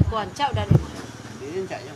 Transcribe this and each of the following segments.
kuancak dari. Ini caknya.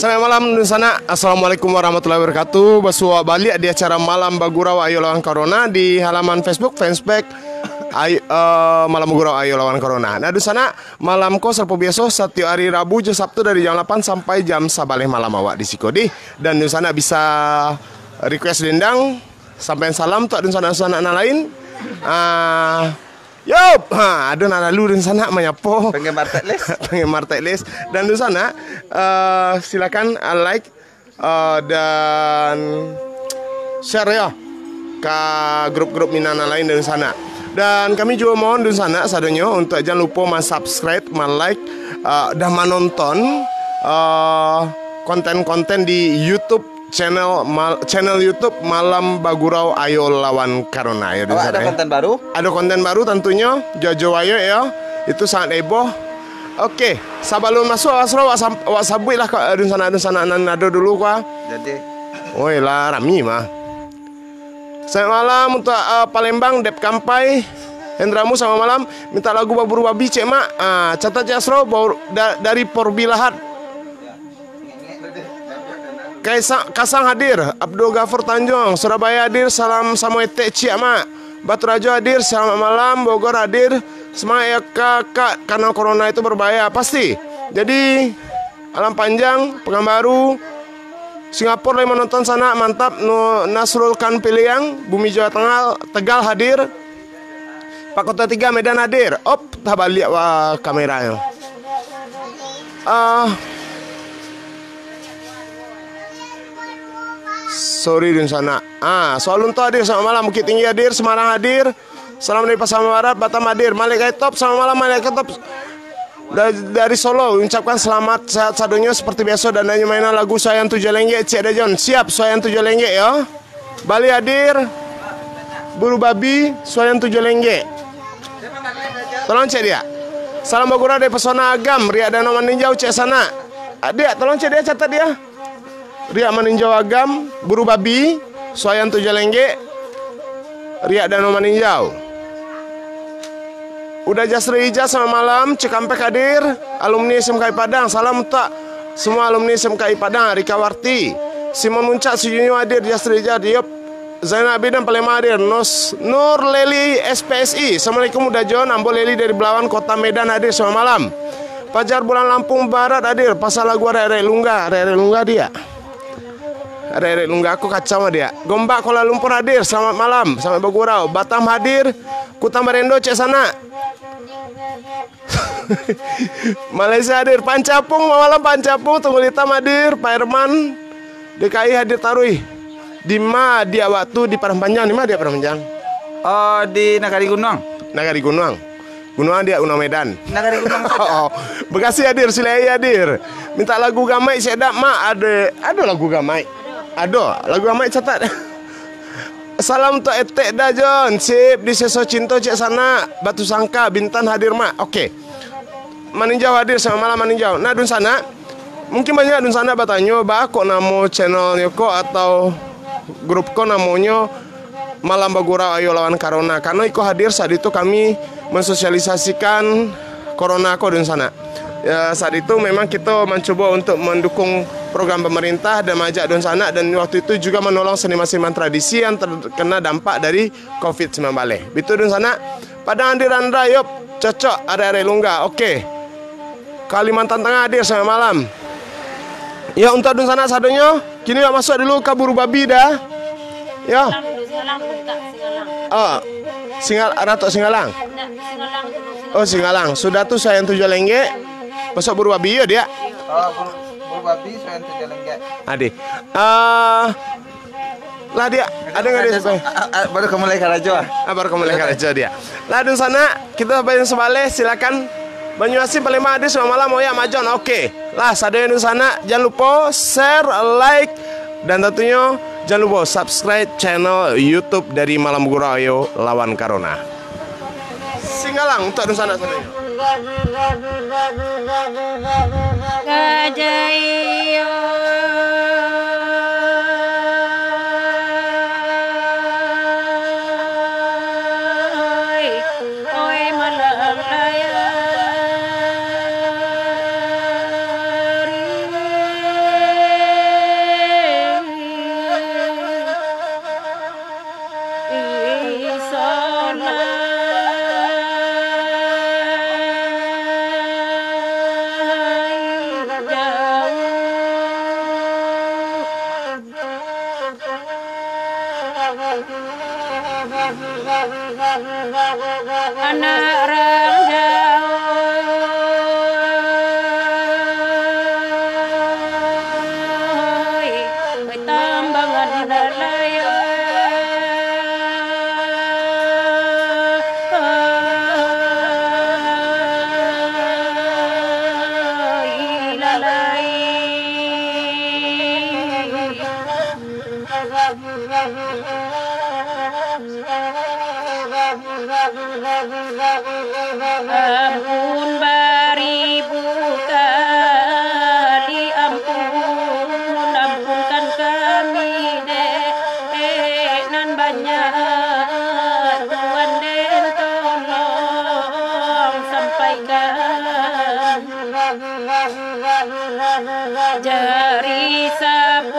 Selamat malam di sana. Assalamualaikum warahmatullahi wabarakatuh. Basua balik di acara Malam Bagurau Ayo Lawan Corona di halaman Facebook Fanspage Malam Bagurau Ayo Lawan Corona. Nah di sana malam ko serpo biasa setiap hari Rabu jam Sabtu dari jam 8 sampai jam 11 malam awak di Sikodi. Dan di sana bisa request dendang sampai salam tuh di sana lain. Yup, ada nak lalu di sana menyapo Penggemar Teklis. penggemar Teklis. Dan di sana silakan like dan share ya ke grup-grup minana lain dari sana. Dan kami juga mohon di sana sadanya untuk jangan lupa subscribe, like dan menonton konten-konten di YouTube channel YouTube Malam Bagurau Ayo Lawan Corona ya. Ada konten baru? Ada konten baru tentunya Jojo Ayo ya. Itu sangat heboh. Oke, sebelum masuk asro wak sabui lah kau di sana nado dulu kau. Jadi Oi lah rami mah. Selamat malam untuk Palembang Dep Kampai. Hendramu sama malam minta lagu Baburu Babi cek mak. Catat ya asro dari Porbilahat. Kasang hadir, Abdul Ghafur Tanjung, Surabaya hadir, salam Samoete Cik Mak, Batu Rajo hadir, selamat malam, Bogor hadir, semangat ya kakak, karena corona itu berbahaya, pasti. Jadi, alam panjang, Pekanbaru, Singapura lagi menonton sana, mantap, Nasrul Kan Piliang, Bumi Jawa Tengah, Tegal hadir, Pak Kota 3 Medan hadir, tak balik wah kameranya. Sorry di sana. Soal untuk hadir selamat malam, Bukit Tinggi hadir, Semarang hadir. Salam dari Pasar Barat, Batam hadir. Malaikat Top selamat malam, Malaikat Top dari Solo ucapkan selamat sehat sadonya seperti biasa dan hanya mainan lagu Sayang Tujuh Lengge Cik Dajon. Siap Sayang Tujuh Lengge ya. Bali hadir. Buru Babi Sayang Tujuh Lengge. Tolong cek dia. Salam Bagura dari Pesona Agam, Ria dan Maninjau cek sana. Dia tolong cek dia, catat dia. Ria Maninjau Agam, Buru Babi, Soyan Tujuh Lengge, Ria dan Maninjau. Udah Jasri Ija selamat malam, Cikampek hadir, alumni SMKI Padang, salam tak semua alumni SMKI Padang, Rika Warti, Simon Muncak, Sujunyo hadir, Jasri Ija, Diop, Zainal Abidin Palema hadir, Nur Leli SPSI, Assalamualaikum Udah John, Ambo Leli dari Belawan Kota Medan hadir, selamat malam. Pajar Bulan Lampung Barat hadir, pasal lagu Rere Lungga dia. Ada Lungga aku kacau sama dia. Gombak Kuala Lumpur hadir. Selamat malam. Sampai Bagurau. Batam hadir. Kuta Marendo cek sana. Malaysia hadir. Pancapung malam Pancapung. Tunggul Hitam hadir. Pak Herman DKI hadir Tarui. Dima dia waktu di Padang Panjang. Di mana dia Padang Panjang? Oh di Nagari Gunung. Nagari Gunung. Gunung dia Gunung Medan. Nagari Gunung. Bekasi hadir. Silai hadir. Minta lagu Gamai sedap mak ada lagu Gamai. Aduh, lagu Amai catat. Salam untuk Etek Dajon, sip di Seso Cinto cek sana, Batu Sangka, Bintan hadir mak. Oke. Maninjau hadir selamat malam Maninjau. Nah dun sana, mungkin banyak dun sana bertanya, kok nama channelnya kok atau grup kok namanya Malam Bagurau Ayo Lawan Corona. Karena ikut hadir saat itu kami mensosialisasikan Corona kok dun sana. Ya, saat itu memang kita mencoba untuk mendukung program pemerintah dan mengajak don sana, dan waktu itu juga menolong seniman-seniman tradisi yang terkena dampak dari COVID-19. Itu don sana. Padang hadir Andra, yop, cocok area-area Lungga. Oke. Kalimantan Tengah hadir sampai malam. Ya untuk don sana sadonya, kini ya masuk dulu ke buru babi dah. Ya. Oh, Ratok Singalang. Oh Singalang. Sudah tuh saya yang 7 lengge. Masuk buru babi ya dia. Oh, buru babi saya yang 7 lengge. Ade. Lah dia ada nggak dia? Baru kemulai karajo. Baru kemulai karajo dia. Lah di sana kita bayar sebalik, silakan. Banyuasin Palembang hadir selamat malam, Oya Majon. Oke. Lah sadaya di sana jangan lupa share, like, dan tentunya jangan lupa subscribe channel YouTube dari Malam Gurau Lawan Corona. Singalang untuk di sana sadaya. Gajayo anak randau tambangan dalaya ampun beribu kali ampun, ampunkan kami dek nan banyak Tuhan den tolong sampaikan jari 10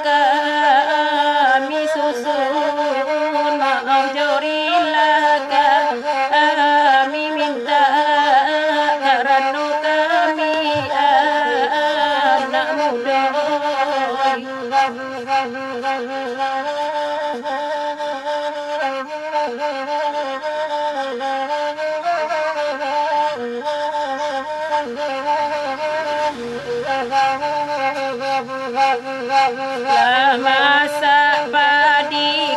kami susun maaf jorilah kami minta karena kami anak muda masa padi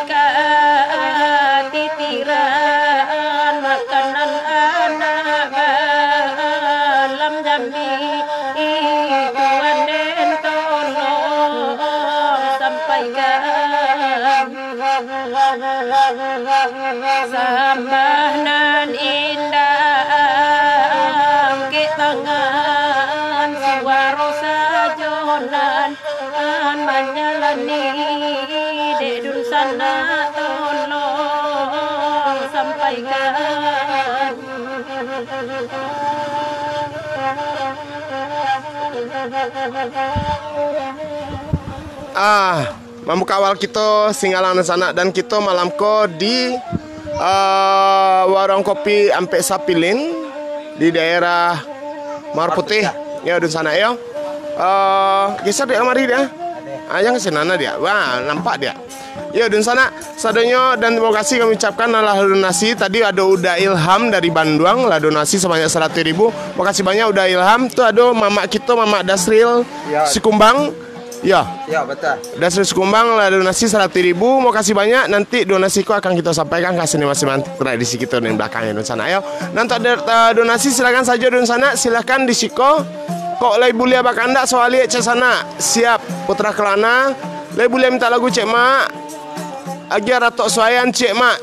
titiran makanan anak malam jambi Tuhan den tolong sampaikan sambahan indah ke tangan suara sajonan menyalani dedun sana tolong sampaikan membuka awal kita Singalang sana, dan kita malam ko di warung kopi Ampek Sapilin di daerah Mawar Putih ya di sana ya. Geser dia mari dia. Yang senana dia. Wah, nampak dia. Ya di sana sadanya, dan terima kasih kami ucapkan adalah donasi. Tadi ada Uda Ilham dari Bandung lah donasi sebanyak 100.000. Makasih banyak Uda Ilham. Tuh ada mamak kita, Mamak Dasril Ya. Sikumbang. Ya. Ya, betul. Dasril Sikumbang lah donasi 100.000. Makasih banyak. Nanti donasiku akan kita sampaikan ke seniman-seniman tradisi kita di belakangnya di sana. Ayo. Nanti ada donasi silakan saja di sana. Silakan di Siko. Kok lay bulia bakanda soali cek sana. Siap Putra Kelana. Lay bulia minta lagu cek mak. Agia Ratok Suayan cek mak.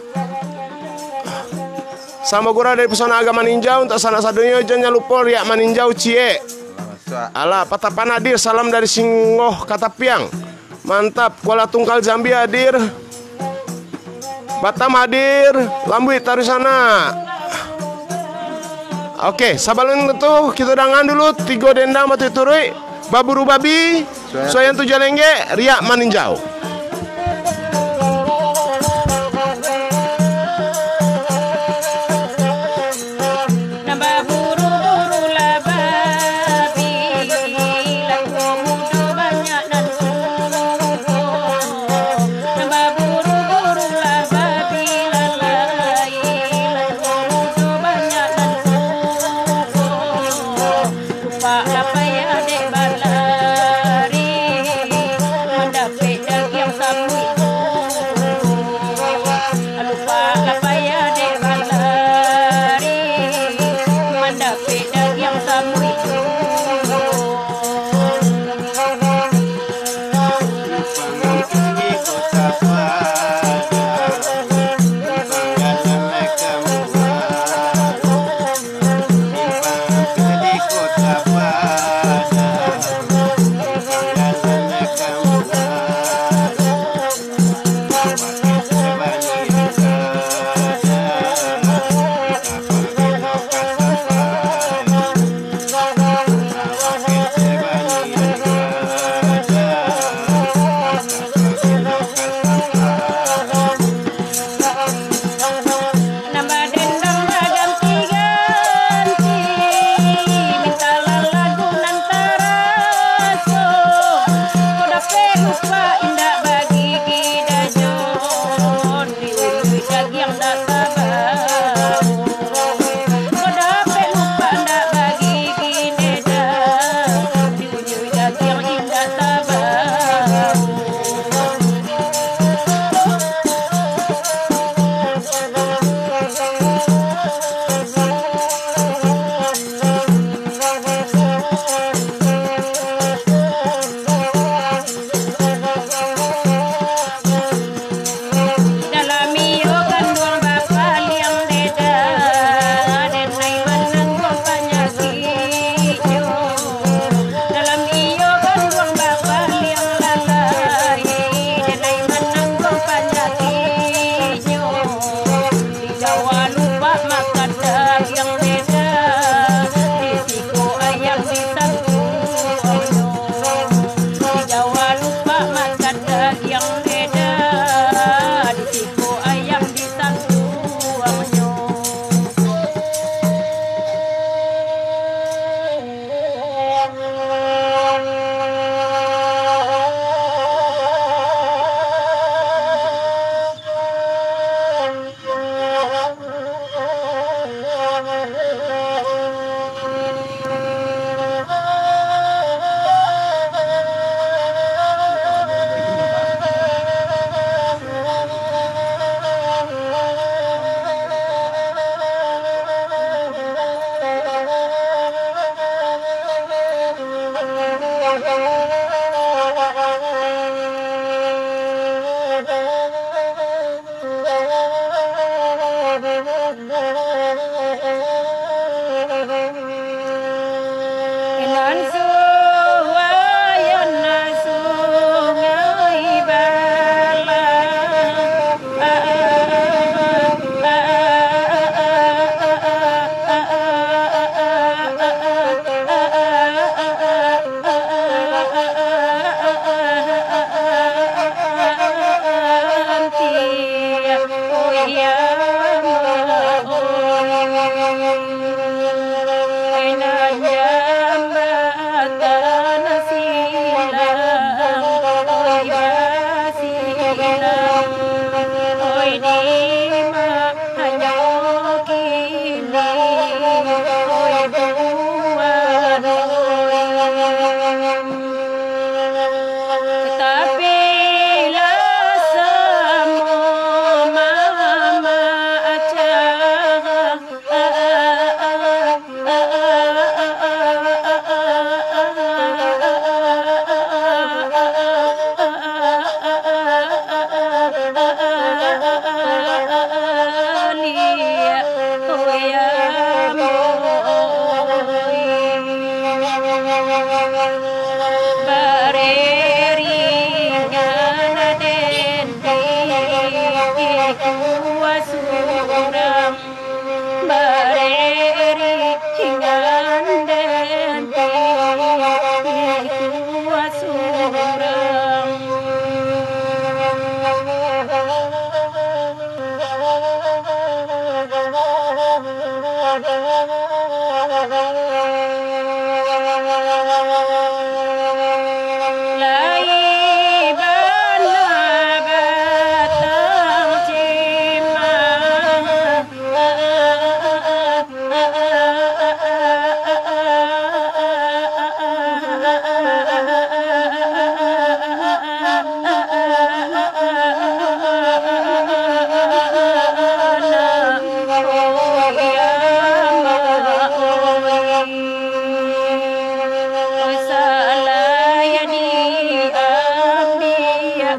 Sama gura dari Pesona Agama Ninjau untuk sana sadunya jangan lupa riak maninjau cie. Alah Patapan hadir, salam dari Singoh Katapiang. Mantap. Kuala Tungkal Jambi hadir. Batam hadir. Lambuit taruh sana. Oke, sabalun itu kita dangan dulu 3 dendang batu turui. baburu babi, soyan tu jalengge, riak maninjau. Nambah buru-buru lah babi, laku muda banyak dan suruh. Nambah buru-buru lah babi, lalai, laku muda banyak dan suruh. Lupa apa ya dek balari, mendapat daging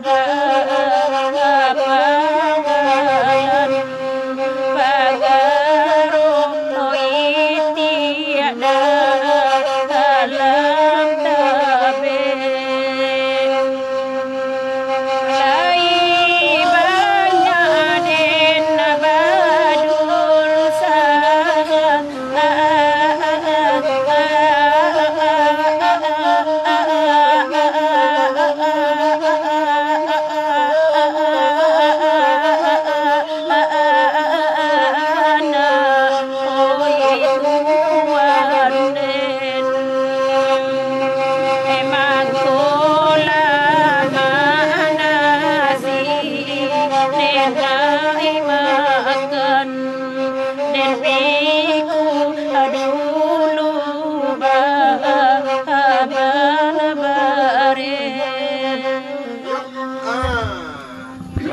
panggalan pagaro tiada dalam tabe lai banyak den badul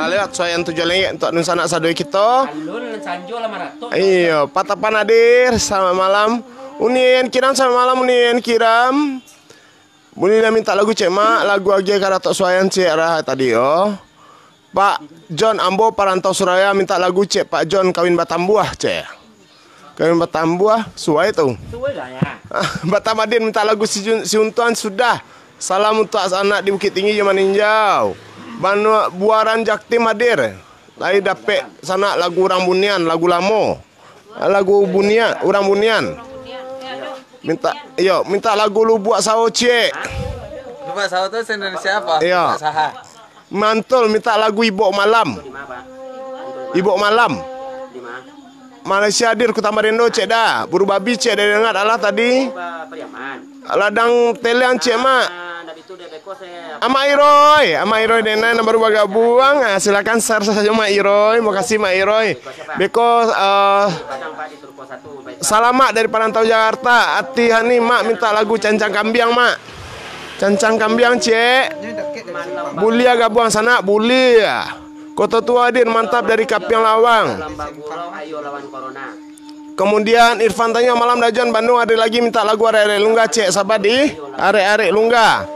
Laliat soyan 7 lengit untuk nun sanak sadoi kita. Alun sanjo lah maraton. Iya, patapan hadir selamat malam. Unien kiram selamat malam unien kiram. Boleh minta lagu cek mak, lagu agi karatok soyan cek rah tadi oh. Pak John Ambo Parantau Suraya minta lagu cek Pak John kawin Batambuah cek. Kawin Batambuah suai tu. Suai lah ya. Batam Adin minta lagu si Untuan sudah. Salam untuk anak di Bukit Tinggi Zaman Ninjau. Buaran Jaktim hadir. Lai dapet sana lagu Orang Bunian, lagu lamo. Lagu Bunian, Orang Bunian. Minta lagu lu buat sao cek. Lupa sahur tu Indonesia apa? Iya. Saha. Mantul minta lagu Ibok Malam. Di mana, Pak? Ibok Malam. Di mana? Malaysia hadir Kota Marindo cek dah. Buru babi cek dah dengar alah tadi. Pariaman. Ladang telean cek mak. Dari itu Debeko saya. Ama Iroy Dena yang baru bergabung. Silakan share saja Mak Iroy. Terima kasih Mak Iroy. Beko Padang Pak di Turko 1. Baik, Pak. salamat dari Perantau Jakarta. Ati Hani Mak minta lagu Cancang Kambiang Mak. Cancang Kambiang cek. Bulia gabung sana Bulia. Kota Tua hadir mantap dari Kapiang Lawang. Lambaguro ayo lawan corona. Kemudian Irfan Tanyo Malam Dajon Bandung ada lagi minta lagu Arek-arek Lungga cek sabar di Arek-arek Lungga.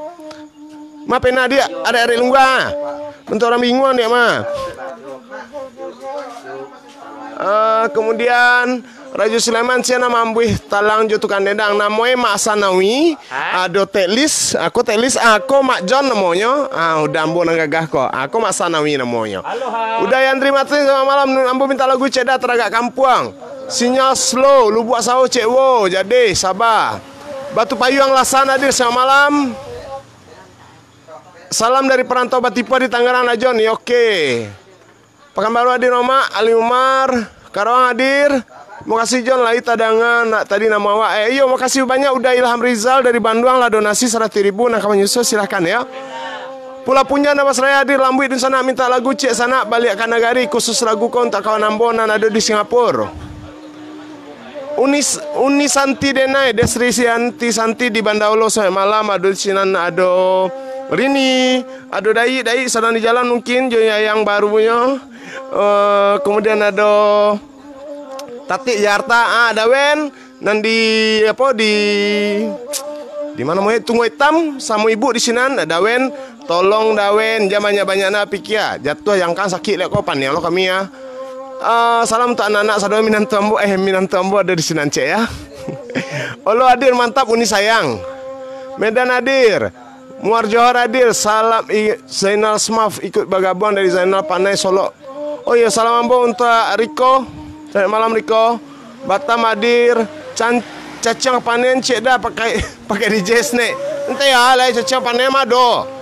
Ma pena dia Arek-arek Lungga. Bentuk orang bingung dia mah. Kemudian Raja Sulaiman siana mambuih talang jutukan dedang namoy Mak Sanawi. Ado teklis, aku Mak John namanya. Udah ambo nang gagah kok. Aku Mak Sanawi namanya. Udah yang terima kasih selamat malam ambo minta lagu ceda teragak kampuang. Sinyal slow, lu buat sawo cek wo. Jadi sabar. Batu Payung Lasan hadir selamat malam. Salam dari Perantau Batipa di Tangerang Najon. Oke. Pekanbaru hadir Oma Ali Umar. Karawang hadir. Makasih John lai tadangan tadi nama awak. Iyo makasih banyak udah Ilham Rizal dari Bandung lah donasi 100.000 nak kawan Yusuf silahkan ya. Pula punya nama saya hadir Lambuit di sana minta lagu cek sana balik ke negari khusus lagu kau untuk kawan ambonan ada di Singapura. Uni Santi Denai Desri Santi di Bandaulo sore malam ada di sinan ada Rini ada Dai sedang di jalan mungkin Joya yang barunya. Kemudian ada Tati Jakarta ada Wen dan di apa di mana mau tunggu hitam sama ibu di sini ada Wen tolong dawen jamannya banyak na pikia jatuh yang kan sakit lek kopan ya lo kami ya. Salam untuk anak-anak sadar Minantambo ada di sini cek ya. Olo hadir mantap Uni sayang. Medan hadir. Muar Johor hadir. Salam Zainal Smaf ikut bergabung dari Zainal Panai Solo. Oh iya salam ambo untuk Riko. Selamat malam Riko. Batam hadir. Cacang panen cek dah pakai DJ Snake. Ente ya lah cacang panen mah do.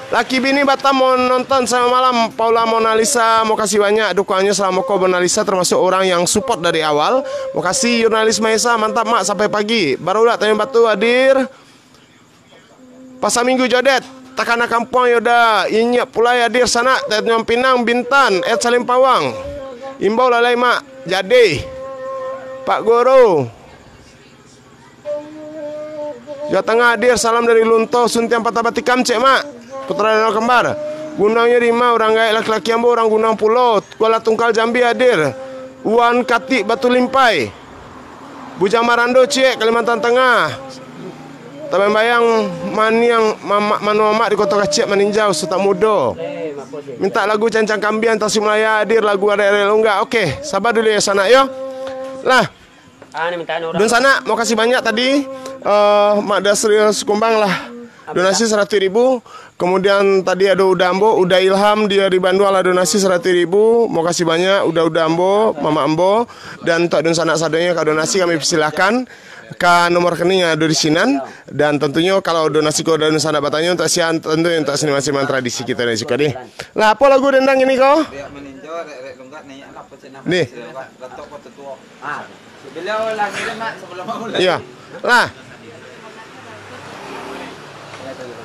Laki bini Batam mau nonton selamat malam Paula Mona Lisa. Mau kasih banyak dukungannya selama kau Mona Lisa termasuk orang yang support dari awal. Mau kasih jurnalis Maisa mantap mak sampai pagi. Barulah Tanjung Batu hadir. Pasar Minggu Jodet. Takana Kampung Yoda. Inyak pula hadir sana. Tanjung Pinang Bintan. Salim Pawang. Imbau lalai mak. Jadi Pak Guru Jawa Tengah hadir. Salam dari Lunto Suntiang Patah Batikam cek mak. Putra Danau Kembar. Gunungnya 5 orang gaek laki-laki ambo orang Gunung Pulau. Kuala Tungkal Jambi hadir. Wan Katik Batu Limpai. Bujang Marando cek Kalimantan Tengah. Tapi bayang mani yang mama di kota kecil meninjau sutak mudo. Minta lagu Cancang Kambian Tasikmalaya hadir lagu Arek-Arek Longga. Oke, sabar dulu ya sana yo. Lah. Don sana mau kasih banyak tadi Mak Dasri Sukumbang lah. Donasi 100.000. Kemudian tadi ada Udambo, Udah Ilham dia di Bandung lah donasi 100.000. Mau kasih banyak Udah Ambo, Mama Ambo dan untuk Don sana sadonya ke donasi kami persilahkan ke nomor rekening yang ada di sinan, dan tentunya kalau donasi kau dan sana batanya untuk sian tentu untuk seniman-seniman tradisi kita dan juga deh. Lah apa lagu dendang ini kau? Nih. Beliau lagi mak sebelum mulai. Iya. Lah.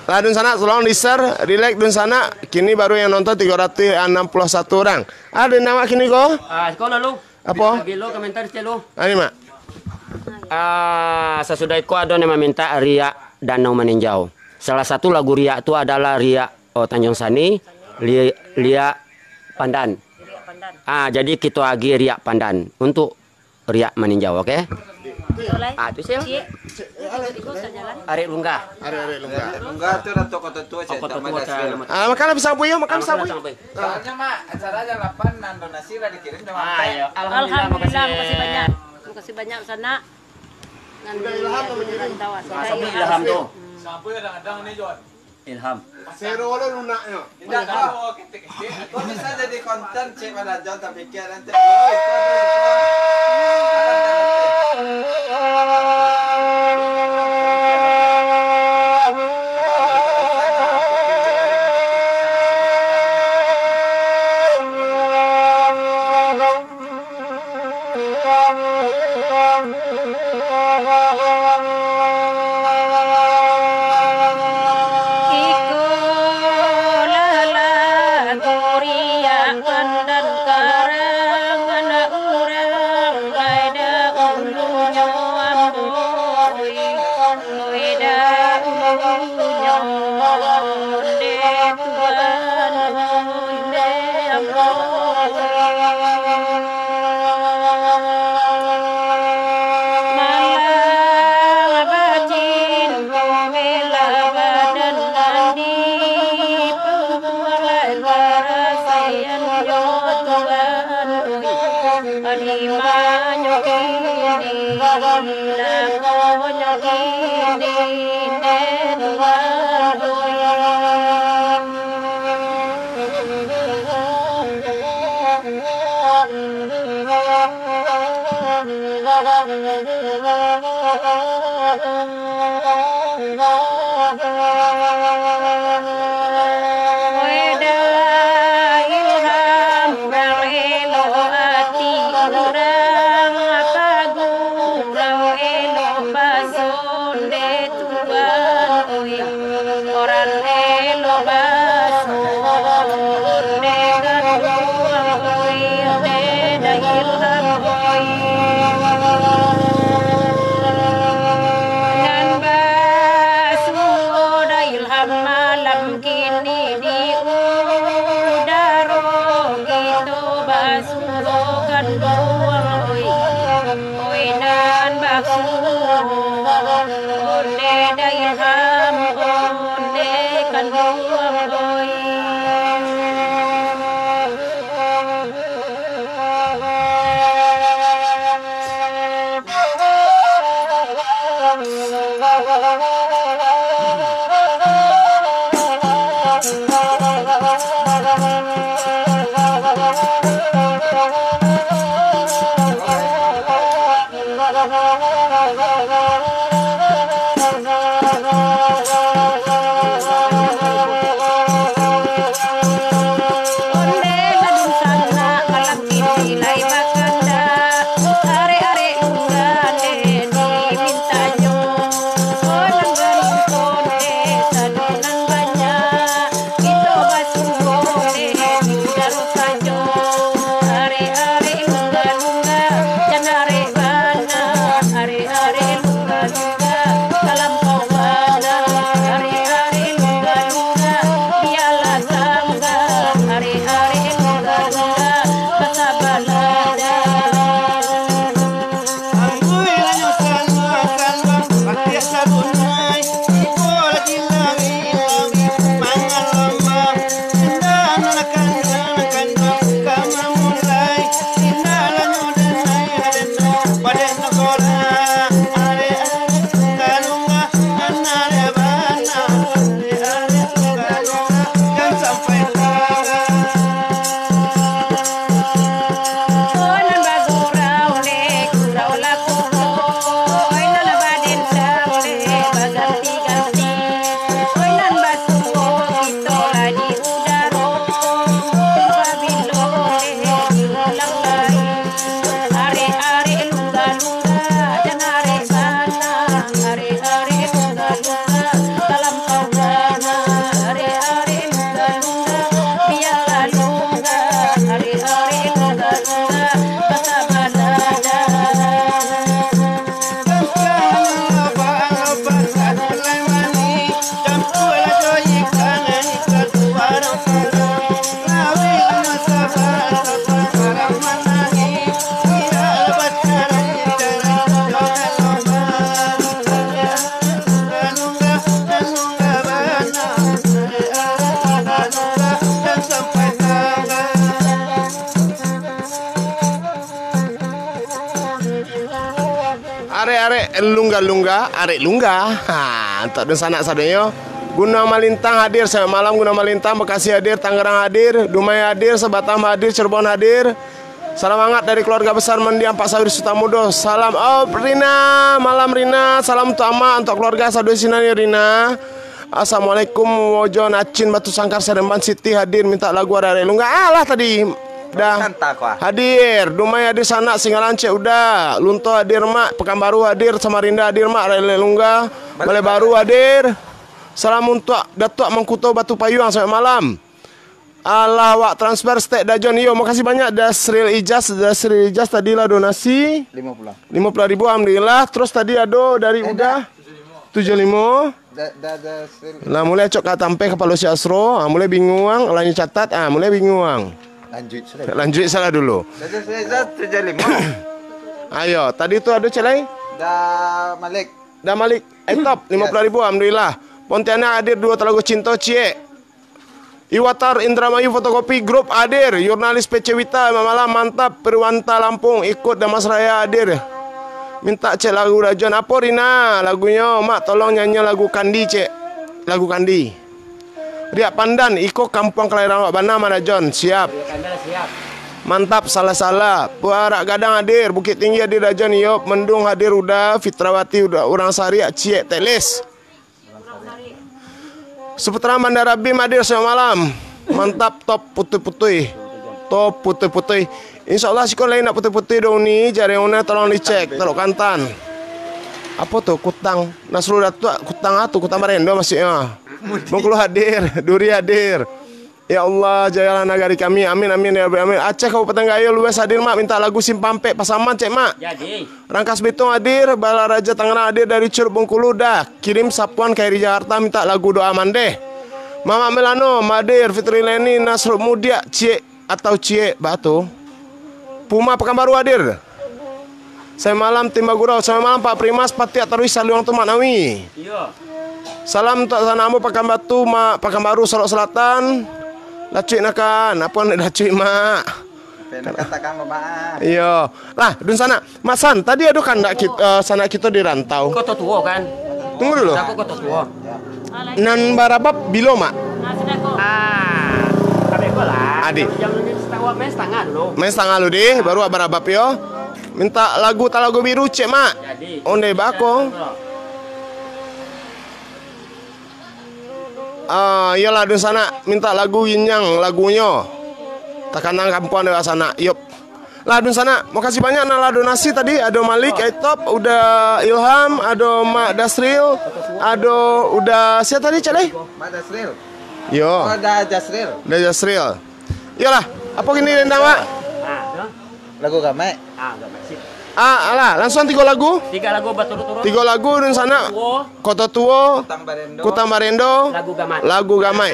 Lah dun sana tolong di share, di like dun sana. Kini baru yang nonton 361 orang. Ada nama kini kau? Kau lalu. Apa? Bagi lo komentar celo. Ini mak. Sesudah itu ada yang meminta Ria Danau Meninjau. Salah satu lagu Ria itu adalah Ria Tanjung Sani, Ria Pandan. Jadi kita lagi Ria Pandan untuk Ria Meninjau, oke? Itu sih. Arek Lungga. Enggak tuh ada toko-toko cerita Madasri. Makan bisa bu ya, makan bisa bu. Soalnya mak acaranya 8 dan donasi udah dikirim sama Alhamdulillah, makasih banyak. Makasih banyak sana. Udah Ilham yang mengirim. Ilham tuh. Sampai kadang-kadang nih Jon. Ilham. Zero lo lunaknya. Tidak kau kau bisa jadi konten cek pada Jon tapi pikir nanti. Oh, itu Elo pason de tuan lungga-lungga, arek lungga. Untuk dan sanak sadonyo. Gunung Malintang hadir sampai malam. Gunung Malintang, Bekasi hadir, Tangerang hadir, Dumai hadir, Sebatam hadir, Cirebon hadir. Salam hangat dari keluarga besar Mendiang Pak Sawir Sutamudo. Salam Rina, malam Rina. Salam untuk ama, untuk keluarga Sadu Sinani Rina. Assalamualaikum Wojo Nacin Batu Sangkar Seremban City hadir minta lagu ada Lungga. Alah tadi dah hadir. Dumai hadir sana Singalance udah. Lunto hadir mak. Pekanbaru hadir. Samarinda hadir mak. Rele Lungga. Balai Baru hadir. Salam untuk Datuk Mangkuto Batu Payuang sampai malam. Allah wak transfer stek Dajon. Yo makasih banyak Dasril Ijaz tadilah donasi 50.000 alhamdulillah. Terus tadi ada dari udah 75. Lah mulai cok kat tampe kepala si Asro, mulai bingung, lanjut catat, mulai bingung. Lanjut salah dulu. Saya 75. Ayo, tadi tu ada celai? Dah Malik. Top 50.000 alhamdulillah. Pontianak hadir 2 Telaga Cinta Cie. Iwatar Indramayu fotokopi grup hadir. Jurnalis PC Wita malam mantap. Perwanta Lampung ikut Damas Raya hadir. Minta cek lagu Dajon. Apa Rina lagunya? Mak tolong nyanyi lagu Kandi cek. Lagu Kandi. Riak Pandan ikut kampung kelahiran Wak Bana mana Dajon. Siap. Mantap salah-salah. Puarak Gadang hadir. Bukit Tinggi hadir Dajon. Yop Mendung hadir udah. Fitrawati udah. Urang Sari Ciek Teles. Seputra Bandara Bim hadir selamat malam. Mantap top putih-putih. Top putih-putih. InsyaAllah sikon lain nak putih-putih dong ni. Jari una tolong dicek. Teluk Kantan. Apa tuh kutang? Nasrul Datuk kutang kutang Marendo masihnya. Bengkulu hadir. Duri hadir. Ya Allah jayalah negari kami. Amin amin ya Rabbi amin. Aceh Kabupaten Gayo luwes hadir mak. Minta lagu Simpampe Pasaman cek mak. Jadi. Rangkas Bitung hadir. Balaraja Tangerang hadir dari Curug Bengkulu dah. Kirim sapuan Kairi Jakarta minta lagu doa mandeh. Mama Melano hadir. Fitri Leni Nasrul Mudia Cie atau Cie Batu. Puma Pekanbaru hadir. Saya malam Timba Gurau. Saya malam Pak Primas Patiak Terus Saliwang Tumak Nawi. Iya. Salam untuk sanamu Pekanbatu mak Pekanbaru Solok Selatan. Lacuik nakan, apa nak lacuik mak? Pena katakan maaf. Iya. Lah, dun sana. Mak San, tadi ada kan nak kita sana kita di rantau. Kota tua kan? Tunggu dulu. Aku kota tua. Nan barabab bilo mak. Kami lah. Adik. Jam ini setengah dulu. Main setengah lu deh, baru barabab yo. Minta lagu Talago Biru cek mak. Jadi. Onde bako. Iyalah di sana minta lagu Yinyang lagunya. Takanang kampuan di sana. Yup. Lah di sana, makasih banyak nala donasi tadi. Ada Malik, Top, udah Ilham, ada Mak Dasril, ada udah siapa tadi cek Mak Dasril. Yo. Oh, dah Dasril. Udah Dasril. Iyalah, apa gini rendang mak? Lagu Gamai. Enggak masih. Alah, langsung 3 lagu. 3 lagu berturut-turut. 3 lagu di sana. Kota Tua, Kutang Barendo, lagu Gamai.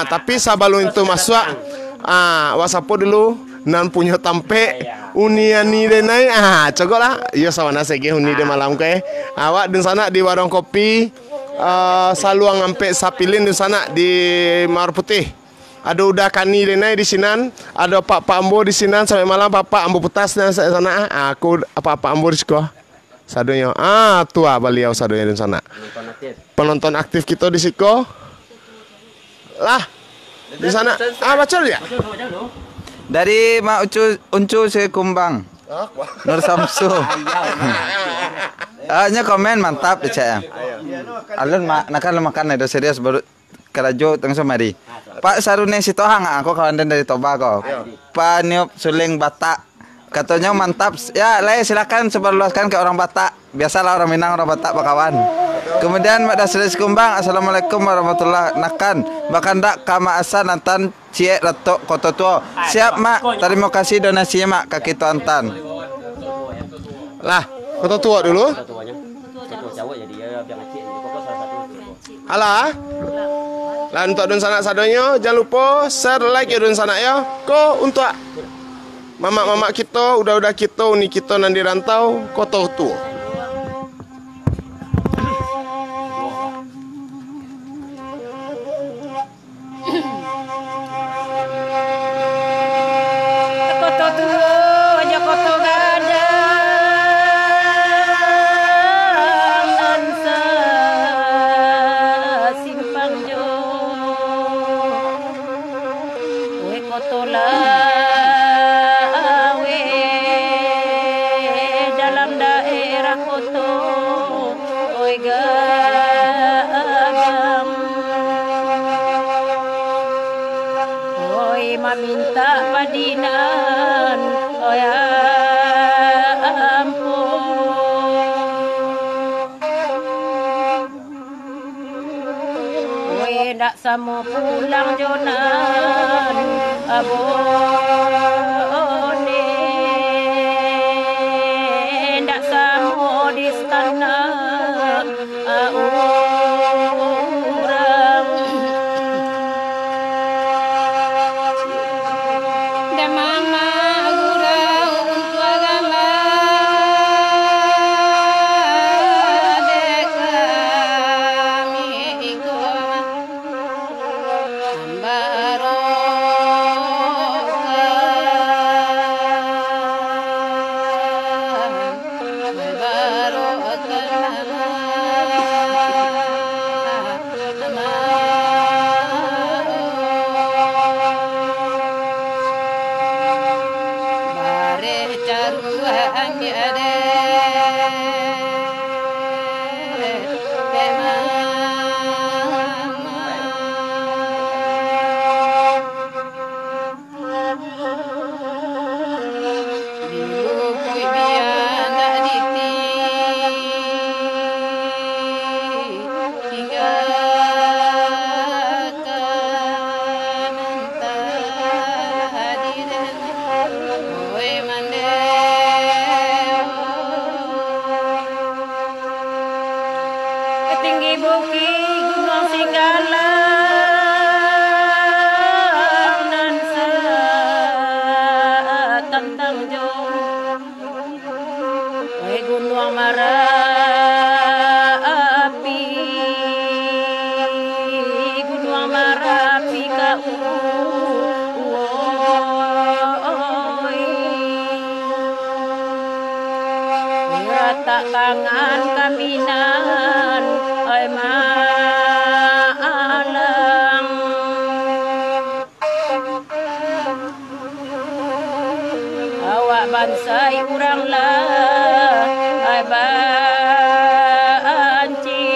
Tapi sabalun itu masuk. Wasapo dulu nan punya tampe uniani denai. Coba lah. Iya sawana sege uni de malam ke. Awak di sana di warung kopi Saluang ampe sapilin di sana di Mawar Putih. Ada udah Kani denai di sinan, ada Pak Ambo di sinan sampai malam Pak Ambo Putas dan sana. Aku Pak Ambo di sekolah. Sadonya. Tua beliau sadonya di sana. Penonton aktif kita di siko. Lah. Di sana. Baca ya? Dari Mak Uncu Sekumbang. Nur Samsu. Nya komen mantap dicek. Alun nakan makan ada serius baru kerajo tengso mari. Pak Sarune Sitohang aku kawan dari Toba kok. Pak Niup Suling Batak. Katanya mantap. Ya, silakan sebarluaskan ke orang Batak. Biasalah orang Minang orang Batak Pak kawan. Kemudian Mak Dasril Sekumbang, Assalamualaikum warahmatullahi nakan. Bahkan dak kama asan nantan Cie Ratok Kota Tua. Siap Mak. Terima kasih donasinya Mak kaki Tuantan. Lah, Kota Tua dulu. Kota tuanya. Kota Jawa jadi ya biar ngacik. Pokok salah satu. Alah. Lah untuk dun sanak sadonyo jangan lupa share like ya dun sanak ya. Ko untuk mama-mama kita udah kita uni kita nan di rantau Kota Tua. Koto tua aja koto gada. Tolawe dalam daerah Koto oi gagam oi meminta padinan oi ampun oi ndak samo pulang jonan abone ndak samo di istana urang dan mama gurau untuk agama dekami ikut tinggi bukit gunung Singgala nan tentang jong gunung Marapi gunung Marapi tak tangan kaminan oi maalang awak bansai urang lah ai banci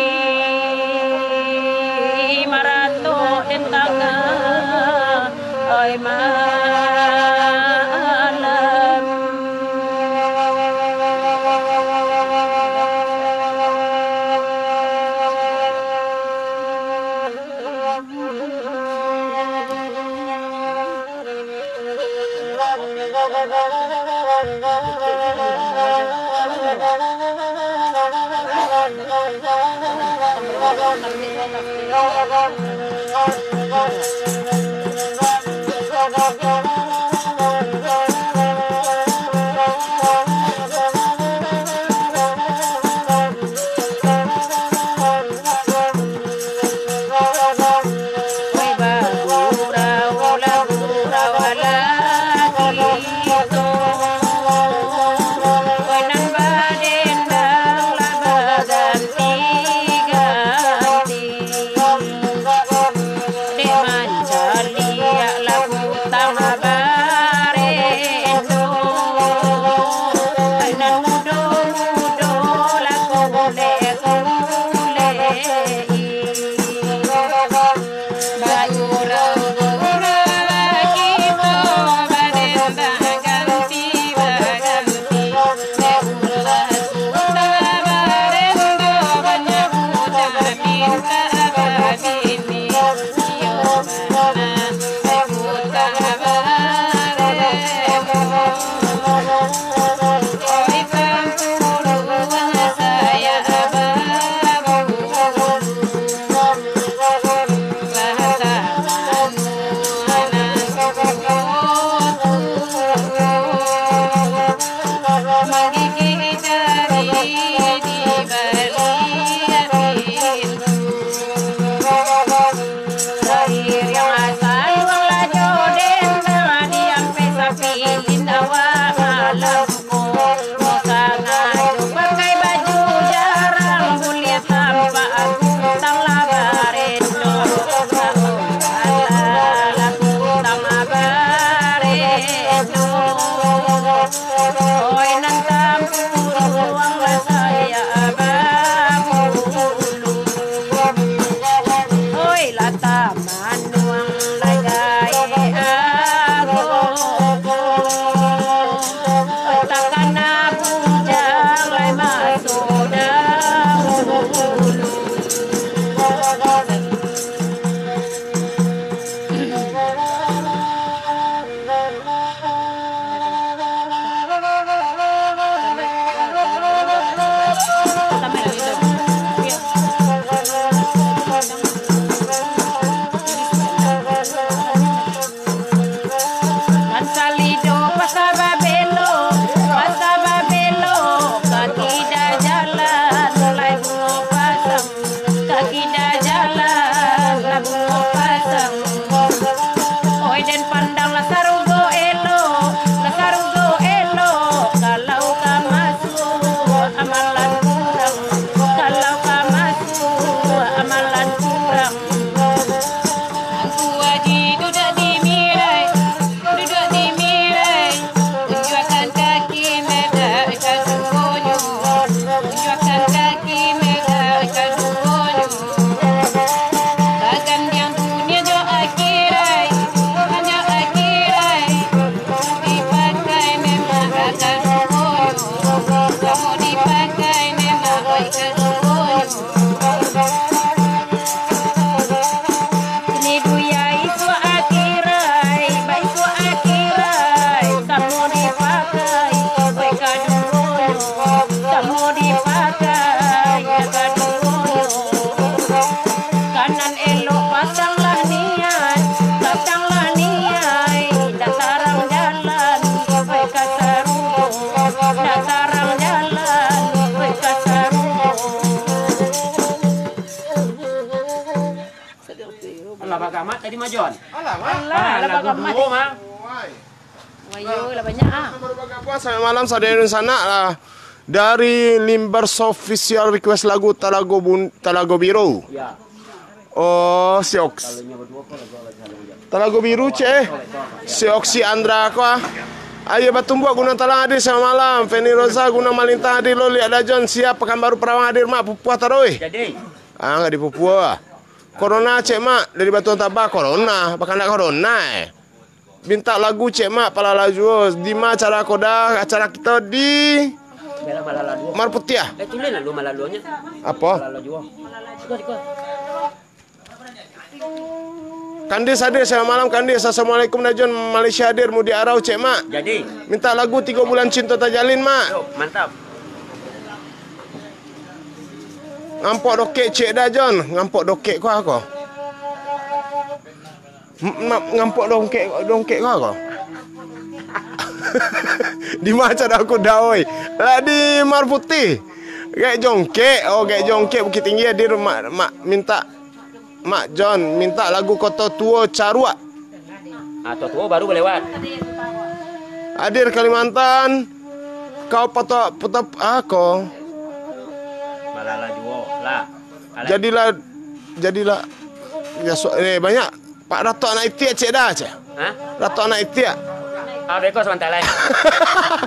marato den tangga oi maalang Oi den pandang la sarugo elo, kalau kamasu amalan kurang, kalau kamasu amalan kurang. Aku aji duduk di mirai, unjukkan kaki mega kadu konyo, unjukkan kaki mega kadu konyo. Bagan yang dunia jo akhirai, hanya akhirai, dipakai memang kadu konyo, kamu dipakai memang kadu konyo. Ini buya itu akhirai, baik itu akhirai, kamu dipakai, baik kadu konyo, kamu dipakai, kadu konyo. Kanan elok pasanglah niat, dah sarang jalan, baik kasarugo, dah sarang jalan, baik kasarugo. Allah bagamat tadi majon. Alah, lagu dua mah. Wayo, lah banyak ah. Sampai malam saudara di sana lah. Dari Limbers Official request lagu Talago Biru. Ya. Oh, Siox. Talago Biru ceh. Sioksi Andra ko ah. Ayo Batumbua guna talang hadir sama malam. Feni Rosa guna Malintang hadir lo lihat Dajon siap Pekanbaru Perawang hadir mak Pupua taruh. Jadi. Ah enggak di Pupua. Corona cek mak dari Batuan Tabak corona, bahkan nak corona Minta lagu cek mak pala laju di mana acara koda acara kita di Marputia. Tulis lah lu malalunya. Apa? Malalu. Kandis hadir saya malam Kandis. Assalamualaikum Najon Malaysia hadir Mudi Arau cek mak. Jadi. Minta lagu 3 bulan cinta tajalin mak. Yo, mantap. Ngampok dokek cek dah Jon. Ngampok dokek kau aku. Ngampok dongkek kau aku. Di mana cara aku dah oi? Lah di Marputih. Kayak jongkek. Oh kayak jongkek Bukit Tinggi hadir mak minta Mak John minta lagu Kota Tua Carua. Atau tua baru lewat. Hadir Kalimantan. Kau potop aku. Malala juo lah. Jadilah ya banyak Pak Dato anak Itia cek dah cek. Hah? Dato anak Itia. Ah deko sebentar lagi.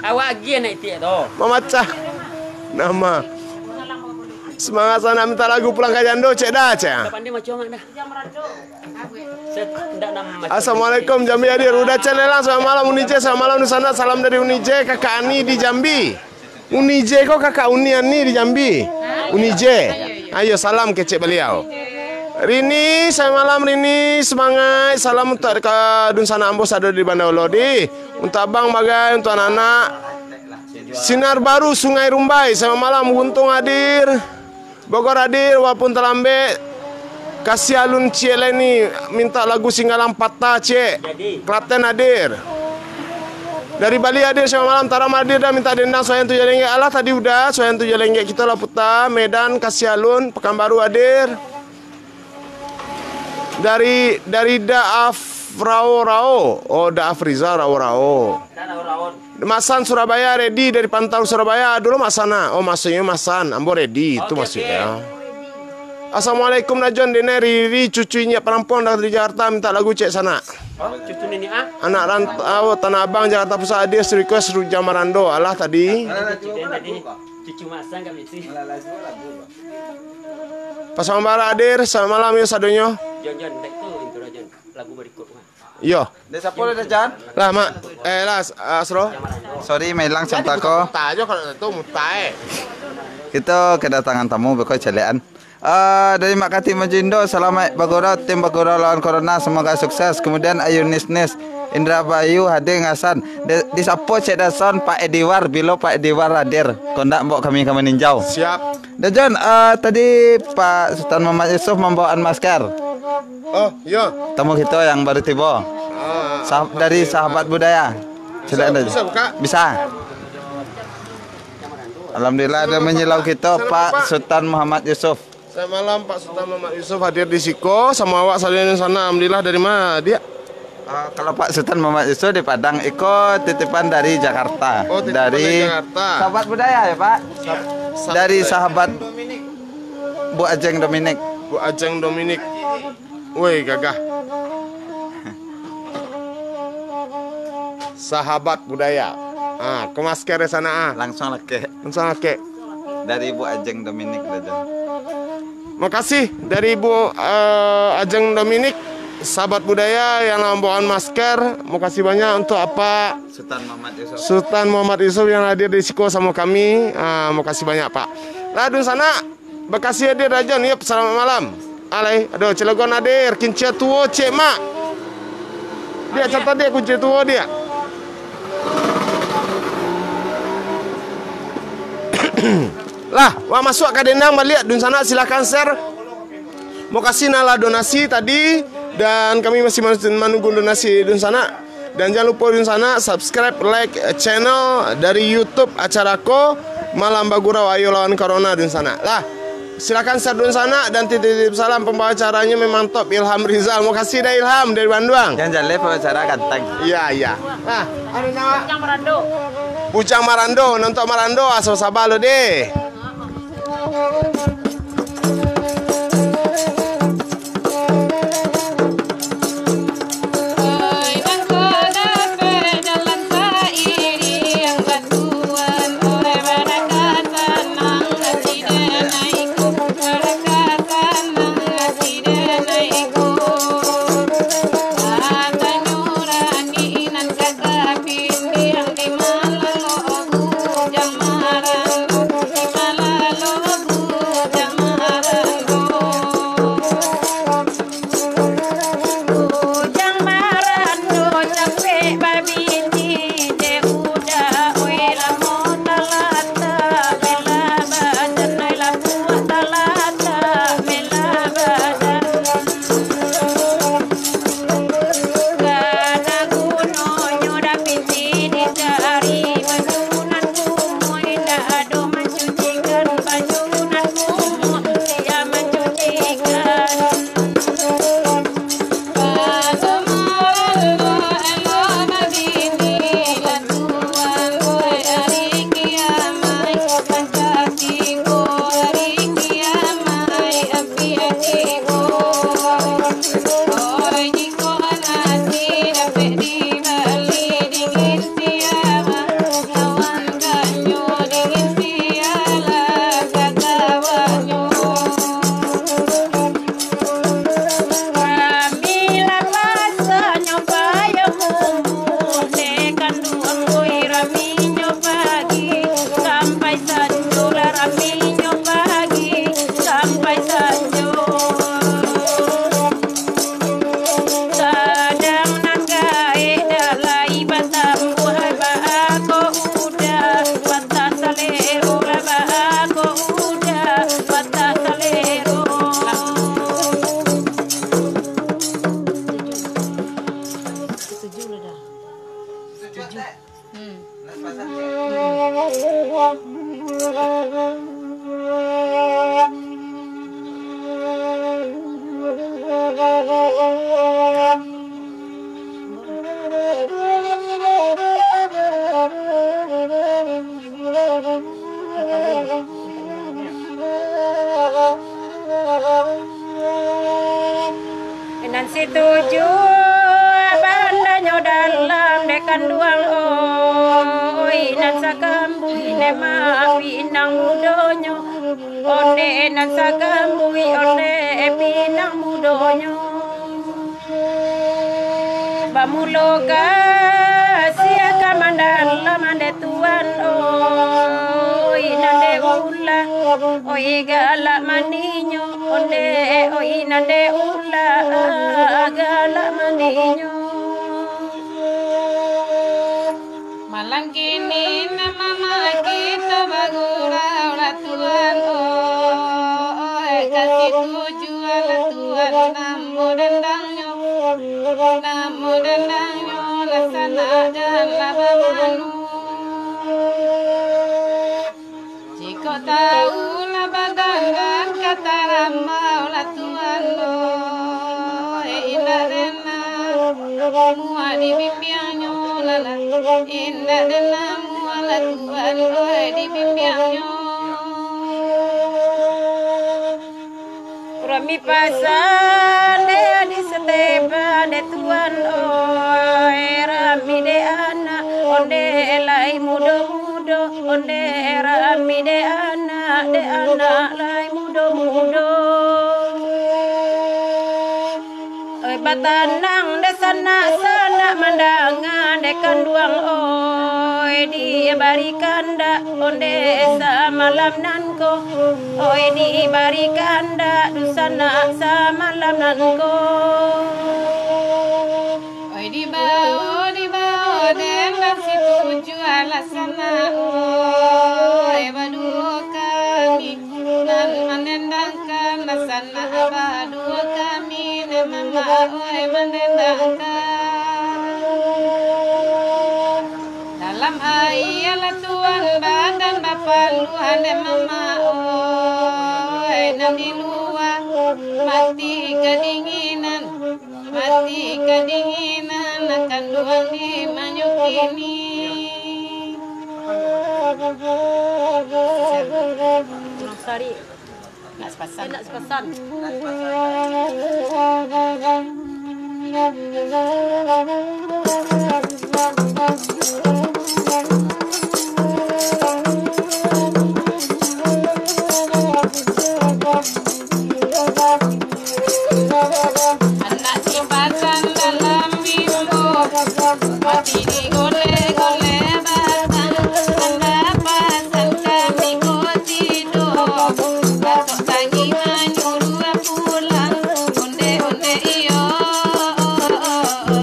Awak lagi anak itu tu. Memacah nama. Semangat sana minta lagu pulang ke Jando cek dah cek. Pandai macam mana dah. Tidak nama. Assalamualaikum Jambi hadir. Udah cenelang selamat malam Unije selamat malam di sana. Salam dari Unije kakak Ani di Jambi. Unije kok kakak Uni Ani di Jambi. Unije. Ayo salam ke cek beliau. Rini, selamat malam Rini, semangat. Salam untuk ke Dunsana Ambos ada di Bandar Lodi. Untuk abang bagai, untuk anak-anak. Sinar baru Sungai Rumbai, selamat malam. Guntung hadir, Bogor hadir, walaupun terlambat. Kasih alun cik ni minta lagu Singgalang Patah cik. Klaten hadir. Dari Bali hadir, selamat malam. Taram hadir dan minta dendang Soyan Tujuh Lenggek. Alah tadi udah, Soyan Tujuh Lenggek kita lah putar. Medan, Kasih alun, Pekanbaru hadir. Dari Daaf Rao. Oh, Daaf Riza Rao. Masan Surabaya ready dari Pantau Surabaya. Dulu Masana. Oh, maksudnya Masan. Ambo ready itu maksudnya. Assalamualaikum Najon Dene Riri cucunya perampon dari Jakarta minta lagu cek sana. Oh, cucu ini ah. Anak rantau Tanah Abang Jakarta Pusat hadir request Ruja Marando. Alah tadi. Cucu masang kami sih. Pas Mambara hadir, selamat malam ya sadonyo. Jon, dek tu intro Jon. Lagu berikut. Yo. Desa pula dah Jan. Lah mak, Asro. Sorry melang cinta ko. Tajo kalau itu mutae. Kita kedatangan tamu bekoi celean. Dari Makati Majindo, selamat Bagora tim Bagora lawan Corona semoga sukses. Kemudian Ayunisnes Indra Bayu hadir ngasan. Di sapo cek dason Pak Ediwar bilo Pak Ediwar hadir. Kondak mbok kami meninjau. Siap. Dan John, tadi Pak Sultan Muhammad Yusuf membawaan masker. Oh, iya. Tamu kita yang baru tiba. Dari sahabat budaya. Bisa buka? Bisa. Alhamdulillah ada menyelau kita Pak Sultan Muhammad Yusuf. Selamat malam Pak Sultan Muhammad Yusuf hadir di Siko sama awak salinan sana. Alhamdulillah dari mana dia? Kalau Pak Sultan Muhammad Yusuf di Padang, ikut titipan dari Jakarta. Oh, titipan dari Jakarta. Sahabat budaya ya Pak? Dari sahabat Bu Ajeng Dominik. Bu Ajeng Dominik. Woi, gagah. Sahabat budaya. Ke masker di sana. Langsung lagi. Langsung lagi. Dari Bu Ajeng Dominik aja. Makasih dari Bu Ajeng Dominik, sahabat budaya yang membawa masker. Makasih banyak untuk apa Sultan Muhammad Yusuf yang hadir di Siko sama kami. Makasih banyak Pak. Ladun sana, Bekasi hadir Rajan. Yep, selamat malam. Alai, aduh Cilegon hadir. Kincia tuo cek mak. Dia catat dia kunci tuo dia. Lah, wah masuk ke dendang balik dun sana silakan share. Mau kasih nala donasi tadi dan kami masih menunggu donasi dun sana. Dan jangan lupa dun sana subscribe, like channel dari YouTube acaraku Malam Bagurau Ayo Lawan Corona dun sana. Lah, silakan share dun sana dan titip salam pembawa acaranya memang top Ilham Rizal. Mau kasih dah Ilham dari Bandung. Yang jalan pembicara ganteng. Iya. Nah, ada nama Bujang Marando. Bujang Marando, nonton Marando asal sabah lo deh. Dan setuju bandanya dalam dekan duang oi nan sakambui ne maafi nang mudonyo onde nan sakambui onde pinang mudonyo bamuloga sia kamandan lamande tuan oi nande ulla oi galak maninyo onde oi nande ulla galak maninyo malang kini mama kita bagurau la tuan oi kasih tujuan la tuan namo dendangnya la sana dan la babanu jika tahu la badangan kata ramau la tuan oi ilarena mua di bimbingnya lala indah dan muala Tuhan oi di bimbingnya Rami pasan de di setepa de Tuhan oi rami de anak onde lai mudo onde rami de anak lai mudo oi batanang de sana mandangan de kanduang oi di barikanda onde samalam nanko oi di barikanda dusana samalam nanko oi di bawah dengan situ jual sana oi berdua kami nan menendangkan sana berdua kami mama oi menendangkan dalam ayalah Tuhan badan bapa luan mama oi nabi luar mati kedinginan akan duang di manyuk ini Sari nak sepasan nak sepasan anak simpasan dalam bimbo mati digole-gole batang pendapasan kami kotido batok tangi manyuru pulang onde-onde iyo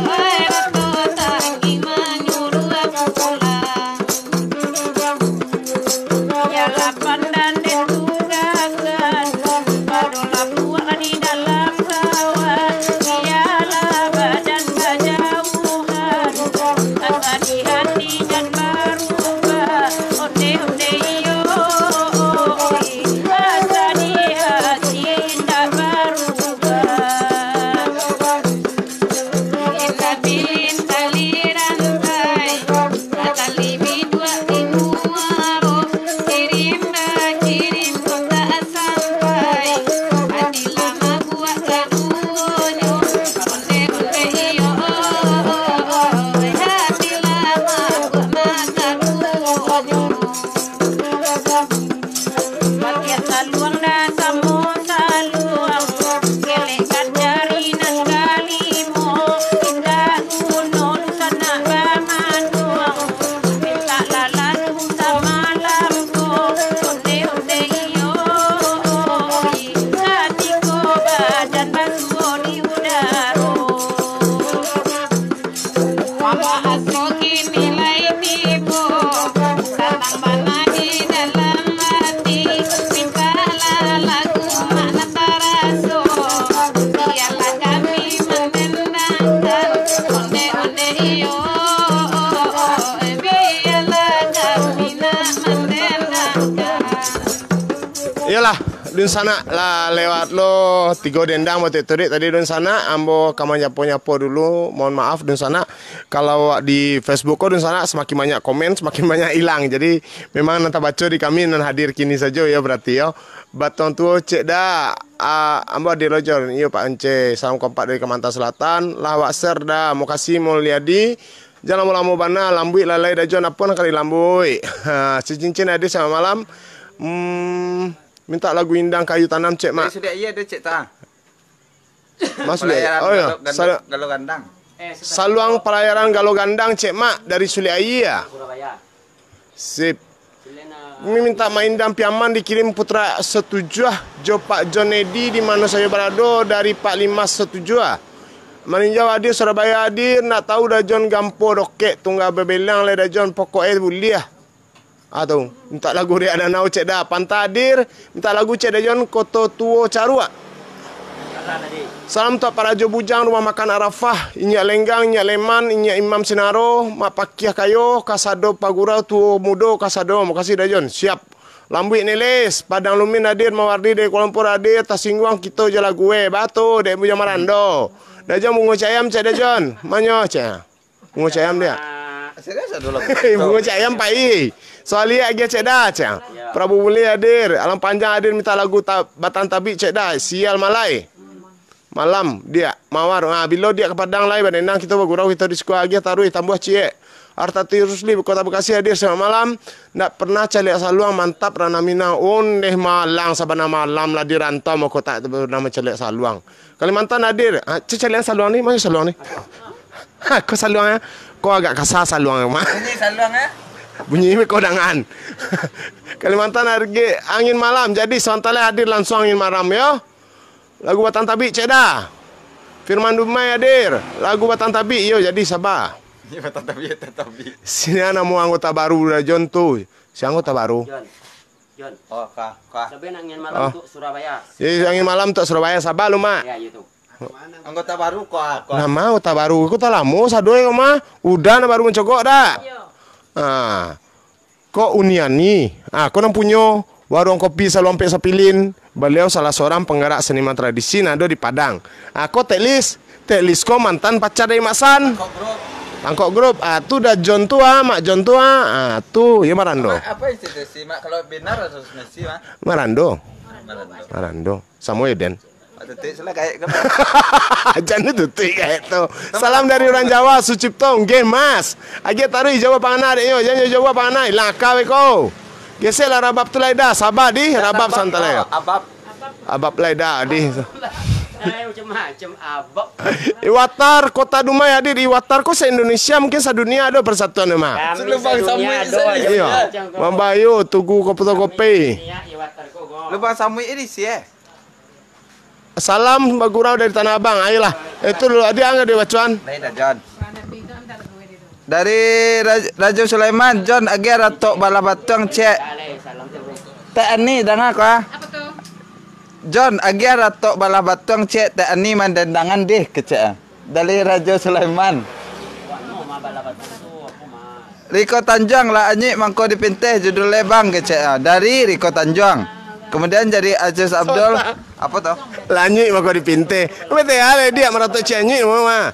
batok tangi manyuru pulang Yala pandan den tugakan Padola buah di dalam kawan Yala badan bajauhan Asa di hati dan berubah Onde-onde iyo Asa di hati tak berubah Indah bilin tali rantai tali bidua di muaro kirim kota sampai hati lama buat kadunyo onde-onde iyo hati lama buat makadunyo Batia saluang dan samo saluang Gelekan jari nan galimo Indah gunung sana bamanduang Minta lalat sama lampu Onde-onde iyo Hatiku badan basuh di udara mama asokin nilai tipu datang mana di dalam hati mintalah lagu makna taraso biarlah kami menendangkan onde-onde iyo biarlah kami nak menendangkan Iyalah, dun sana lah lewat lo 3 dendang mau turik tadi dun sana ambo kamu nyapo dulu. Mohon maaf dun sana kalau di Facebook dun sana semakin banyak komen semakin banyak hilang. Jadi memang nanti baca di kami nan hadir kini saja ya berarti ya. Baton tuo cek dah ambo di Roger iyo Pak Ence. Salam kompak dari Kemantan Selatan. Lah wak ser dah mau kasih mulyadi. Jangan lama bana lambui lalai dah jon apa kali lambui. Cincin ada sama malam. Minta lagu Indang Kayu Tanam cek mak. Sudah iya ada cek tang. Maksudnya, oh ya, Galo gandang. Saluang pelayaran Galo Gandang cek mak dari Suliayi ya. Surabaya. Sip. Ini minta main dam piaman dikirim putra setuju Jo Pak John Edi di mana saya berada dari Pak Limas setuju. Maninjau hadir Surabaya hadir nak tahu dah John Gampo roket tunggal bebelang le dah John pokoknya buliah. Atau minta lagu dia ada nau cek dah pantai hadir minta lagu cek dah John Koto Tuo Carua. Salam untuk para jo bujang rumah makan Arafah, Inyak Lenggang, Inyak Leman, Inyak Imam Sinaro, Mak Pakiah Kayo, Kasado Pagurau Tuo Mudo Kasado. Makasih dah John. Siap. Lambuit Neles, Padang Lumin hadir, Mawardi dari Kuala Lumpur hadir, Tasingguang kita je lagu Batu dari Bujang Marando. Dah John bungo cayam cek dah John. Manyo cek. Bungo cayam dia. Serius dulu. Bungo cayam pai. Soal dia agi cek dah cek. Prabu Muli hadir. Alam panjang hadir minta lagu Batang Tabi cek dah. Sial Malai. Malam dia mawar. Bila dia ke Padang lai badendang kita bergurau kita di sekolah agi taruh tambah cie. Artati Rusli Kota Bekasi hadir selamat malam. Ndak pernah calik saluang mantap Rana Minang. Neh malang sabana malam lah di rantau mau kota bernama calik saluang. Kalimantan hadir. Calik saluang ni mana saluang ni? Kau saluang ya? Kau agak kasar saluang mah. Ini saluang ya? Bunyi kau dangan. Kalimantan hadir angin malam. Jadi Santale hadir langsung angin malam ya. Lagu Batang Tabi cek dah. Firman Dumai hadir. Lagu Batang Tabi yo jadi sabar. Ini Batang Tabi. Sini nama anggota baru dah John tu. Si anggota baru. John. Oh, kah. Sebenarnya angin malam untuk Surabaya. Jadi angin malam untuk Surabaya sabar lu mak. Ya itu. Anggota baru kok. Nama anggota baru. Aku tak lama sadoi kau mah. Udah na baru mencogok dah. Kok Uniani. Kau nang punya warung kopi Salompe Sapilin. Beliau salah seorang penggerak seniman tradisi nado di Padang. Kau teklis kau mantan pacar dari Mak San. Angkok grup. Tu dah John tua, Mak John tua. Tu ya Marando. Apa institusi mak kalau benar atau nasi mak? Marando. Samuel Eden. Detik salah kayak Jangan detik kayak tu. Salam dari orang Jawa, Sucipto, nggih Mas. Agi taruh Jawa Panganah dek yo, jangan Jawa Panganah. Laka we ko. Gesek lah rabab tu laida, sabar di rabab Santale. Abab laida di. Macam abab. Iwatar Kota Dumai hadir. Iwatar kok se-Indonesia mungkin sedunia ada persatuan mah. Lubang Samui Iya. Mambayo tugu kopi. Lubang Samui ini sih Salam bagurau dari Tanah Abang. Ayolah. Itu dulu dia angkat di Bacuan. John. Dari Raja Sulaiman, John agar ratok balabatong cek. Tak ani dengar kau. Apa tuh? John agar ratok balabatong cek tak ani mandandangan deh kecek. Dari Raja Sulaiman. Riko Tanjung lah anyi mangko dipintih judul lebang kecek. Dari Riko Tanjung. Kemudian jadi Aziz Abdul. Apa tuh? Lanyi mangko dipintih. Betul ya dia meratok cek anyi mama.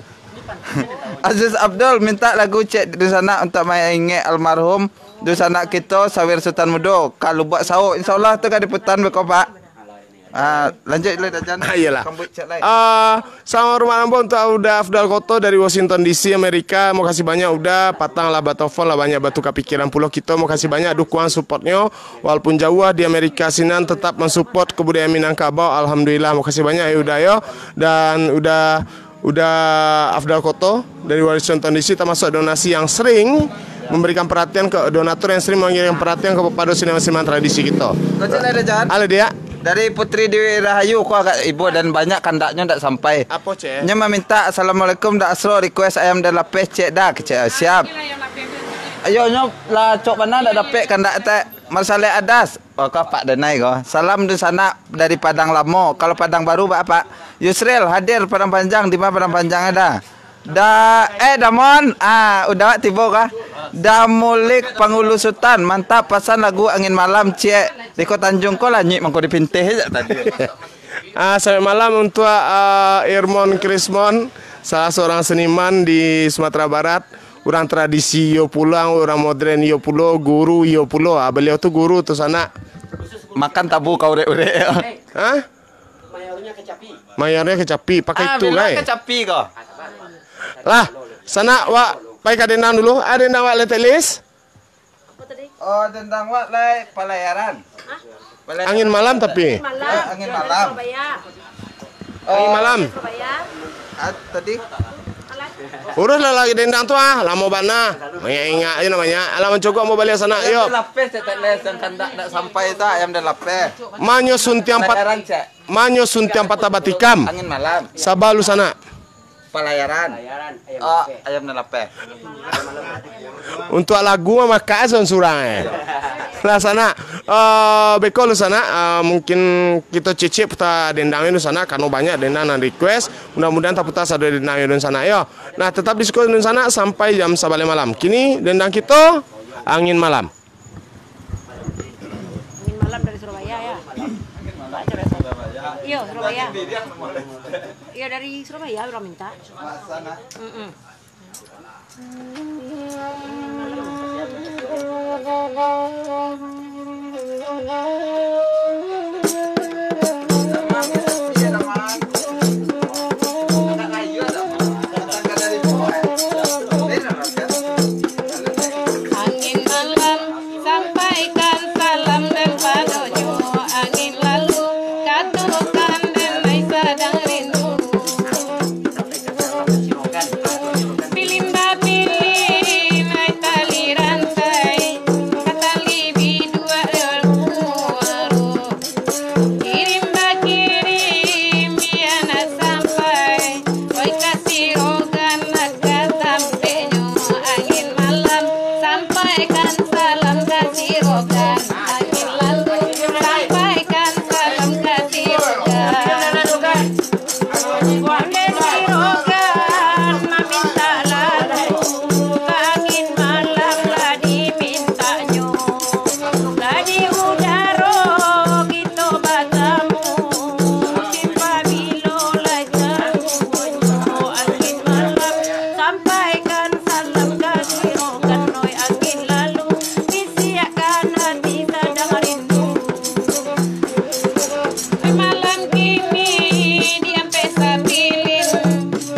Aziz Abdul minta lagu cek di sana untuk mengingat almarhum di sana kita Sawir Sultan Mudo. Kalau buat sahur insyaallah tu kan diputan beko Pak. Lanjut le dah jangan. Ayolah. Kambut cek lain. Sama rumah Ambon untuk udah Afdal Koto dari Washington DC Amerika. Mau kasih banyak udah patang lah batofon lah banyak batu kepikiran pulau kita. Mau kasih banyak dukungan supportnya. Walaupun jauh di Amerika Sinan tetap mensupport kebudayaan Minangkabau. Alhamdulillah mau kasih banyak ya udah yo. Dan udah Afdal Koto dari Washington DC termasuk donasi yang sering memberikan perhatian ke donatur yang sering mengirim perhatian kepada seniman tradisi kita. Kocok le dah jangan. Ada dia. Dari Putri Dewi Rahayu kau agak ibu dan banyak kandaknya tak sampai. Apa cek? Nya minta assalamualaikum dak asro request ayam dan lapis cek dah kecek siap. Ayo nyop lah cok mana dak dapat kandak tak Marsale Adas. Oh kau Pak Denai kau. Salam di sana dari Padang Lamo. Kalau Padang Baru Pak Yusril hadir Padang Panjang di mana Padang Panjang ada. Damon udah tiba kah? Damulik Pangulu Sultan mantap pasan lagu Angin Malam cek di Kota Tanjung kau lah nyik mangko dipintih aja tadi. Selamat malam untuk Irmon Krismon, salah seorang seniman di Sumatera Barat. Orang tradisi yo pulang, orang modern yo pulo, guru yo pulo. Beliau tuh guru tuh sana. Makan tabu kau urek-urek. Hah? Mayarnya kecapi, pakai itu guys. Kecapi kau. Lah, sana wak pai kadenan dulu. Ada dendang wak letelis. Oh, dendang wak lai pelayaran. Angin malam tapi. Angin malam. Angin malam. Tadi Urus lah lagi dendang tu lama bana. Ingat aja namanya. Alam mencokok mau balik sana. Yuk. lapis tak les dan kandak nak sampai tak ayam dan lapis. Manyo suntiang patah batikam. Angin malam. Sabah lu sana. Pelayaran. Ayam dan lapis. Untuk lagu maka azan surang lah sana beko lu sana mungkin kita cicip putar dendangnya lu sana karena banyak dendang dan request mudah-mudahan tak putar ada dendangnya di sana yo. Nah tetap di sekolah di sana sampai jam 11 malam. Kini dendang kita angin malam. Angin malam dari Surabaya ya. Iya, Surabaya. Iya dari Surabaya orang minta. Mm-mm. Angin malam sampaikan salam dan padonyo. Angin lalu katakan dan mai sedang rindu. Pilimba pilih mai tali rantai, katali bidua waru. Kirim ba kirim biana sampai, oi kasih rogan naga sampainya. Angin malam sampaikan salam kasih rogan. Angin lalu sampaikan salam kasih rogan. Wande sirogan meminta lalu, angin malam lah dimintanya. Ladi udaro gitu batamu, simpa bilo laja angin malam sampaikan salam kasih rogan. Noi angin lalu bisiakan hati sedang rindu. Malam kini diam pesta pilin,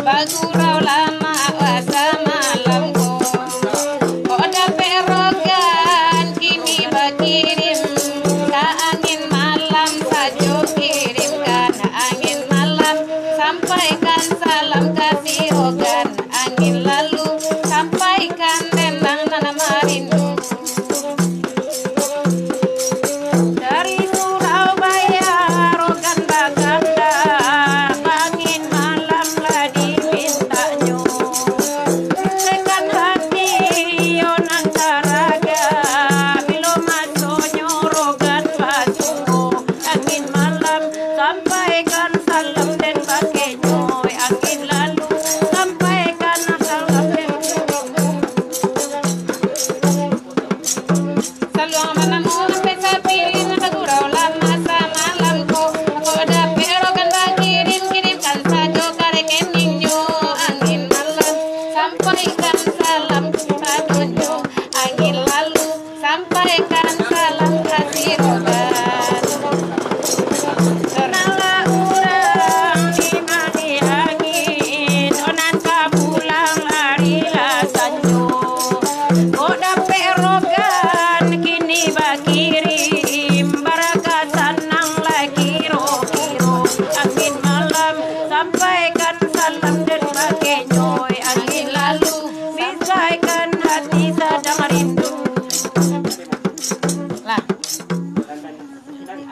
bagurau lama wasa malamku. Kok dapet rogan kini bakirim, ka angin malam sajo kirimkan. Angin malam sampaikan salam kasih rogan. Angin lalu sampaikan tentang nama rindu. Dari Surabaya rogan baganda, angin malam lah dimintanya. Tekan hati yonang taraga, bilo masonyo rogan pasuko. Angin malam sampaikan salam dan pakainya. Angin lalu sampaikan salam dan saluang manamu pesa pilin bagurau lama sama lampu. Kok dapet rogan bakirim kirimkan sajo karekeningnya. Angin malam sampaikan salam padonyo. Angin lalu sampaikan salam kasih rogan. Nala urang di mani angin, onan kapulang hari lasanyo. Kok dapet rogan kini bakirim, baraka sanang lagi kiro-kiro. Angin malam sampaikan salam dan pakainya. Angin lalu bisiakan hati sedang rindu. Lah,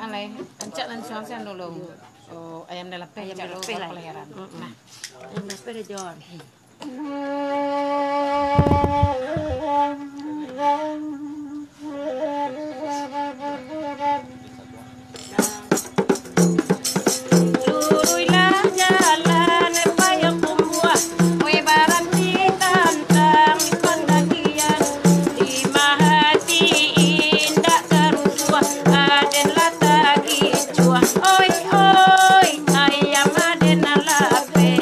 alay, ancak lan siang dulu. Oh, ayam dalam ayam dalam pelayaran. Nah, Ayam sepeda John. luruilah jalan payakumbuah, oi barang ditantang pendakian. Lima hati indah kerusuah, aden latagi cuah. Oi oi ayam aden alape,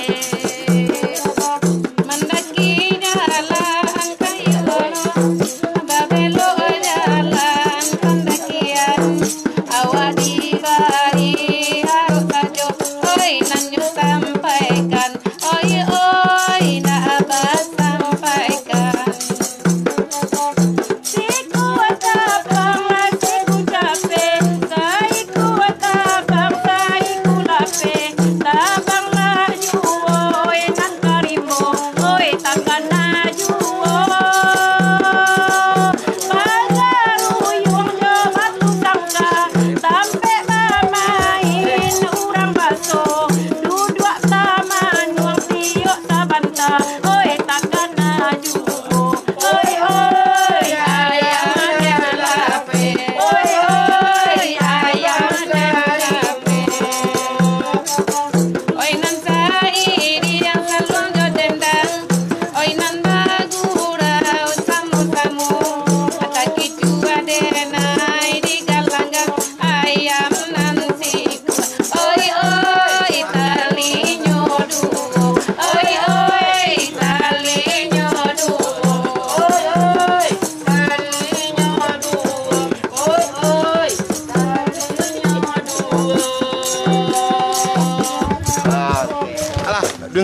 mendaki dalam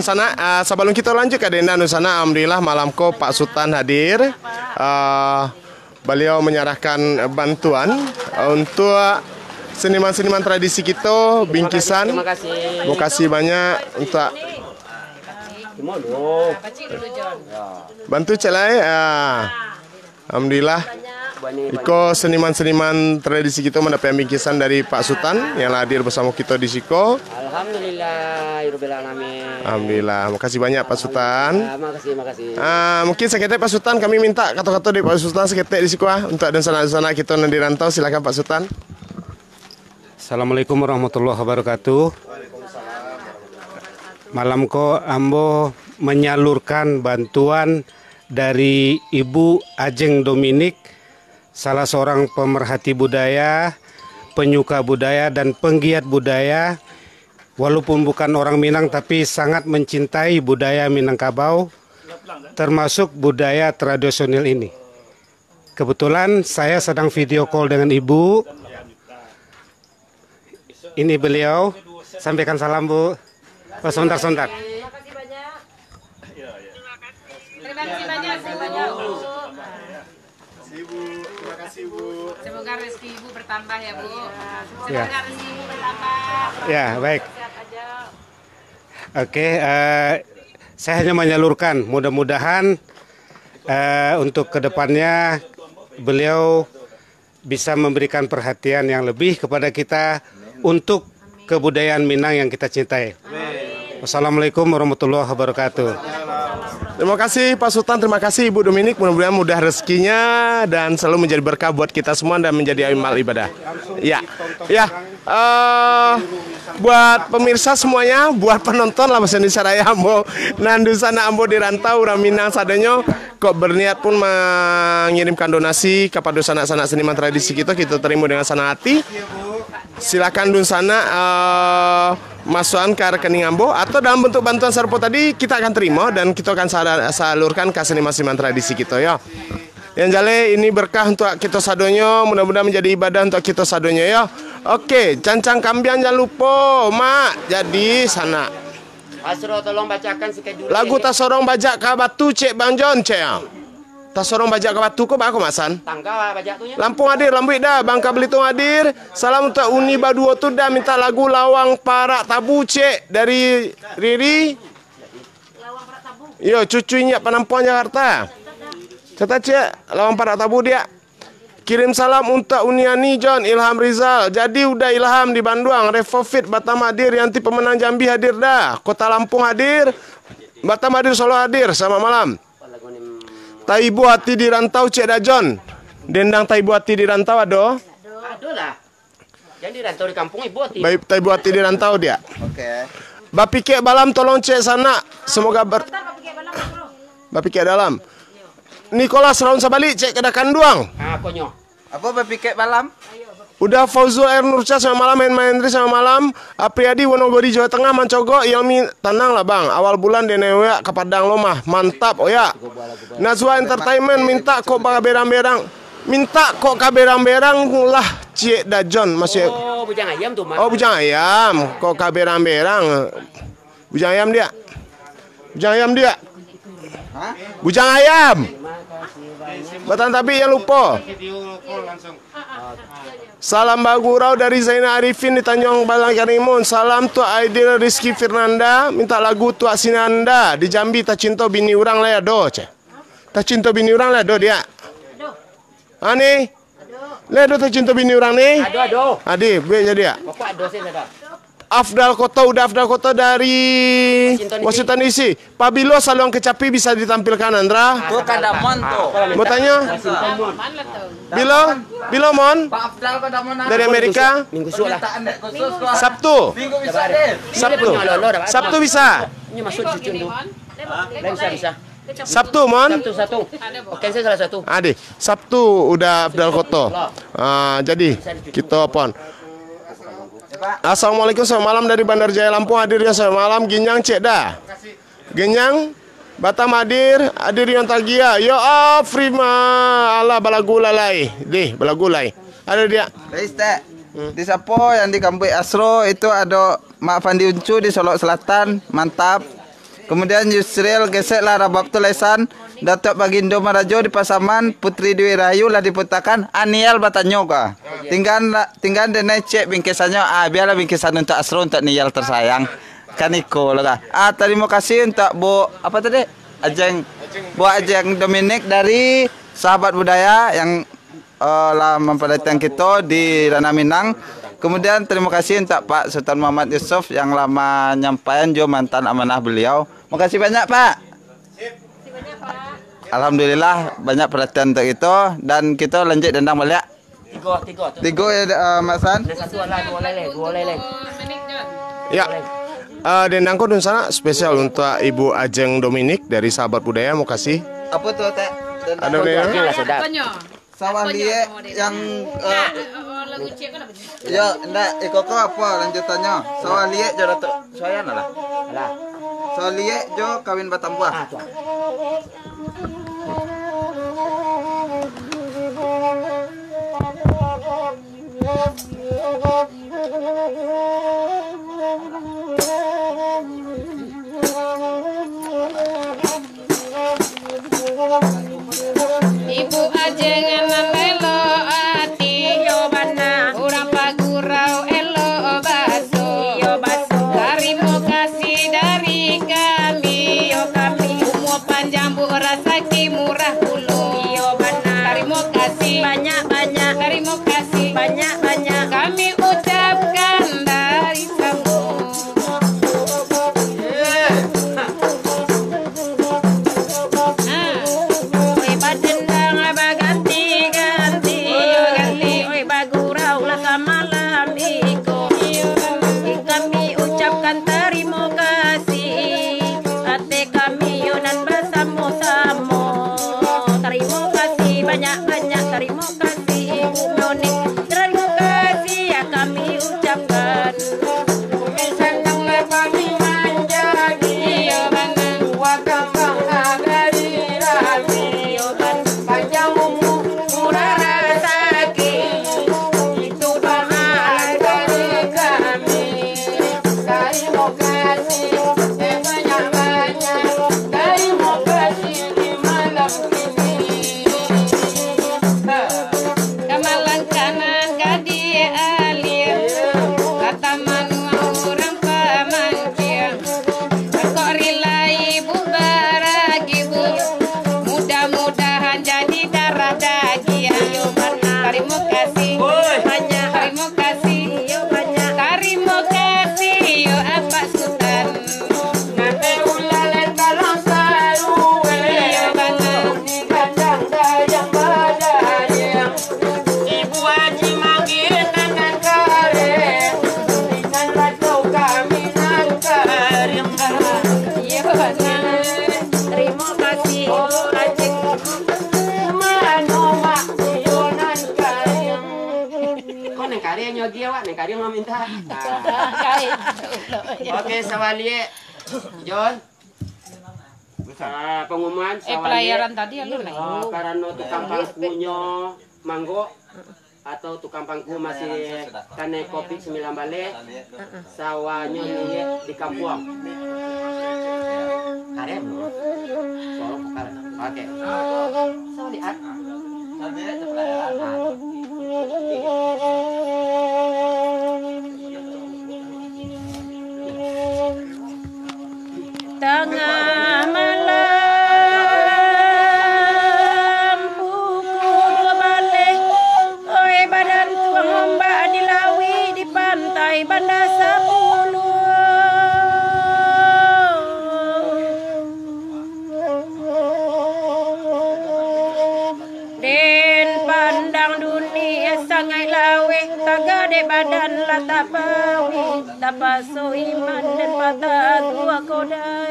Sana. Sebelum kita lanjut ke Denda Dun Sana, alhamdulillah malam ko Pak Sultan hadir. Beliau menyerahkan bantuan untuk seniman-seniman tradisi kita, bingkisan. Terima kasih. Terima kasih banyak untuk bantu celai. Alhamdulillah. Iko seniman-seniman tradisi kita mendapat bingkisan dari Pak Sultan yang hadir bersama kita di Siko. Alhamdulillah, Rabbil alamin. Alhamdulillah, makasih banyak Pak Sultan. Makasih. Mungkin seketek Pak Sultan, kami minta kata-kata dari Pak Sultan seketek di Siko untuk dan sana kita yang dirantau. Silakan Pak Sultan. Assalamualaikum warahmatullahi wabarakatuh. Malam ko ambo menyalurkan bantuan dari Ibu Ajeng Dominik, salah seorang pemerhati budaya, penyuka budaya dan penggiat budaya. Walaupun bukan orang Minang tapi sangat mencintai budaya Minangkabau, termasuk budaya tradisional ini. Kebetulan saya sedang video call dengan Ibu. Ini beliau, sampaikan salam Bu. Oh, sebentar. Terima kasih banyak Bu. Terima kasih Bu. Semoga rezeki Ibu bertambah ya Bu. Ya. Semoga rezeki Ibu bertambah. Ya, baik. Sehat aja. Oke, saya hanya menyalurkan. Mudah-mudahan untuk kedepannya beliau bisa memberikan perhatian yang lebih kepada kita untuk kebudayaan Minang yang kita cintai. Wassalamualaikum warahmatullahi wabarakatuh. Terima kasih Pak Sultan, terima kasih Ibu Dominik. Mudah-mudahan mudah rezekinya dan selalu menjadi berkah buat kita semua dan menjadi amal ibadah. Ya. Buat pemirsa semuanya, buat penonton lah Mas Indonesia Raya Ambo Nandu Sana Ambo di rantau Raminang sadenyo kok berniat pun mengirimkan donasi kepada sanak-sanak seniman tradisi kita terima dengan senang hati. Silakan Dun Sana masukan ke rekening Ambo atau dalam bentuk bantuan serpo tadi kita akan terima dan kita akan salurkan ke seniman-seniman tradisi kita ya. Yang jale ini berkah untuk kita sadonyo, mudah-mudahan menjadi ibadah untuk kita sadonyo ya. Oke, cancang kambian jangan lupa, Mak. Jadi sana. Asro tolong bacakan skedul. Lagu tak sorong bajak ka batu cek Bang Jon cek ya. Tak sorong bajak ka batu kok aku masan. Tangga bajak tuh ya. Lampung hadir, Lambuit dah, Bangka Belitung hadir. Salam untuk Uni Baduo tu dah minta lagu Lawang Parak Tabu cek dari Riri. Yo, cucunya penampuan Jakarta. Kata cek Lawang Parak Tabu dia. Kirim salam untuk Uniani John Ilham Rizal. Jadi udah Ilham di Bandung, Refofit Batam hadir, Yanti pemenang Jambi hadir dah. Kota Lampung hadir, Batam hadir, Solo hadir. Selamat malam. Taibu hati di rantau Cek Dajon. Dendang Taibu hati di rantau ada? Aduh lah. Jadi rantau di kampung Ibu hati. Baik, Taibu hati di rantau dia. Oke. Bapike Balam tolong cek sana. Semoga Bapike dalam. Nicholas Raun Sabali cek kedakan duang. Konyo. Apa berpikir malam? Udah Fauzul Air Nurca sama malam, Hendri sama malam, Apriyadi Wonogiri Jawa Tengah Mancogo, Ilmi tenang lah bang. Awal bulan Denewa ke Padang Lomah, mantap oh ya. Nazwa Entertainment minta kok berang-berang, minta kok kaberang-berang lah Cik Dajon masih. Oh bujang ayam tuh Mas. Oh bujang ayam, kok kaberang-berang, bujang ayam dia, bujang ayam dia. Bujang ayam. Batan tapi yang lupa. Salam bagurau dari Zainal Arifin di Tanjung Balang Karimun. Salam tu Aidil Rizky Firnanda. Minta lagu Tua Sinanda di Jambi. Tak cinta bini orang lah do. Tak cinta bini orang lah do dia. Ani. Ledo tak cinta bini orang ni. Aduh. Adi, be jadi ya. Bapak aduh sih ada. Afdal Kota dari Washington DC. Pabilo Salong Kecapi bisa ditampilkan Andra. Tuh kadamon tuh. Mau tanya? Bilo Mon Pak Afdal kadamon dari Amerika. Minggu sulah. Sabtu. Minggu bisa deh. Sabtu bisa. Ini masuk cucu tuh. Bisa. Sabtu Mon. Satu. Oke saya salah satu. Adi, Sabtu udah Afdal Kota. Jadi kita pon. Assalamualaikum, selamat malam dari Bandar Jaya Lampung hadirnya selamat malam Ginyang Cek dah. Ginyang Batam hadir Yon Tagia. Yo Frima Allah balagulai. Deh balagulai. Ada dia. Reiste. Di Sapo yang di Kampung Asro itu ada Mak Fandi Uncu di Solo Selatan, mantap. Kemudian Yusril Geseklah Rabab Tulesan, Datuk Bagindo Marajo di Pasaman, Putri Dwi Rahayu lah diputarkan Aniel Batanyo ka. Tinggal denai cek bingkisannya. Biarlah bingkisan untuk Asro untuk Niel tersayang. Kaniko lah. Terima kasih untuk Bu apa tadi? Bu Ajeng Dominik dari Sahabat Budaya yang lah memperhatikan kita di Ranah Minang. Kemudian terima kasih untuk Pak Sultan Muhammad Yusuf yang lama nyampaian jo mantan amanah beliau. Makasih banyak Pak. Alhamdulillah banyak perhatian untuk itu dan kita lanjut dendang balik. Tiga ya Mas San. Dua lele. Ya. Dendangku dun sana spesial untuk Ibu Ajeng Dominik dari Sahabat Budaya. Mau kasih. Apa tuh Teh? Ada nih. Sawah liek yang ya ndak ikoko apa lanjutannya? Sawah liek jo Datuk Soyan lah. Sawah liek jo kawin Batambuah. Ibu Ajeng lelo ati yo bana urang pagurau elo baso yo baso. Terima kasih dari kami yo kami. Umur panjang bu rasaki murah puluh yo bana. Terima kasih banyak-banyak. Terima kasih banyak-banyak. Kami ucapkan dari sambung. Oke, Sawalie, John. Pengumuman Pelayaran tadi ya karena tukang pangkunya manggo atau tukang pangku masih kena kopi 9 balik sawahnya di kampung. Karep. Oke. Lihat. Tengah malam pukul balik, oi badan tuang ombak di lawi di pantai Banda Sapulu. Den pandang dunia sangai lawe, tagade badan lata pawi, tapaso iman dan patah tua koda.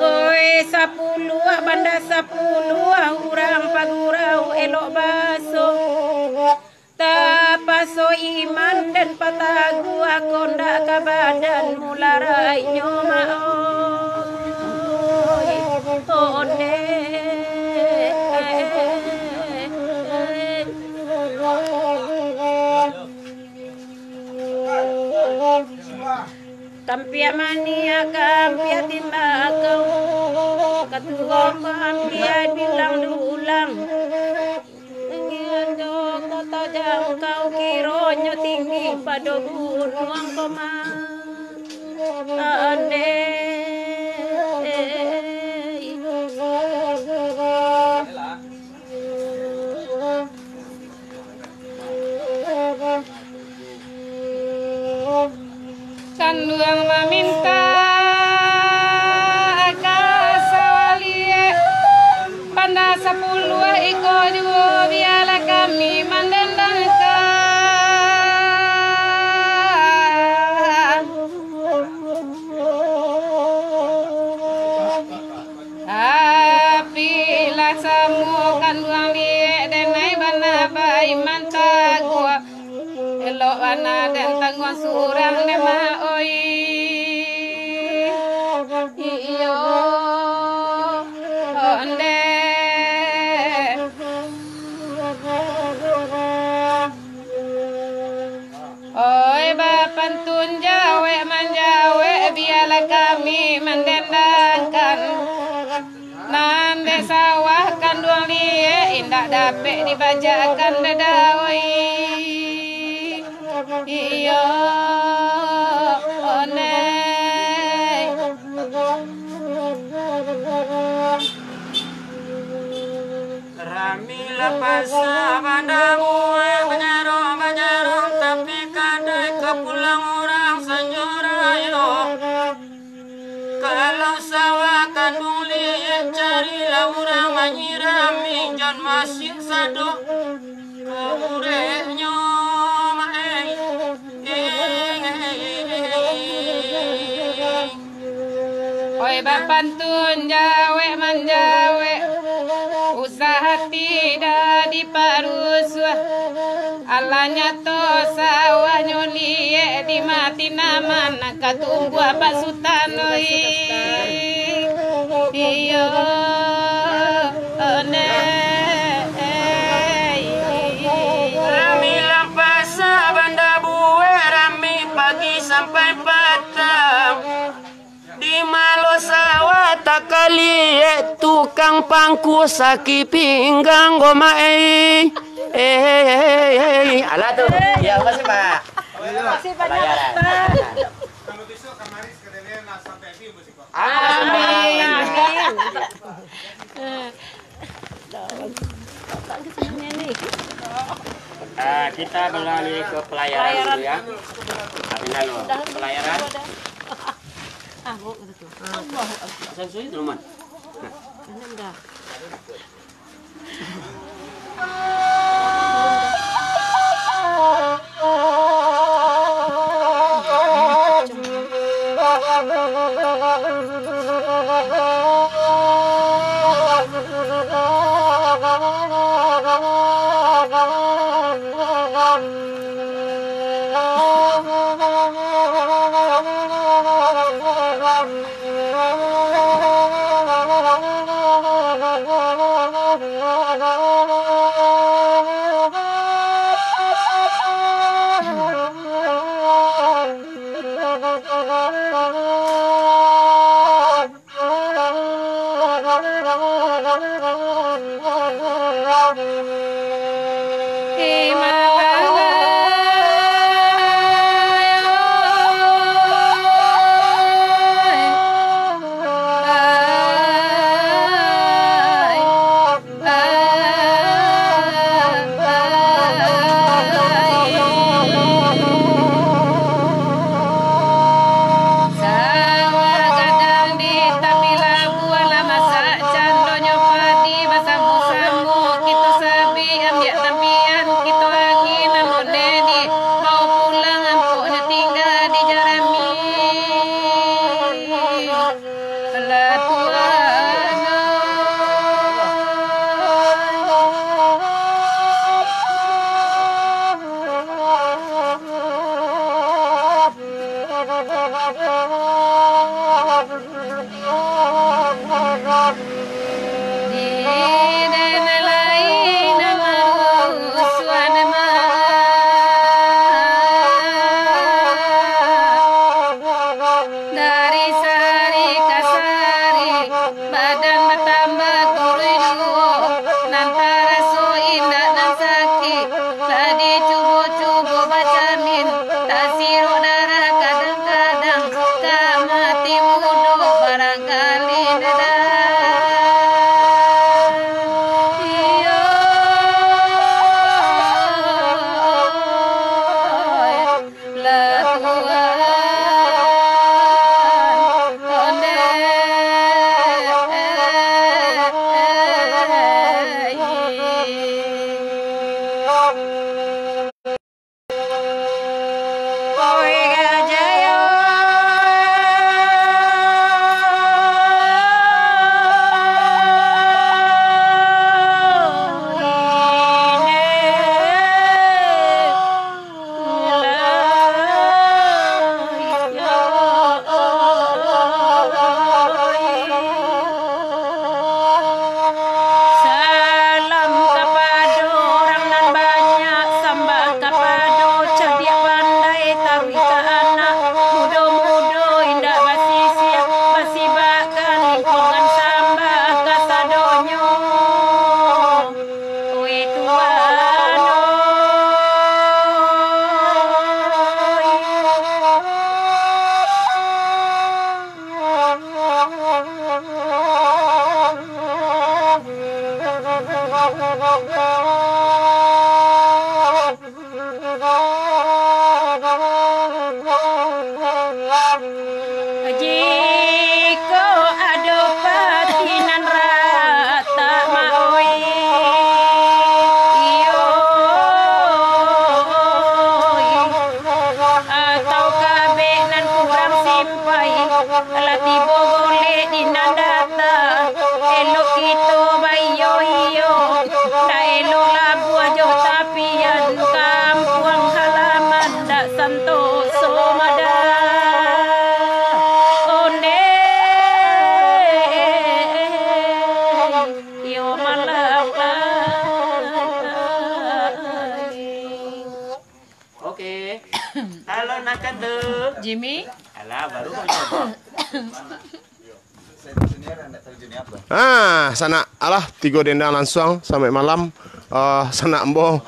Oi sapuluh Banda Sapuluh urang pagurau elok baso. Tapaso iman dan patah gua kondak ka badan mularai nyoma oi one Kampia mania kampia timbakau ketua kampia bilang dulang ngendo kota jangkau kironyo tinggi pada gunung koma ande Kanduang meminta kasawalie panda 10 iko juo biala kami mandendangkan api laksamu kanduang lie denai bana bai manta gua elok wana dan tangguan surang nema oi iyo onde oi bapan tun jawe manjawe biarlah kami mendendangkan nande sawah kanduang lie indak dapet dibajakan dadawai iya onei rami lepas bandamu banjarong tapi kadai kepulang orang sanjurayo kalau sawah kandung liat carilah orang manyirami jan masih sadok keurehnya oi bapantun jawe manjawe usaha tidak diparus alanya to sawah nyulie di mati naman katunggu apa sutanoi iyo one rami lampas banda buwe rami pagi sampai petang di malo sawah tak kali tukang pangku sakit pinggang goma Alah tuh. Ya, makasih Pak. Masih banyak. Kalau besok kemarin sekalian sampai di musik kok. Amin. Kita beralih ke pelayaran dulu ya. Apinan loh. Pelayaran. Ah, bu, gitu. Asal sulit belum, Man? Ini udah. Oi gajaya Salam kepada orang nan banyak, sambah kepada cerdik pandai, taruh ke anak muda-muda, indah basi siap basi bakal lingkungan sambah kasadonyo. Oi Tuhan jika ada patinan rata maoi iyo atau kabe nan kurang simpai ala tibo golek dinan data elok kita bayo iyo dah elok labu ajo tapian kampung halaman dak santoso mada onde yo malam Oke. Halo Nakadu. Jimmy Alah baru mau coba. Sana alah 3 dendang langsung sampai malam. Sana embo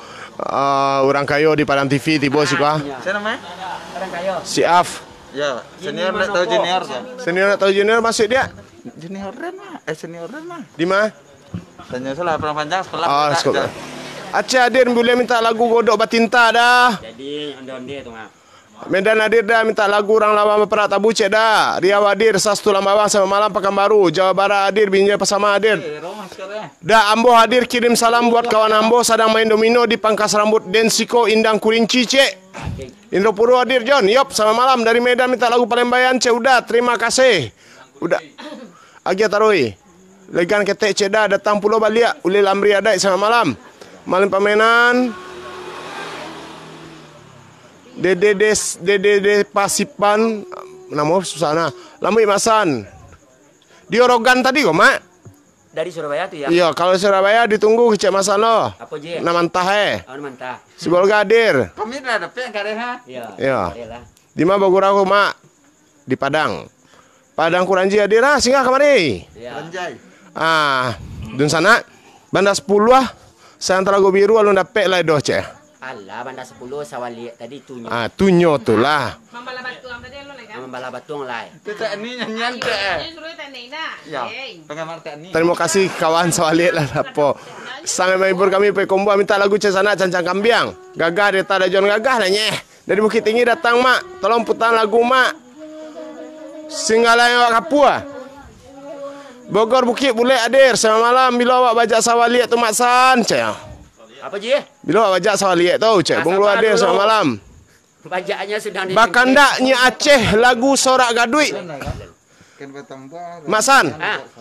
orang kayo di Padang TV tiba sih kah? Siapa namanya? Orang kayo. Si Af. Ya, senior nak tahu junior tuh. Senior atau junior masuk dia? Junior dan mah, senior dan mah. Di mana? Tanya salah perang panjang sekolah. Oh, sekolah. Aceh Hadir boleh minta lagu Godok Batinta dah. Jadi onde-onde tu ngah. Medan Hadir dah minta lagu orang lama Perak Tabu Cek dah. Riau Hadir Sastu Lambawang sama Malam Pekanbaru. Jawa Barat Hadir Binjai Pasama Hadir. Dah Ambo Hadir kirim salam buat kawan Ambo sedang main domino di Pangkas Rambut Densiko Indang Kurinci Cek. Indro Puro Hadir John. Yop sama Malam dari Medan minta lagu Palembang Cek udah. Terima kasih. Udah. Agia Taroi. Legan ketek Cek dah datang Pulau Baliak. Ulil Amri Adai sama Malam. Malam Pamenan. Dede Pasipan nama susana. Lamui Masan. Di Orogan tadi kok, Mak? Dari Surabaya tu ya. Iya, kalau Surabaya ditunggu ke Cek Masan lo. Apa je? Nama entah Oh, mantap. Si Bolga hadir. Kami dah dapat yang kare ha. Iya. Iya. Adalah. Di mana Bogorau, Mak? Di Padang. Padang Kuranji hadir ah, singgah kemari. Iya. Anjay. Dun sana Banda 10 ah. Saya antara go biru alun dapat lah doh Cek. Alah banda 10 sawali tadi tunyo. Tunyo tu lah. Mambala batuang tadi lo kan? Membala batung lai. Kita ni nyanyian ke? Suruh tanya dah. Ya. Pengamat ni. Terima kasih kawan sawali lah apa. Sampai menghibur kami pe kombo minta lagu Cek sana Cancang Kambiang. Gagah dia tak ada John gagah lah nyeh. Dari Bukit Tinggi datang Mak. Tolong putar lagu Mak. Singgala yang awak kapua. Bogor Bukit Bule hadir sama Malam bila awak bajak sawaliat tu Mak San Cek. Apa je? Bila awak bajak sawaliat tu Cek. Bunglu hadir sama Malam. Bajaknya sedang di. Bakandaknya Aceh lagu Sorak Gaduit. Mak San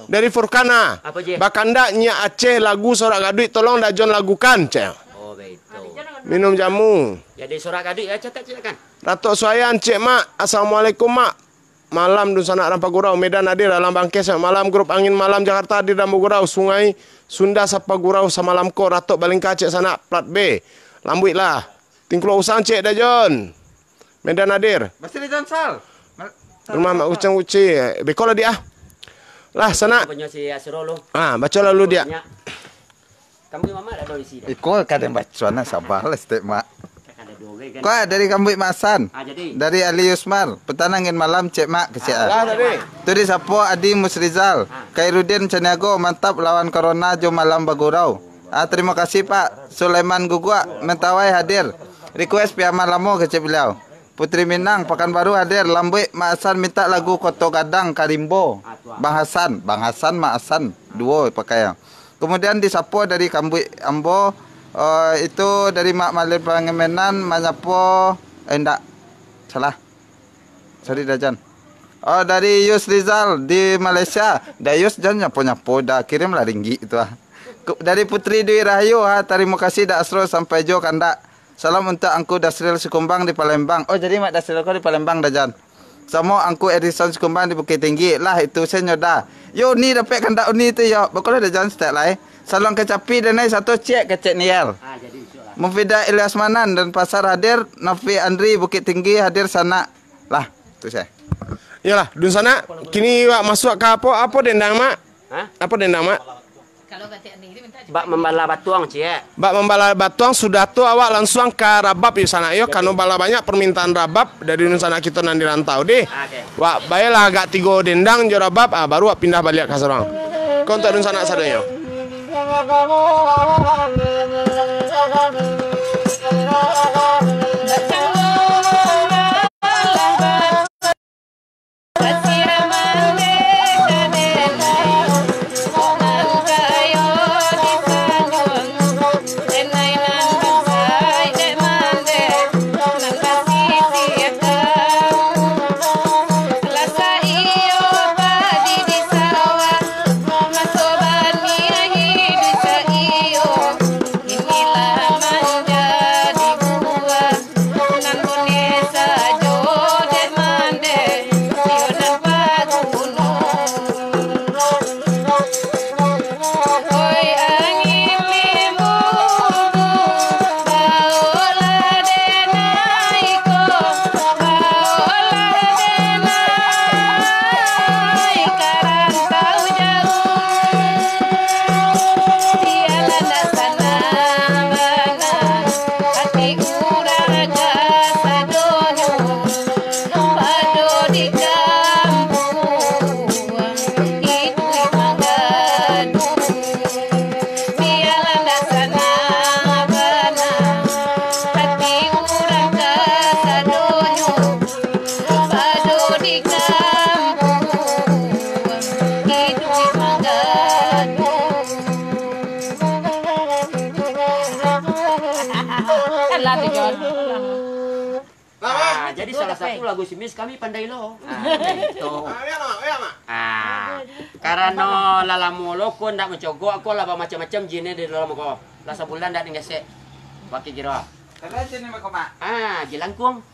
dari Furkana. Apa je? Bakandaknya Aceh lagu Sorak Gaduit tolong dah John lagukan Cek. Oh betul. Minum jamu. Jadi surat kaduk ya catat kan. Ratok Suayan Cek Mak. Assalamualaikum Mak. Malam Dun Sanak Rampagurau Medan hadir dalam bangkes Malam Grup Angin Malam Jakarta hadir dalam Gurau Sungai Sunda Sapa Gurau Samalam Ko Ratok Balingka Cek Sanak plat B lambuit lah tingklo usang Cek dah John Medan hadir Masih di Jansal. rumah Mak Ucang Uci bekolah dia lah sana Punya si Asrolo. baca lalu dia Kamu mama ada di sini. Iko kadang bacuan sabar lah step Mak. Ada dua kan. Kau dari Kambuik Masan. Jadi. Dari Ali Yusmar, Petanangin Malam Cek Mak ke Cek. tadi Tu di Sapo Adi Musrizal. Khairuddin Caniago mantap lawan Corona Jo Malam Bagurau. Terima kasih Pak Sulaiman Gugua Mentawai hadir. Request Piaman Lamo ke Cek beliau. Putri Minang Pekanbaru hadir. Lambuik Mak Hasan minta lagu Koto Gadang Karimbo. Bang Hasan Mak Hasan duo pakai yang. Kemudian di Sapo dari Kambuik Ambo itu dari Mak Malin Pangemenan Manyapo endak Salah. Sorry Dajan. Oh dari Yus Rizal di Malaysia. Dayus jangan nyapo-nyapo dah kirimlah ringgi itu ah. Dari Putri Dwi Rahayu ha, terima kasih dah Asro sampai Jo Kandak. Salam untuk Angku Dasril Sukumbang di Palembang. Oh jadi Mak Dasril kau di Palembang Dajan. Sama Angku Edison Sukumbang di Bukit Tinggi. Lah itu saya nyoda. Yo ni dapat Kandak uni tu yo. Bakulah Dajan step lah. Salon kecapi dan satu cek ke Cek Niel. Mufidah Ilyas Manan dan Pasar hadir. Nafi Andri Bukit Tinggi hadir sana. Lah itu saya. Yalah, dun sana kini wak masuk ke apa dendang mak? Hah? Apa dendang mak? Bak membala batuang cie. Bak membala batuang sudah tuh awak langsung ke rabab di sana yo karena bala banyak permintaan rabab dari dun sana kita nanti rantau deh. Okay. Wak baiklah agak 3 dendang jo rabab baru wak pindah balik ke sarang. Kau tak dun sana sadanya. Jadi salah satu lagu simis kami pandai lo. Itu. Karena lalamulo ko ndak mencogo aku lah macam-macam jine di dalam ko. Lah sebulan ndak ngesek. Baki kira. Kalian sini mak mak. Jelangkung.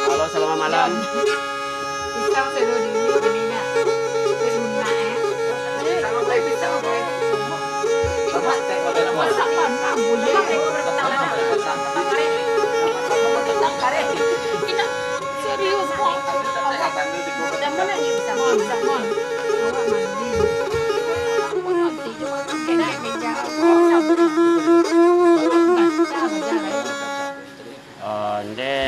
Halo, selamat malam. Pisang saya dulu di ininya. Teruna ya. Sama baik pisang baik. Sama teh oleh nama. Serius kok. Dan mana ni pisang? Pisang mon. Awak mandi. Aku nanti cuma kena meja. Onde.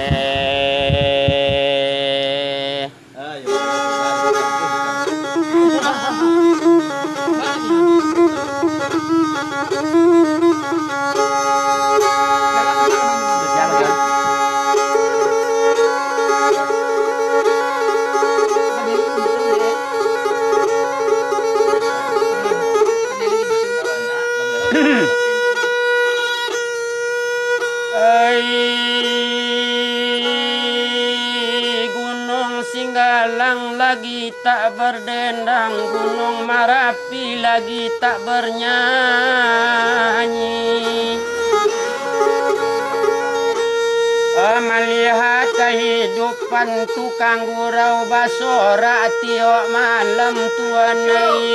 Gunung Singgalang lagi tak berdendang, Gunung Marapi lagi tak bernyanyi. Melihat kehidupan tukang gurau basora tiok malam tuanai.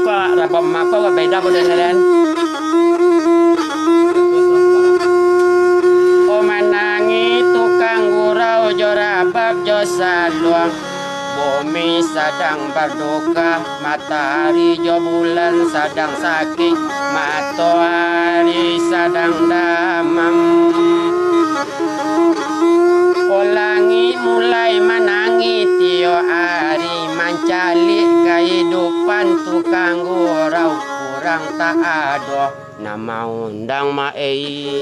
Kok rabam apa beda boleh kalian? Jorabab josa luang, bumi sedang berduka, matahari jo bulan sedang sakit, matahari sedang damam. Langit mulai menangis tio hari, mencalik kehidupan tukang gurau, kurang tak ada nama undang maei.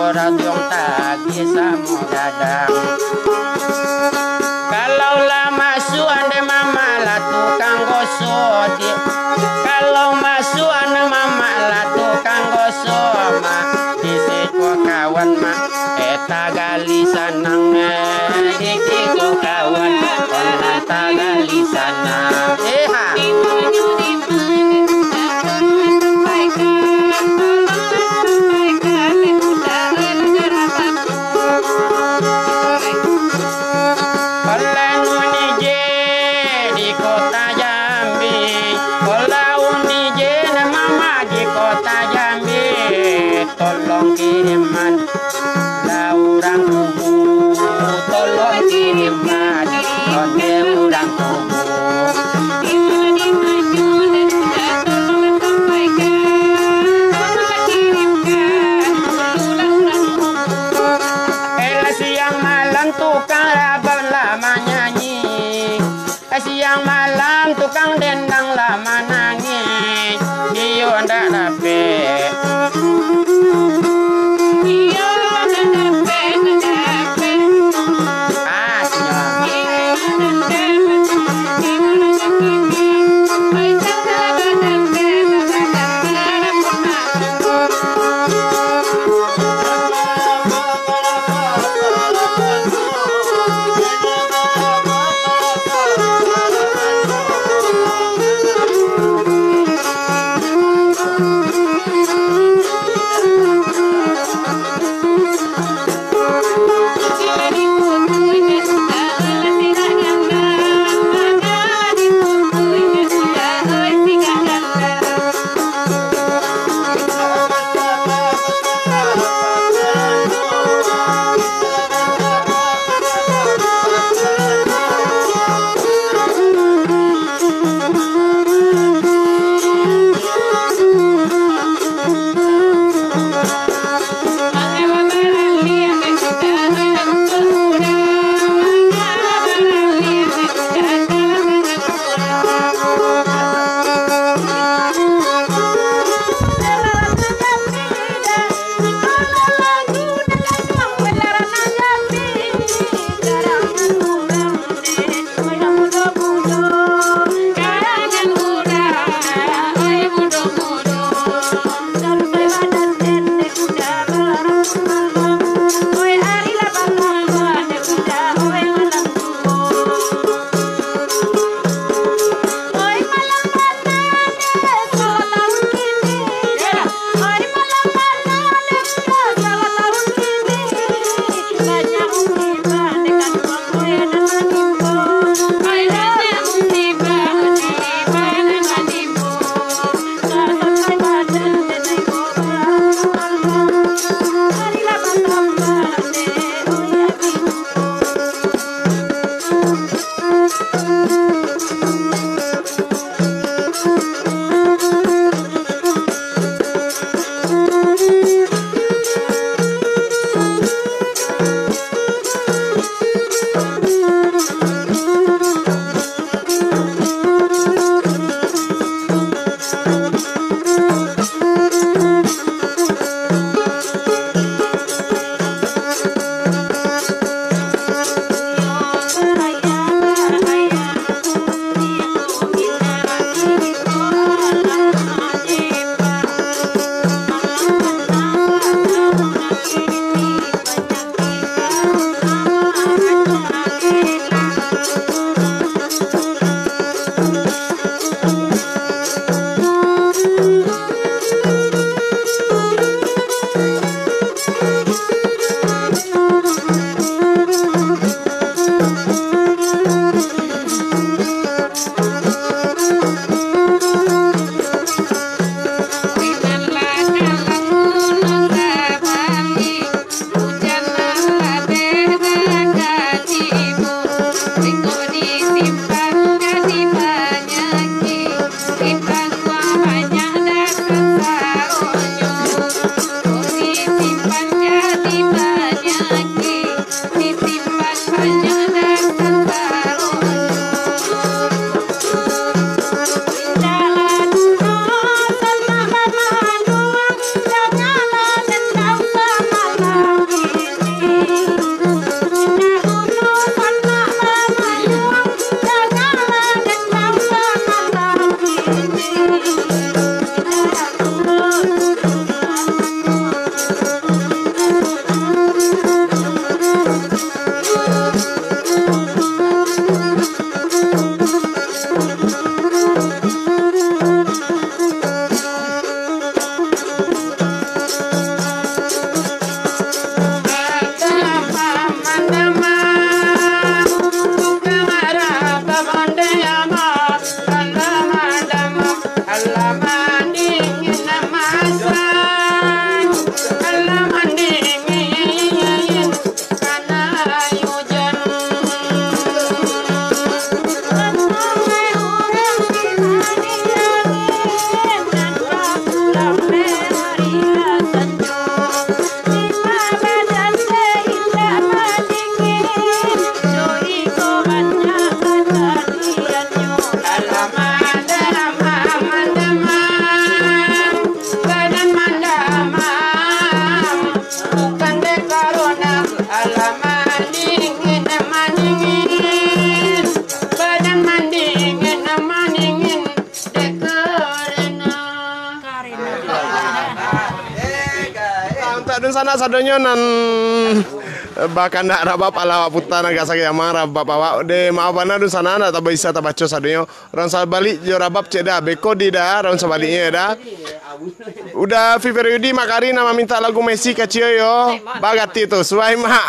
rajong tagi samo dadang. Kalau lama suan mama lah tukang gosok di. Kalau masuan mama lah tukang gosok ma. Di situ kawan ma eta gali sanang di situ kawan eta gali sanang. Tolong kiriman laurang tubuh, tolong kiriman onde urang tubuh. Siang malam tukang rabab lama nyanyi, siang malam tukang dendang lama nangis, dia ndak dapet. Dun sana sadonyo nan bahkan nak rabap ala putan agak sakit amang rabap awak de maafana dun sana nak tak bisa tak baca sadonyo orang sabalik jo rabap cek dah beko di dah orang sabaliknya dah udah Fiveriudi makari nama minta lagu Messi kecil yo bagati tu suai mak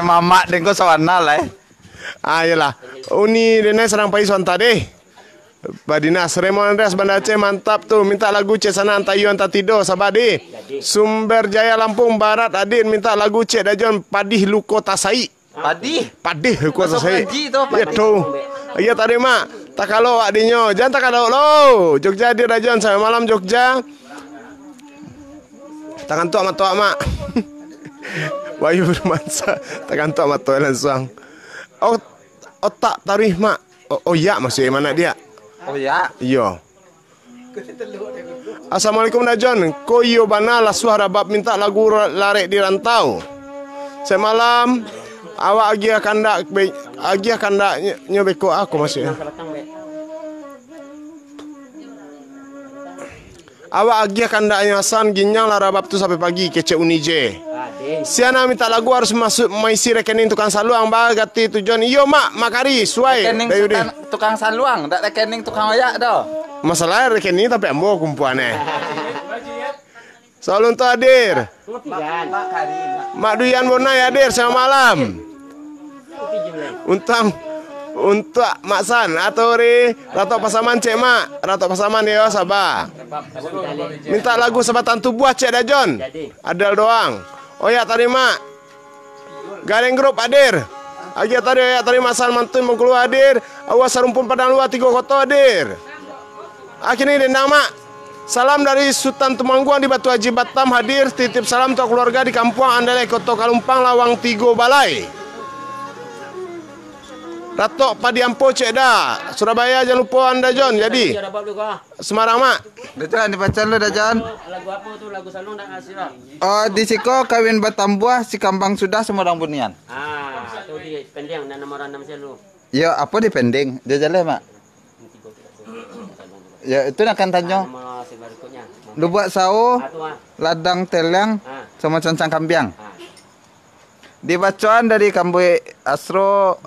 Mamak dengko sawana lah. Ayolah uni dene serang pai sonta deh Badinas Raymond Andreas Banda Aceh mantap tuh minta lagu Cek sana antayu anta tido sabadi Sumber Jaya Lampung Barat Adin minta lagu Cek Dajon Padih Luko Tasai Padih Luko Tasai ya tuh iya tadi mak tak kalau adinyo jangan tak kalau lo Jogja di Dajon sampai malam Jogja tangan tua sama tua mak Wahyu Bermansa tangan tua sama tua langsung otak tarih mak oh iya masih mana dia. Oh ya. Iya. Assalamualaikum Dajon. Koyo bana la suara bab minta lagu Larek di Rantau. Semalam awak agi kandak nyobeko aku masih. Awak agi kandaknya Hasan ginyang la rabab tu sampai pagi kece unije. Siana minta lagu harus masuk maisi rekening tukang saluang bagati tujuan. Iyo mak makari suai. Rekening tukang saluang, tak rekening tukang oyak dah. Masalah rekening tapi ambo kumpuannya. Soal untuk hadir. Mak Duyan Bonai hadir sama malam. Untuk Mak San atau Ratok Pasaman cek mak Ratok Pasaman ya sabah. Minta lagu Sebatan Tubuh cek Dajon. Adal doang. Oh ya tadi mak Gareng grup hadir. Agi tadi ya tadi Masan mantun mengkulu hadir. Awas sarumpun padang luar 3 koto hadir. Akhirnya dendang mak. Salam dari Sultan Tumangguang di Batu Haji Batam hadir. Titip salam untuk keluarga di kampung Andalai Koto Kalumpang Lawang Tigo Balai. Ratok Padiampo cek dah. Surabaya jangan lupa anda Jon. Jadi Semarang mak. Betul dibaca lu dah Jon. Lagu apa tu? Lagu Salung dan Asira. Oh di Siko kawin Batambuah si Kambang sudah Semurang Bunian. Tu di pending dan nomor 6 selalu. Ya apa di pending? Dia jalan mak. Ya itu nak kan tanyo. Nama sebarikutnya. Lu buat sao, ladang teleng, sama cancang kambiang. Di bacaan dari Kambui Asro,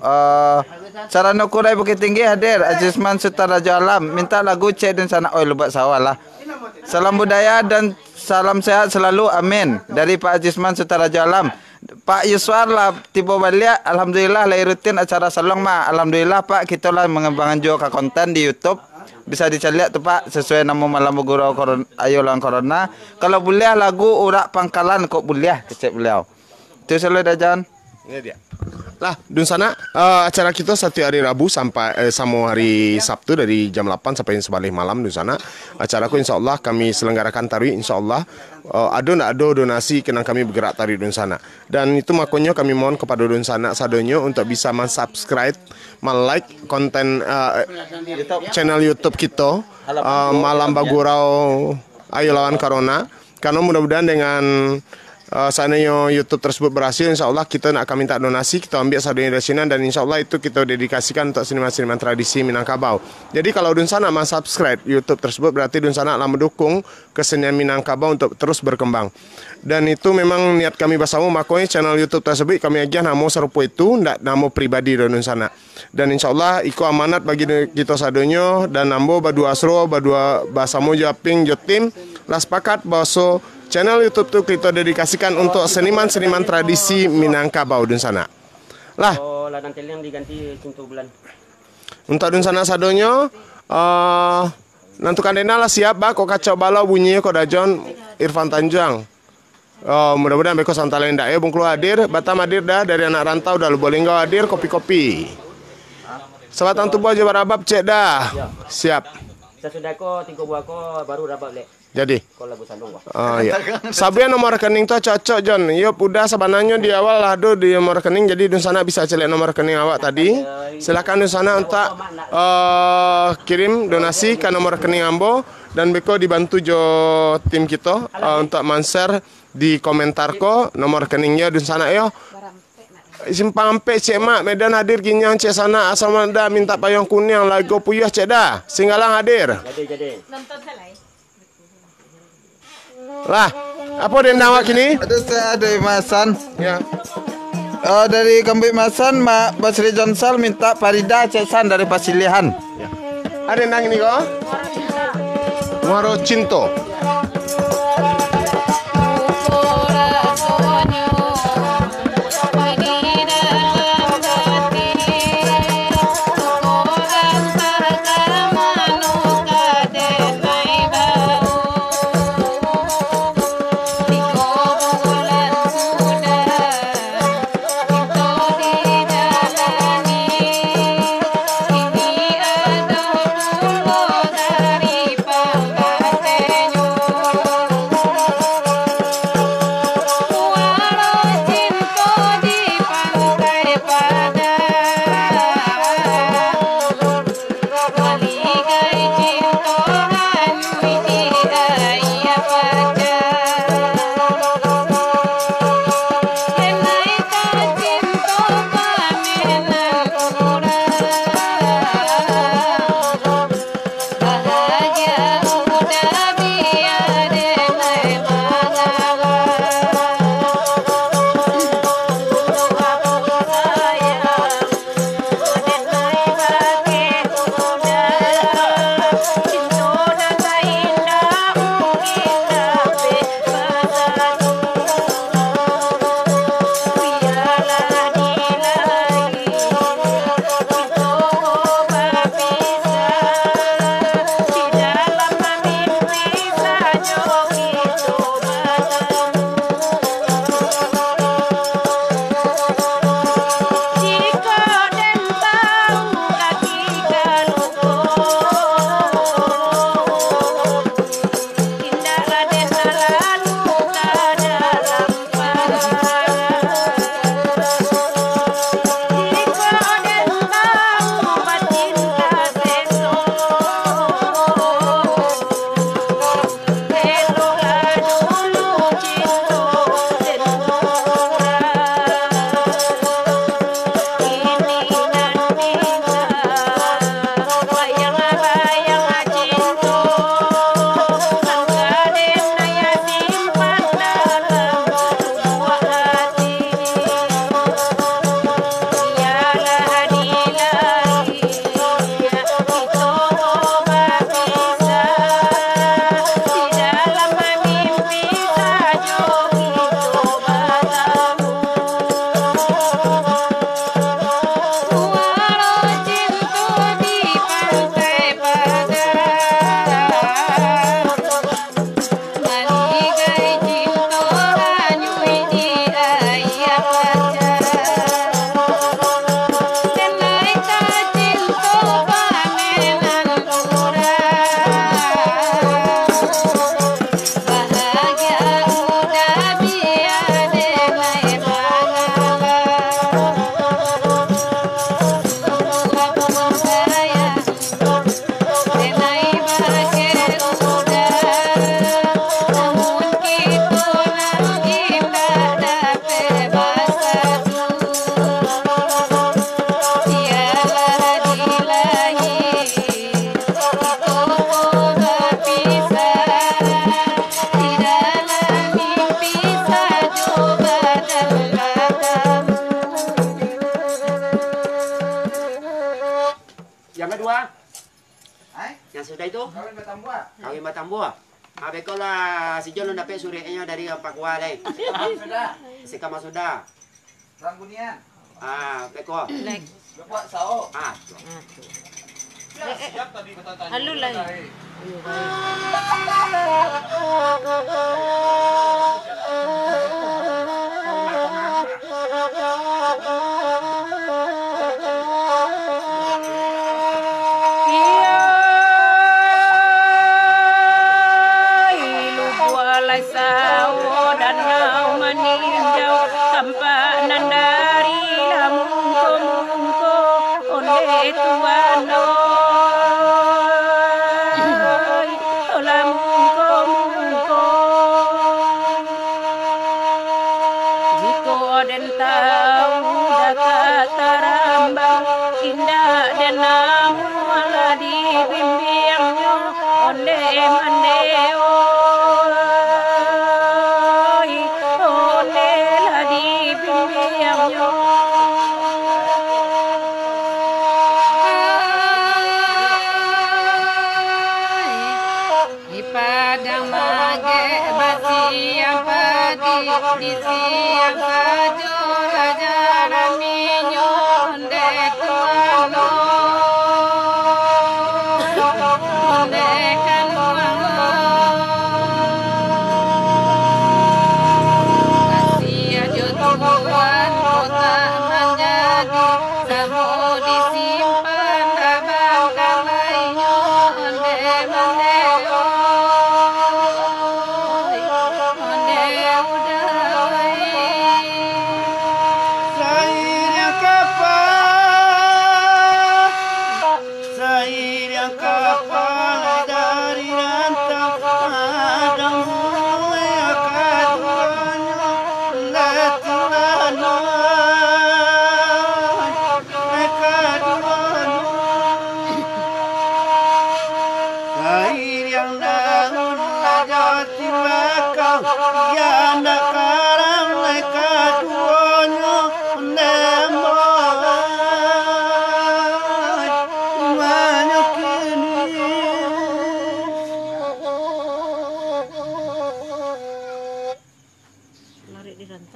Sarano Kurai Bukit Tinggi hadir, Ajisman Sutaraja Alam, minta lagu Cek dan sana, lu buat sawah lah. Salam budaya dan salam sehat selalu, amin. Dari Pak Ajisman Sutaraja Alam. Pak Yuswar lah tiba balik, alhamdulillah lahir rutin acara salong mak. Alhamdulillah Pak kita lah mengembangkan juga konten di YouTube. Bisa dicari tuh Pak sesuai nama malam gurau corona ayo lawan corona. Kalau boleh lagu Urak Pangkalan kok boleh kecek beliau. Itu selalu dah Jan. Ini dia. Lah, dun sana acara kita setiap hari Rabu sampai sama hari Sabtu dari jam 8 sampai sebalik malam dun sana. Acaraku insyaallah kami selenggarakan tari insyaallah. Ada donasi kenang kami bergerak tari dun sana. Dan itu makanya kami mohon kepada dun sana sadonyo untuk bisa subscribe, like konten channel YouTube kita Malam Bagurau Ayo Lawan Corona. Karena mudah-mudahan dengan seandainya YouTube tersebut berhasil, insya Allah kita nak akan minta donasi, kita ambil sadonya dari sini dan insya Allah itu kita dedikasikan untuk seniman-seniman tradisi Minangkabau. Jadi kalau Dun Sana mau subscribe YouTube tersebut berarti Dun Sana akan mendukung kesenian Minangkabau untuk terus berkembang. Dan itu memang niat kami bersama, makanya channel YouTube tersebut kami aja nama serupa itu, ndak nama pribadi Dun Sana. Dan insya Allah ikut amanat bagi kita sadonya dan nambo berdua asro, berdua basamu japing jotim, lah sepakat bahwa channel YouTube tuh kita dedikasikan untuk seniman-seniman tradisi Minangkabau Dunsana. Lah, Oh, ladang teleng diganti cintu bulan. untuk Dunsana sadonyo nantukan dena lah siap ba kok kacau balau bunyinya kok dajon Irfan Tanjung. Oh, mudah-mudahan beko santalenda ya bung hadir, Batam hadir dah dari anak rantau dah lu boleh enggak hadir kopi-kopi. Sabatang tubuh aja barabab cek dah. Siap. Sesudah ko 3 buah ko baru rabak lek. Jadi. Ko lagu sandung ko. Oh iya. Sabian nomor rekening tuh cocok John. Yup udah sebenarnya di awal aduh di nomor rekening jadi Dunsana bisa celek nomor rekening awak tadi. Silakan Dunsana untuk kirim donasi ke nomor rekening Ambo dan beko dibantu jo tim kita untuk men-share di komentar ko nomor rekeningnya Dunsana yo. Simpang ampe cek mak Medan hadir ginyang cek sana asal ada minta payung kuning lagu puyah cek dah. Singgalang hadir. Jadi. Lah, apa dendang awak kini? Ada saya ada Masan. Ya. Dari Kambing Masan, Mak Basri Jonsal minta Farida Cesan dari Pasilihan. Ada dendang ini kok? Muaro Cinto. Yang kedua? Yang sudah itu? Kawin Batambua. Beko lah si John dapat surenya dari Pak Wale. Si Kama sudah. Rambunian. Beko. Like. Bapak sao. Halo lah.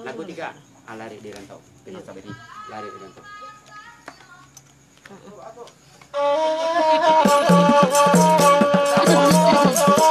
Lagu 3, lari di rantau. Pinang sabeni, lari di rantau. Thank you.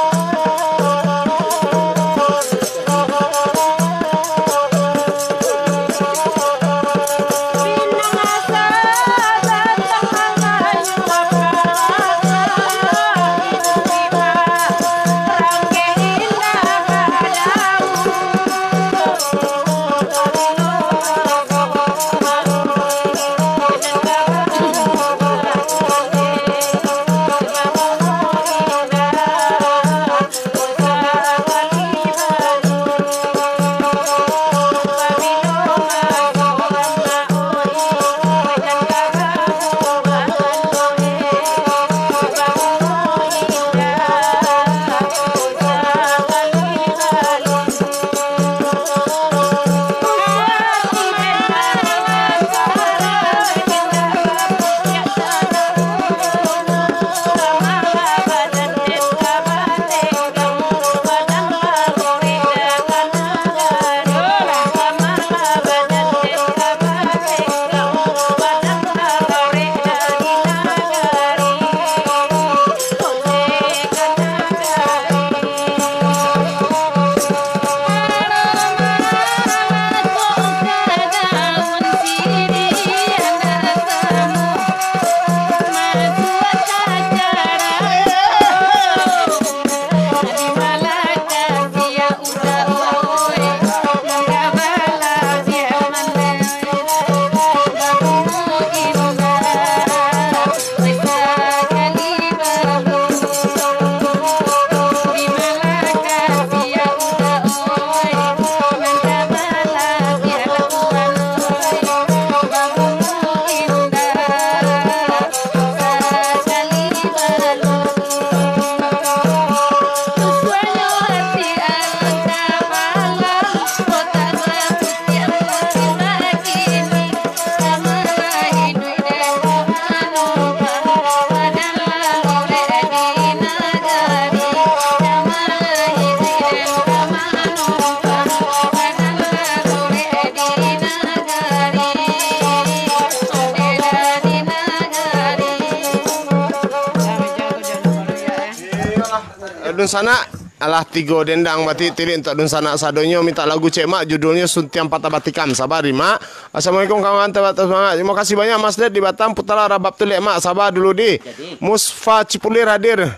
dun sana alah 3 dendang berarti tiri untuk dun sana sadonyo minta lagu Cek Mak judulnya Suntiang Patah Batikam. Sabar Mak. Assalamualaikum kawan semangat. Terima kasih banyak Mas Ded di Batam Putara Rabab Tulik Mak. Sabar dulu di. Musfa Cipulir hadir.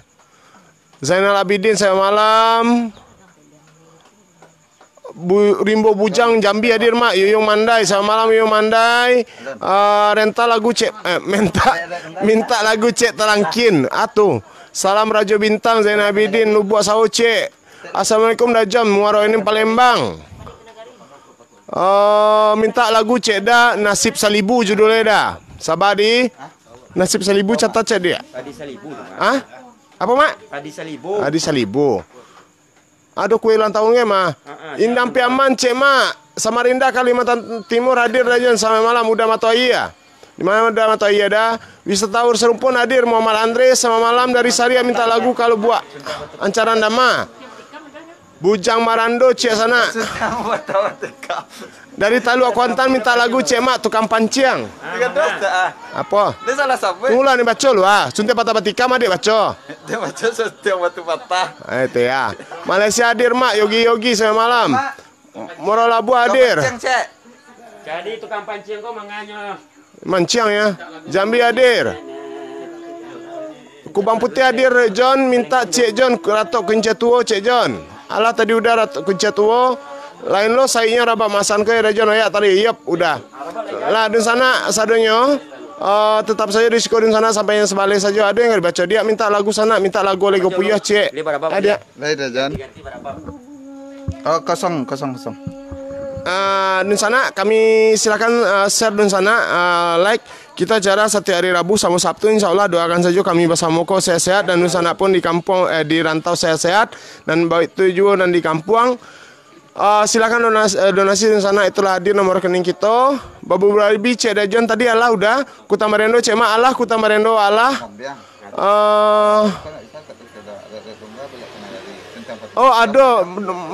Zainal Abidin saya malam. Rimbo Bujang Jambi hadir Mak. Yuyung Mandai selamat malam Yuyung Mandai. Renta lagu Cek minta lagu Cek Terangkin atuh. Salam Rajo Bintang Zainal Abidin Lubuk Sawo Cek. Assalamualaikum Dajam Muaro ini Palembang. Minta lagu Cek dah Nasib Salibu judulnya dah. Sabar di. Nasib Salibu catat Cek dia. Padi Salibu. Hah? Apa Mak? Padi Salibu. Padi Salibu. Aduh kue ulang tahunnya mah. Indang Piaman Cek Mak. Samarinda Kalimantan Timur hadir Rajon sampai malam udah matoi ya. Di mana udah matoi ya dah. Wisatawan serumpun hadir Muhammad Andre sama malam dari Saria minta lagu kalau buat ancaran dama. Bujang Marando Cek sana. Dari Talu Kuantan minta lagu Cek Mak tukang panciang. Apa? Ini salah siapa? Tunggulah nih baca lu ah. Suntiang Patah Batikam adik baca. Dia baca Suntiang Batu Patah. Itu ya. Malaysia hadir Mak, Yogi sama malam. Moro Labu hadir. Jadi tukang pancing kok manganya. Manciang ya. Jambi hadir. Kubang Putih hadir John minta Cik John Ratok Kenca Tuo Cik John. Alah tadi udah Ratok Kenca Tuo. Lain lo sainya rabak masan ke John ya tadi. Yep udah. Lah di sana sadonyo. Tetap saja risiko di sana sampai yang sebalik saja. Ada yang dibaca dia minta lagu sana, minta lagu Lego Puyah Cek. Ada. Baik Jan. Oh kosong. Di sana kami silakan share di sana like kita cara setiap hari Rabu sama Sabtu insya Allah doakan saja kami bersama kau sehat-sehat dan di sana pun di kampung di rantau sehat-sehat dan baik tujuan dan di kampung. Silakan donasi di sana itulah hadir nomor rekening kita. Babu Barabi Cek Dajon tadi Allah udah Kuta Marendo Cek Mak Allah Kuta Marendo Allah. Oh ada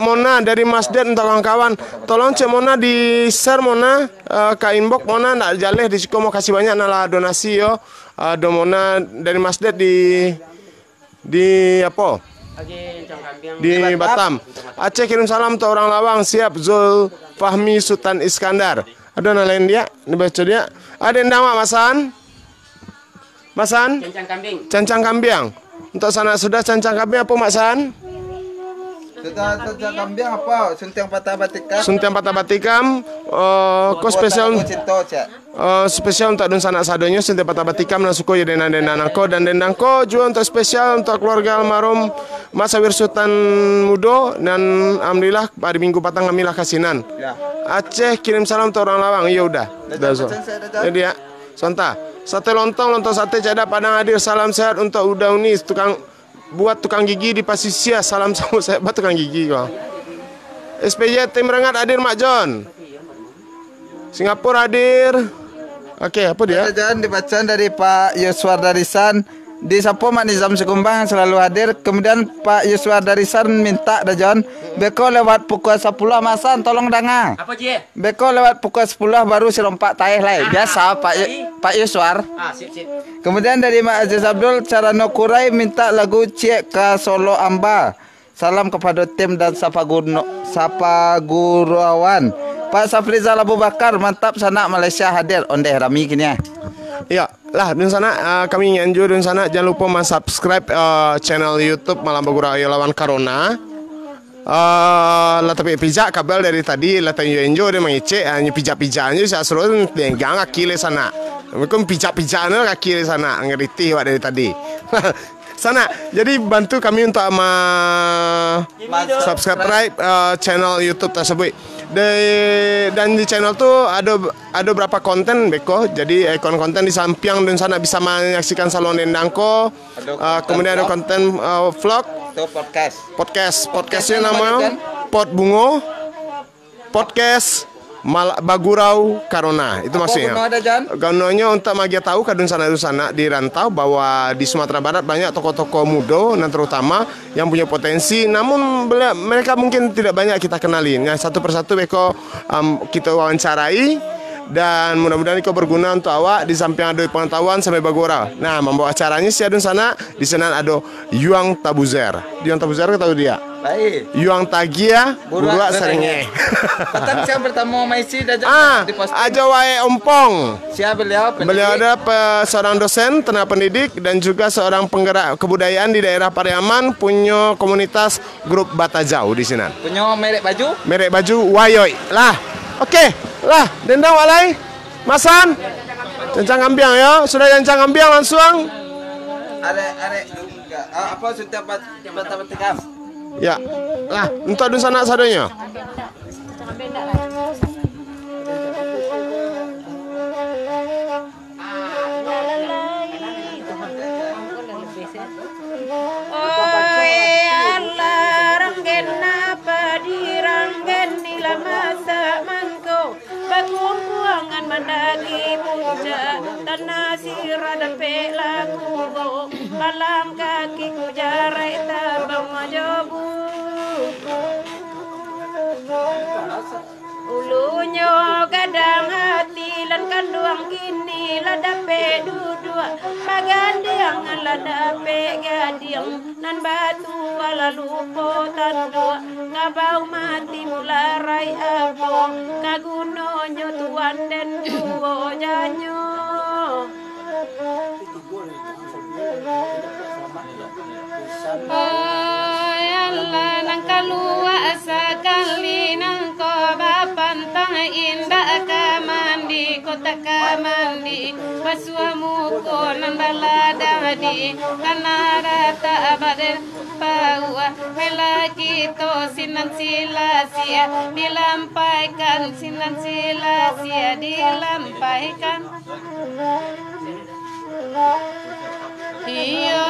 Mona dari Mas Ded untuk kawan-kawan. Tolong Cek Mona di share Mona ke inbox Mona nak jaleh di situ mau kasih banyak nala donasi yo. Ada Mona dari Mas Ded di apa? Di Batam. Aceh kirim salam untuk orang Lawang siap Zul Fahmi Sultan Iskandar. Ada nalain dia, dibaca dia. Ada yang nama Masan? Cancang kambing. Untuk sana sudah cancang kambing apa Masan? Sudah cancang kambing apa? Suntiang Patah Batikam. Suntiang Patah Batikam. Kau spesial. Spesial untuk dun sanak sadonya Suntiang Patah Batikam dan suku ya dendang-dendang dan dendangko juga untuk spesial untuk keluarga almarhum Mas Awir Sultan Mudo dan alhamdulillah hari Minggu Patang kami lah kasinan. Aceh kirim salam untuk orang Lawang. Iya udah. Jadi ya. Sonta. Sate lontong sate Cada Padang hadir. Salam sehat untuk Uda Unis tukang gigi di Pasisia. Salam sama saya buat tukang gigi kok. SPJ tim Rengat hadir Mak John. Singapura hadir. Oke, apa dia? Jangan dibacaan dari Pak Yuswar Darisan di Sapo Mak Nizam Sekumbang selalu hadir. Kemudian Pak Yuswar Darisan minta Dajon beko lewat pukul 10 Masan tolong danga. Apa Cie? Beko lewat pukul 10 baru si rompak taeh lah. Biasa Pak Yuswar. Sip. Kemudian dari Mak Aziz Abdul Carano Kurai minta lagu Cek ke Solo Amba. Salam kepada tim dan Sapa Guruawan. Pak Safrizal Abu Bakar mantap sana Malaysia hadir onde rami kini ya. Iya, lah di sana kami nganjur di sana jangan lupa subscribe channel YouTube Malam Bagura Lawan Corona. Lah tapi pijak kabel dari tadi lah tanya enjo dia mengice hanya pijak-pijaknya saya suruh dengang kaki le sana. Mungkin pijak-pijaknya kaki le sana ngerti wak dari tadi. Sana jadi bantu kami untuk subscribe channel YouTube tersebut. Dan di channel tuh ada berapa konten beko. Jadi ikon konten di samping dan sana bisa menyaksikan salon dendangko. Kemudian ada konten vlog. Podcastnya namanya Pot Bungo Podcast Bagurau Corona. Itu maksudnya. Ganonya untuk magia tahu kadun sana di rantau bahwa di Sumatera Barat banyak toko-toko muda dan terutama yang punya potensi. Namun mereka mungkin tidak banyak kita kenalin. Nah, satu persatu beko kita wawancarai. dan mudah-mudahan kau berguna untuk awak di samping ada pengetahuan sampai bagora. Nah, membawa acaranya si adun sana di sana ada Yuang Tabuzer. Yuang Tabuzer kau tahu dia? Baik. Yuang Tagia Burua Serenge. Petang saya bertemu Maisi dan di posting. Aja wae ompong. Siapa beliau? Beliau ada seorang dosen, tenaga pendidik dan juga seorang penggerak kebudayaan di daerah Pariaman, punya komunitas grup Batajau di sini. Punya merek baju? Merek baju Wayoy. Lah. Oke. Lah, dendang walai. Masan. Jancang ambiang ya. Sudah jancang ambiang langsung. Are apa setiap dapat tekam? Ya. Lah, untuk adun sana sadonya. Mandagi puja tanah sirah dan pelaku malam kakiku jarai terbang majobu ulunya kadang hati lan kanduang kini ladape dudua pagandiang ladape gadiang nan batu wala lupo tandua ngabau mati mularai apa kagunonyo tuan den duo janyo Allah nang kalua sekali nang ko bapantang indah kamandi kota kamandi basuamu ko nang baladadi kanara ta baden paua melaki to sinan silasia dilampaikan sinan silasia dilampaikan iya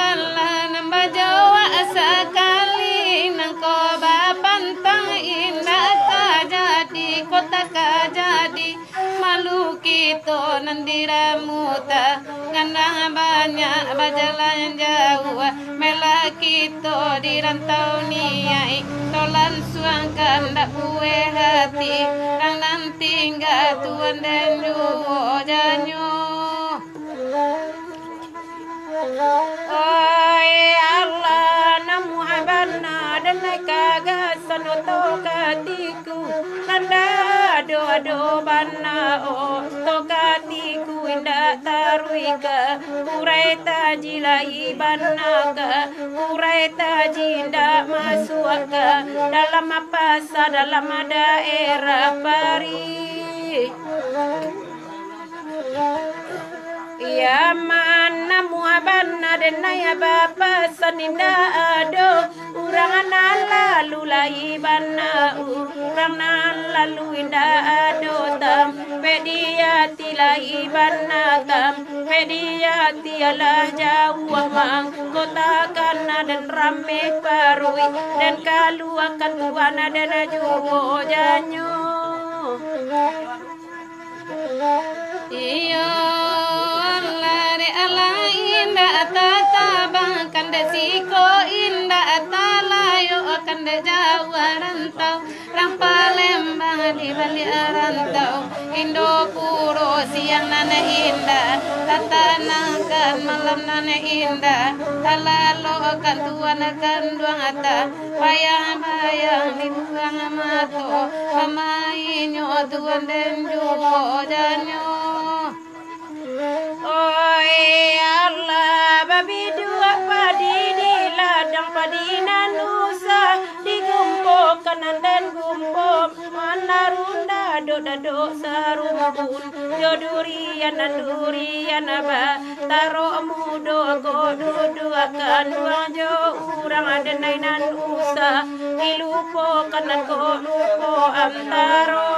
Allah nambah Jawa sekali nang koba pantang indah kajadi kota kajadi malu kita nandiramuta ngandang banyak bajalan jauh mela kita di rantau niai tolan suangkan dak kue hati kang nanti tinggal tuan dan duo janyo. Oi Allah namu habana dan kagasan to katiku nanda do bana o to katiku inda taruika kurai tajilai bana ka kurai tajinda masuk ke dalam apa dalam daerah pari. Ya mana muabana denaya bapa saninda ado urang lalu lai bana urang lalu inda ado tam pediati lai bana tam pediati alah jauh mang kota kana dan rame parui dan kalu akan tuana dan juwo janyo. Iyo lare ala indah tatabang kande siko indah talayo kande jawa rantau rampalembang di bali rantau Indo puro siang nana indah tatanangkan malam nana indah talalo akan tuan akan duang ata bayang-bayang di buang mato pamainyo tuan dan juwo janyo. Oi Allah babi dua padi di ladang padi nanusa digumpo kanan dan gumpo mana runda do sarumpun jodurian aba taro mudo kodo akan duang jo urang ada nainan usa ilupo kanan ko lupo antaro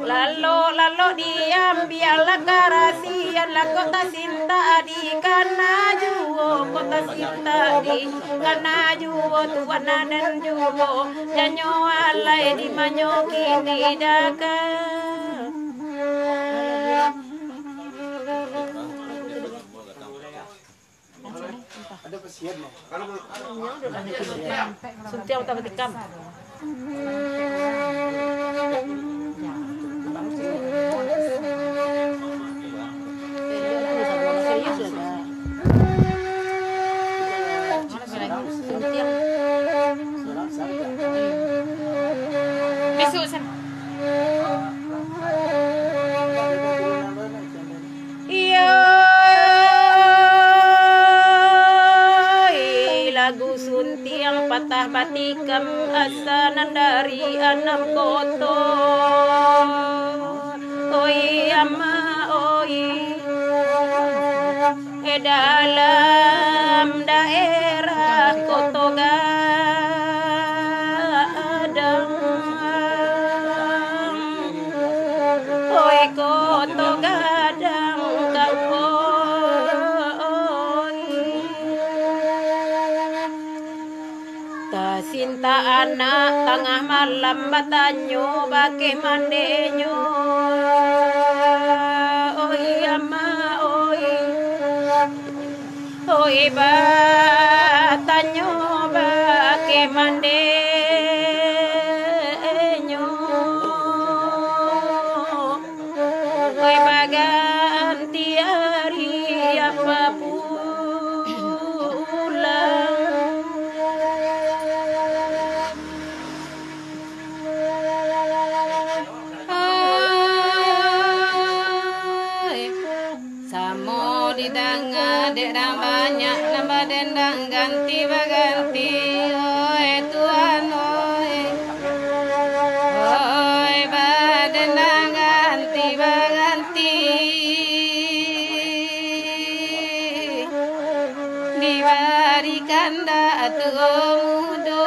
Lalo diambil karasian la kota cinta di kana juwo kota cinta di kana juwo tuana dan juwo janyo alai di manyo kini daka. Ada pesian ya? Kalau suntiang tak betikam. ama oi dalam daerah Koto Gadang oi Koto Gadang Sinta anak tengah malam batanyo bake mandenyo oi ama oi batanyo bake mandenyo oi baganti hari apa dendang banyak nambah dendang ganti baganti oi Tuhan oi badendang ganti baganti diberikan datu mudo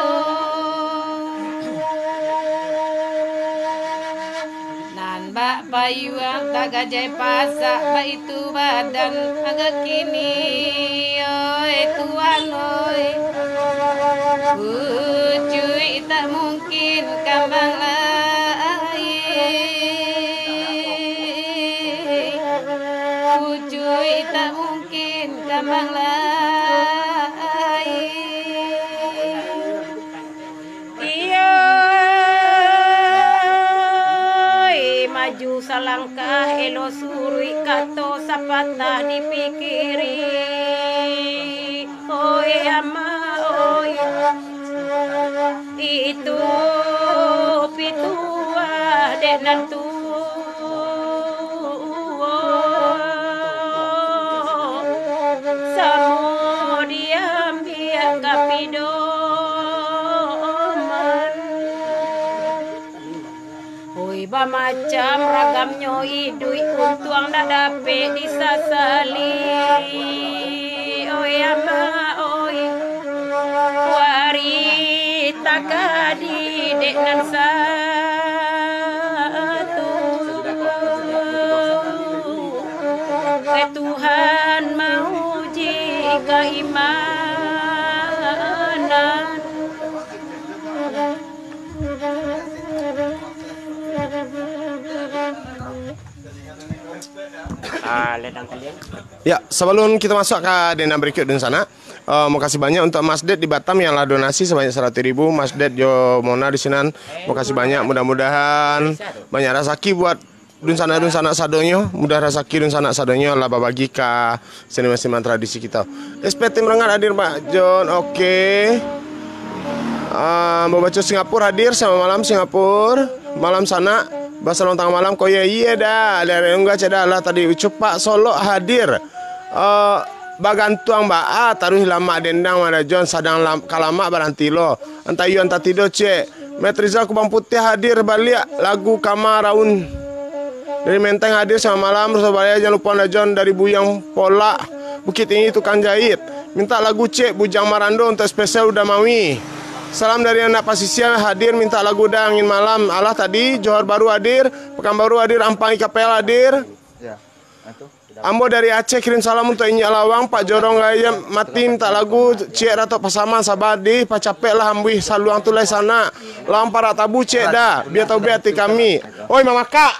Bak payuang tagajai pasak bak itu badan agak kini oi Tuhan oi cuy tak mungkin kambang lain cuy tak mungkin kambang lain maju salangkah elo surui kato sapatah dipikiri oi ama oi itu pituah denan tu samo diambil kapido macam ragamnya idui untuang dah dapat disasali oi ama oi warita kadi dek nan satu Tuhan menguji keimanan ledang kalian. Ya, sebelum kita masuk ke dendam berikut di sana, mau kasih banyak untuk Mas Ded di Batam yang lah donasi sebanyak 100.000. Mas Ded Jo Mona di sini, mau kasih banyak. Mudah-mudahan banyak rezeki buat dun sana sadonyo. Mudah rezeki dun sana sadonyo lah bagi ke seniman-seniman tradisi kita. SPT Merengat hadir Pak John, oke. Mau baca Singapura hadir sama malam Singapura, malam sana. Bahasa lontang malam kau iya dah dari enggak ceda lah tadi cepat Solo hadir bagantuang ba taruh lama dendang mana John sadang kalama baranti lo entah yu entah tido cek Metrizal Kubang Putih hadir balik lagu Kamaraun dari Menteng hadir sama malam Surabaya jangan lupa ada John dari Buyang Pola Bukit Tinggi Tukang Jahit minta lagu cek Bujang Marando untuk spesial udah mawi. Salam dari anak Pasisia hadir minta lagu dah angin malam. Allah tadi Johor Baru hadir, Pekanbaru hadir, Ampang IKPL hadir. Ya. Ambo dari Aceh kirim salam untuk Inyak Lawang, Pak Jorong Gaya mati minta lagu Cek Ratok Pasaman Sabadi, Pak Capek lah ambuih saluang tulai sana. Lawan para tabu cek dah, biar tahu hati kami. Oi Mama Kak.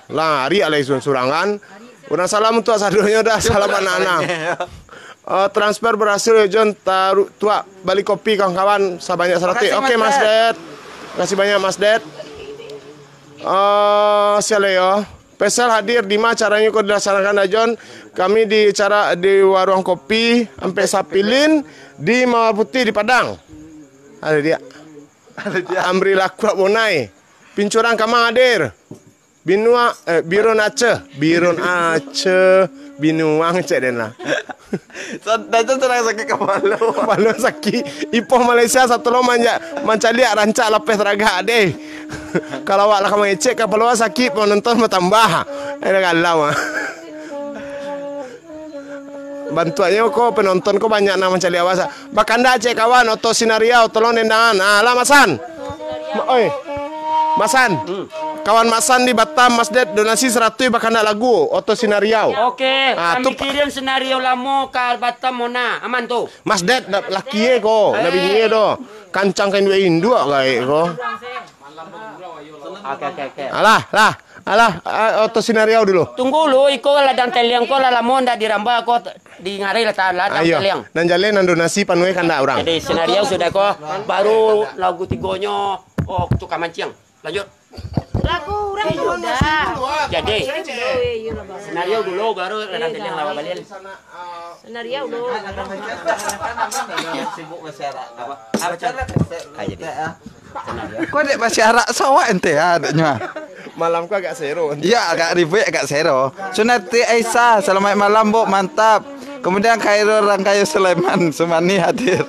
Lah hari alai surangan. Udah salam untuk sadonya dah, salam anak-anak. Transfer berhasil ya John taruh tua balik kopi kawan-kawan sebanyak 100. Oke Mas Ded. Kasih banyak Mas Ded. Sialeo. Pesel hadir di mana caranya kau dilaksanakan John? Kami di warung kopi sampai Sapilin di Mawar Putih di Padang. Ada dia. Amri Lakwa Bonai. Pincuran Kamang hadir. Biron Aceh. Binuang cek dena. Dajan terang sakit kepala. Kepala sakit. Ipoh Malaysia satu lo manja liak rancak lapis teraga deh. Kalau awak lah kamu ngecek kapal awak sakit, penonton mau tambah. Ada galau mah. Bantuannya kok penonton kok banyak nama cari awak. Bahkan dah cek kawan oto sinario tolong dendangan. Lah Masan. Oi. Masan. Kawan Masan di Batam Mas Det donasi 100 bahkan dak lagu oto sinario. Oke, kami tuh, kirim senario lamo ke Batam Mona. Aman tuh. Mas Det laki ko, na bini do. Kancang kain dua Indo gae ko. Oke. Alah, oto sinario dulu. Tunggu lu, iko ladang teliang ko lamo ndak dirambah ko di ngari ladang teliang. Dan jalan dan donasi panue kan dak orang. Jadi senario sudah ko, baru lagu tigonyo tukang mancing. Lanjut. Lagu orang udah. Jadi senario dulu baru ladang teliang lawa balian. Senario dulu. Sibuk masyarakat apa? Kok dek masyarakat sawah ente adanya. Malam ku agak seru. Ya agak ribet agak sero. Sunati Aisyah selamat malam Bu, mantap. Kemudian Khairul Rangkayo Sulaiman Sumani hadir.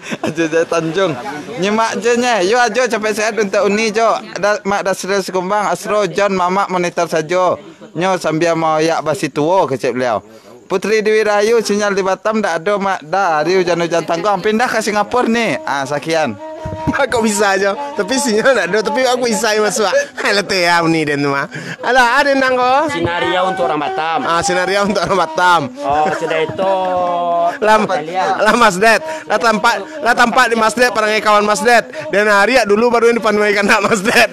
Aja Tanjung. Nyimak je nya. Yo ajo capek sehat untuk Uni jo. Mak Dasril Sekumbang Asro John Mamak monitor saja. Nyo sambil mau yak basi tuo kecek beliau. Putri Dewi Rahayu sinyal di Batam ndak ada mak dah. Hari hujan-hujan tangguh pindah ke Singapura nih. Sekian. Kok bisa aja, tapi sinyal enggak ada, tapi aku bisa masuk. Letih ya ni dan mah. Alah, ada nang ko. Senario untuk orang Batam. Senario untuk orang Batam. Oh, sudah itu. Lah Mas Det. Lah tampak di Mas Det perangai kawan Mas Det. Dan hari dulu baru ini dipanduikan nak Mas Det.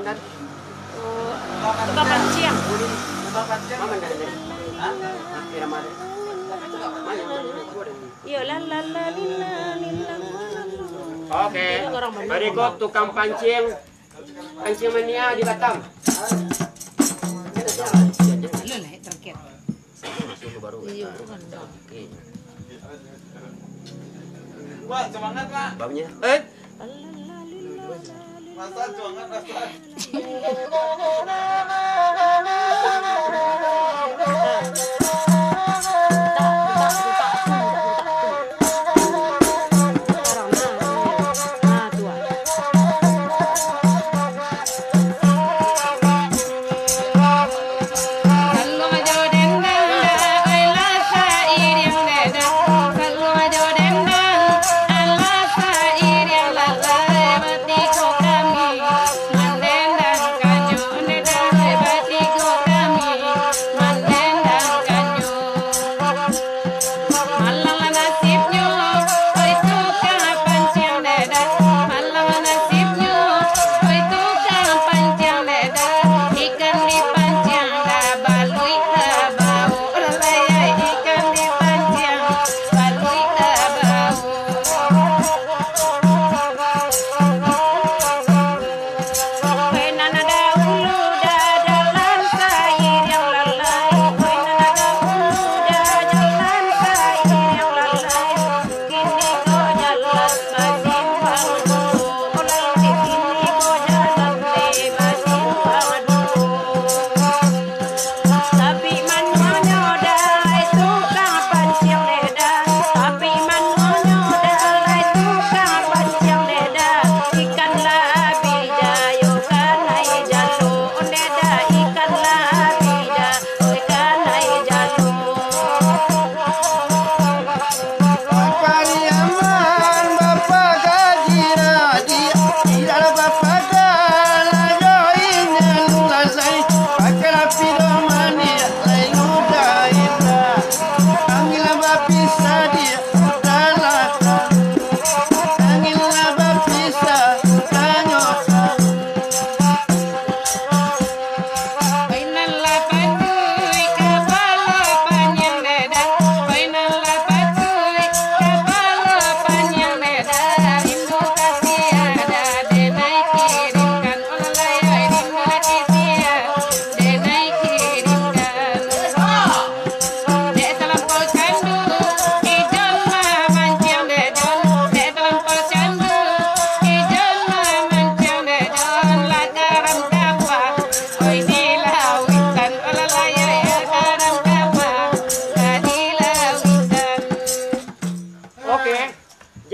Pandan? Tukang pancian. Mama dah ada. Kira mana? Iya, la la la lila lila. Oke. Berikut tukang pancing mania di Batam. Lu lah terakhir. Iya, bukan. Pak, semangat, Pak. Baunya. Masa semangat, Masa.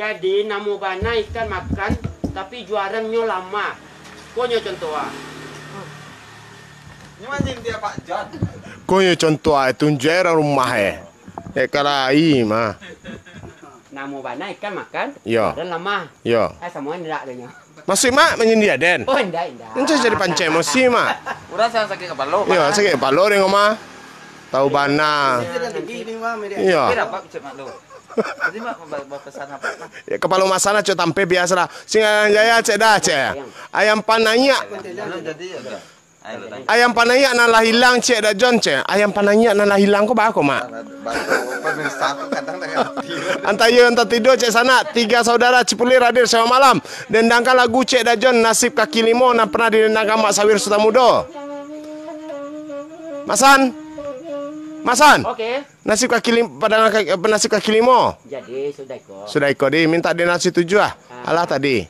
Jadi namu bana ikan makan tapi juarannya lama. Konyo contoh ah. Nyaman dia Pak John. Konyo contoh itu jera rumah karai mah. Namu bana ikan makan. Yo. Dan lama. Yo. Semua ndak adanya. Masih mak menyedia den. Oh ndak. Ini jadi pancai emosi mak. Udah saya sakit kepala. Yo sakit kepala deh ngomah. Tahu bana. Iya. Berapa cek mak lu? Jadi mak pesan apa? Ya, kepala masana cok tampe biasa lah. Singalan jaya cek dah cek. Ayam pananya. Jadi Ayam pananya nalah hilang cek dah John cek. Ayam pananya nalah hilang kok bako mak. Pemirsa kadang Antayo anta tidur cek sana. 3 saudara Cipulir hadir sama malam. Dendangkan lagu cek dah John nasib kaki limo yang pernah didendangkan Mak Sawir Sutamudo. Masan. Oke. Nasib kaki limo pada nasib kaki limo. Jadi sudah kok. Sudah ikut di minta dia nasi 7 ah. Alah tadi.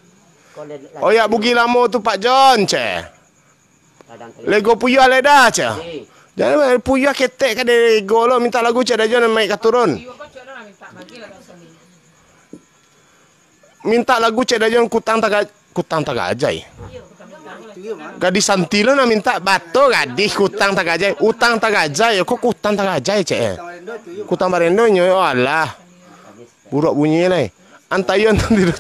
Oh ya bugi lamo tu Pak John ce. Lego puya leda ce. Jangan puya ketek kan lego lo minta lagu ce dah John mai turun. Minta lagu ce dah John kutang tagajai. Gadis santilo na minta bato gadis kutang tagajai utang tagajai kok kutang tagajai cek kutang barendo nyo Allah buruk bunyi lai antayon tidur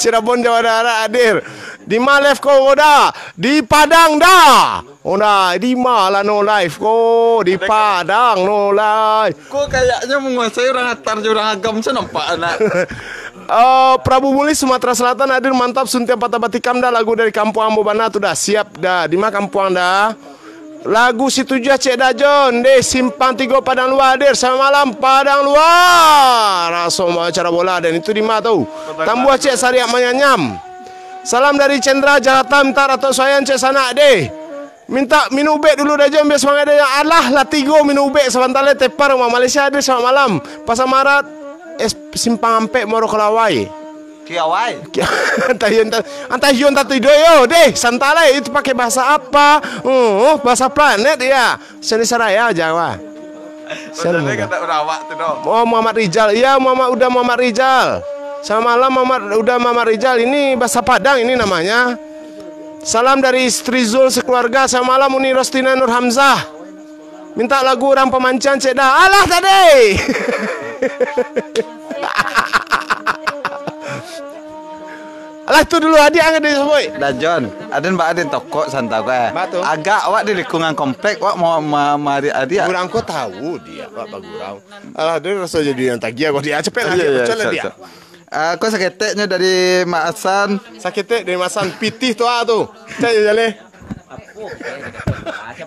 Cirebon Jawa Barat hadir di Malef ko udah di Padang dah udah di malah no live ko di Padang no live kok kayaknya menguasai orang atar orang agam saya nampak anak Prabu Muli Sumatera Selatan hadir mantap Suntiang Patah Batikam dah lagu dari Kampung Ambo Bana tu dah siap dah. Di mana kampung dah? Lagu situ jah Cik Dajon deh Simpang 3 Padang Luar hadir sama malam Padang Luar. Langsung acara bola dan itu di mana tahu? Tambuh Cik Sariak Manyanyam. Salam dari Cendra Jakarta minta Ratok Soyan Cik Sanak deh. Minta minum ubek dulu dah jom biar semangat dia. Alah lah 3 minum ubek sebantale tepar rumah Malaysia hadir sama malam. Pasar Marat Simpang Ampek Moro Kelawai. Kiawai. Antah yon tak tidur yo deh santai itu pakai bahasa apa? Bahasa planet ya. Seni Saraya Jawa. Saya kata Urawak tu dong. Oh Muhammad Rizal. Iya Muhammad Rizal. Selamat malam Muhammad Rizal. Ini bahasa Padang ini namanya. Salam dari istri Zul sekeluarga. Selamat malam Uni Rostina Nur Hamzah. Minta lagu orang pemancan Cik dah. Alah tadi. Alah tu dulu hadiah angkat dia semua. Dah John, aden mbak aden toko santau ke. Batu. Agak awak di lingkungan komplek awak mau mari adia. Gurang kau tahu dia Pak Gurang. Alah dia rasa jadi yang tagia kau dia cepet lagi percaya dia. Aku saketeknya dari Mak Hasan. Saketek dari Masan pitih tu tu. Cak jale.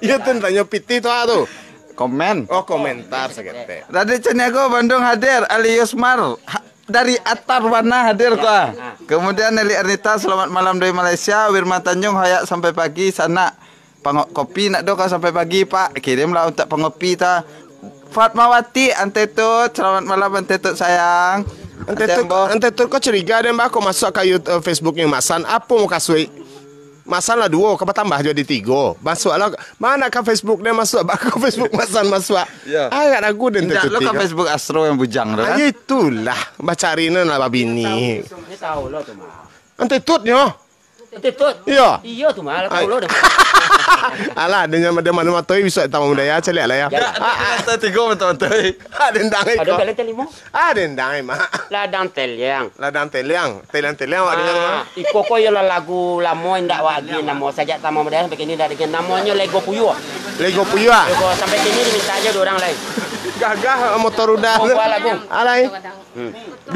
Iya tu tanya pitih tu. Komen. Oh komentar saketek. Radit Caniago Bandung hadir, Ali Yusmar dari Atar Warna hadir kok. Kemudian Nelly Ernita selamat malam dari Malaysia, Wirma Tanjung Hayak sampai pagi sana. Pangok kopi nak doka sampai pagi Pak. Kirimlah untuk pengopi ta. Fatmawati Antetut selamat malam Antetut sayang. Antetut kau curiga dan mbak kau masuk ke Facebooknya Masan apa mau kasih? Masan lah 2, kau tambah jadi 3. Masuklah mana ke Facebook dia masuk, ke Facebook Masan masuk. Ya. Agak ragu dan Tidak lo ke Facebook Astro yang bujang tu kan? Itulah bacarinan lah babini. Ini tahu lo tu mah. Antetutnya. Tetut. Iya. Iya tu mah tahu lo dah. Alah dengan mana matoi bisa tamu daya celik lah ya. Kita 3 betul-betul. Ada ndang Ada balik telimo. Ada ndang mak. Ladang teliang. Ladang teliang awak dengar mah. Iko ko yo lagu lamo ndak wagi namo saja tamu muda sampai kini dari namanya Lego Puyo. Lego Puyua. Lego sampai kini diminta aja 2 orang lain. Gagah motor udah. Oh, 2 lagu. Alai.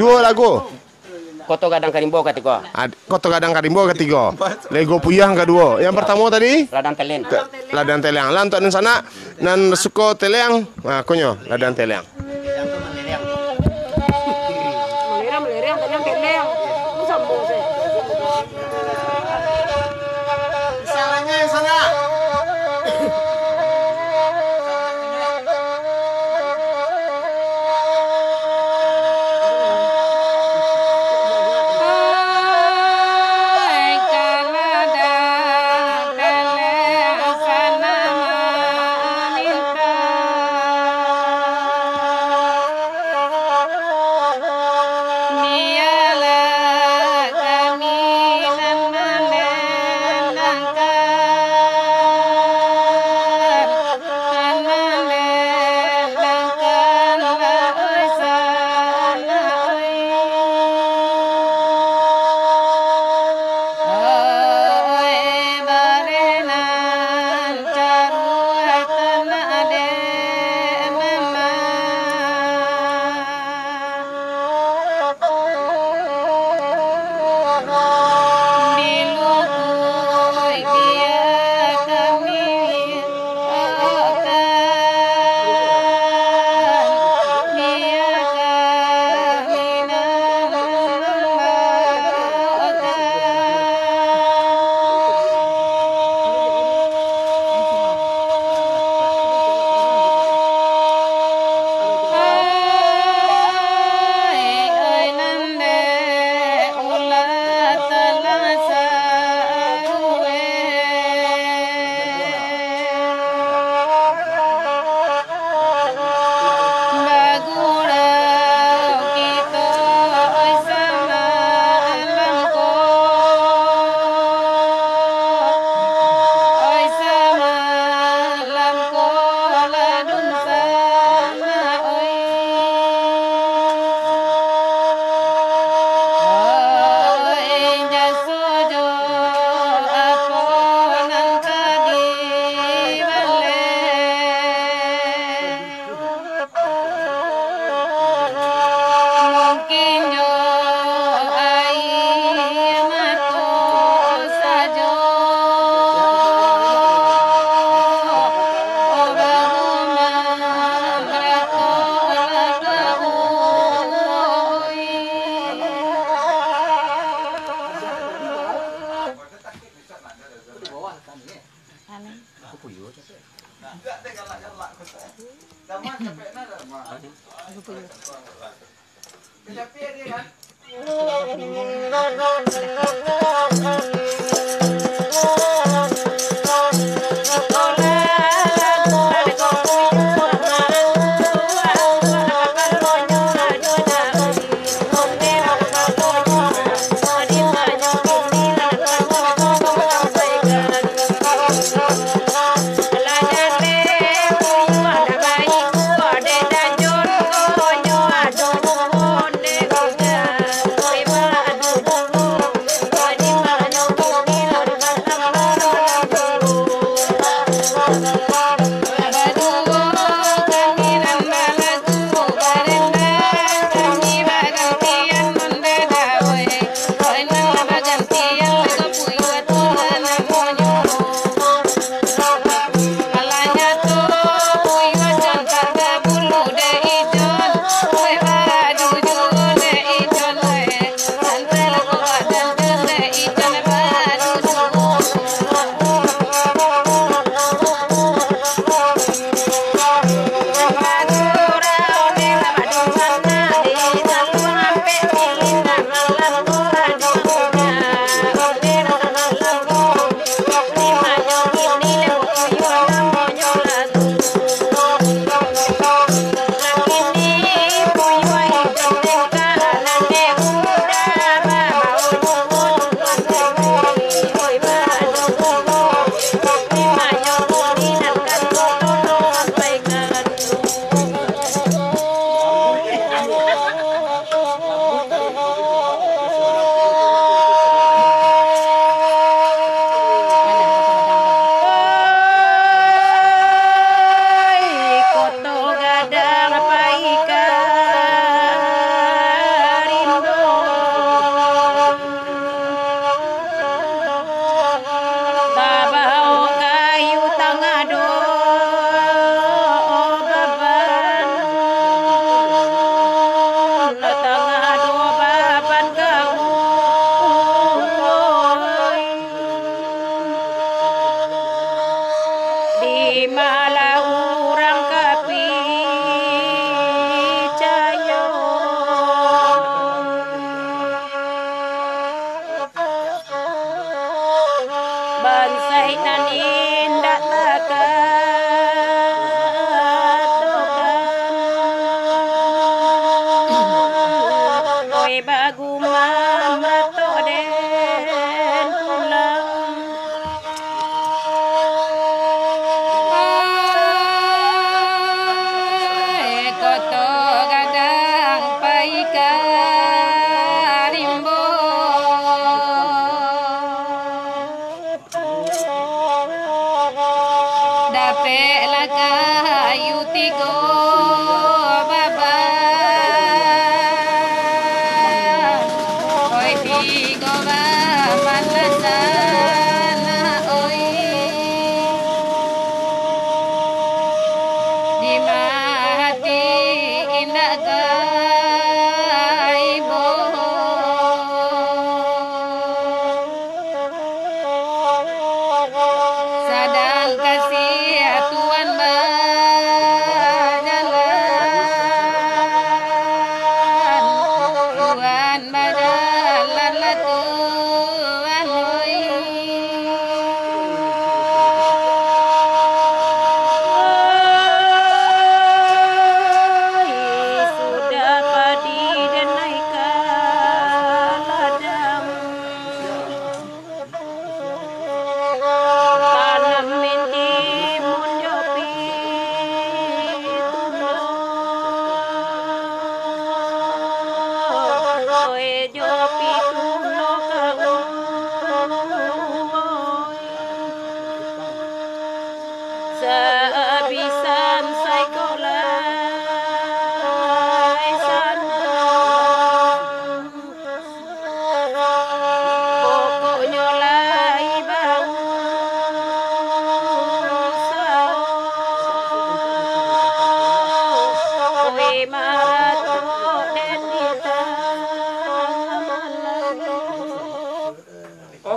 2 lagu. Koto Gadang Karimbo ketika. Koto Gadang Karimbo ketiga. Lego Puyah yang kedua. Yang pertama tadi Ladang Telen. Ladang Teliang. Lan tok sana nan suko Teliang. Nah, konyo Ladang Teliang. Melirang, teliang. Sambung saya. Salahnya yang sana.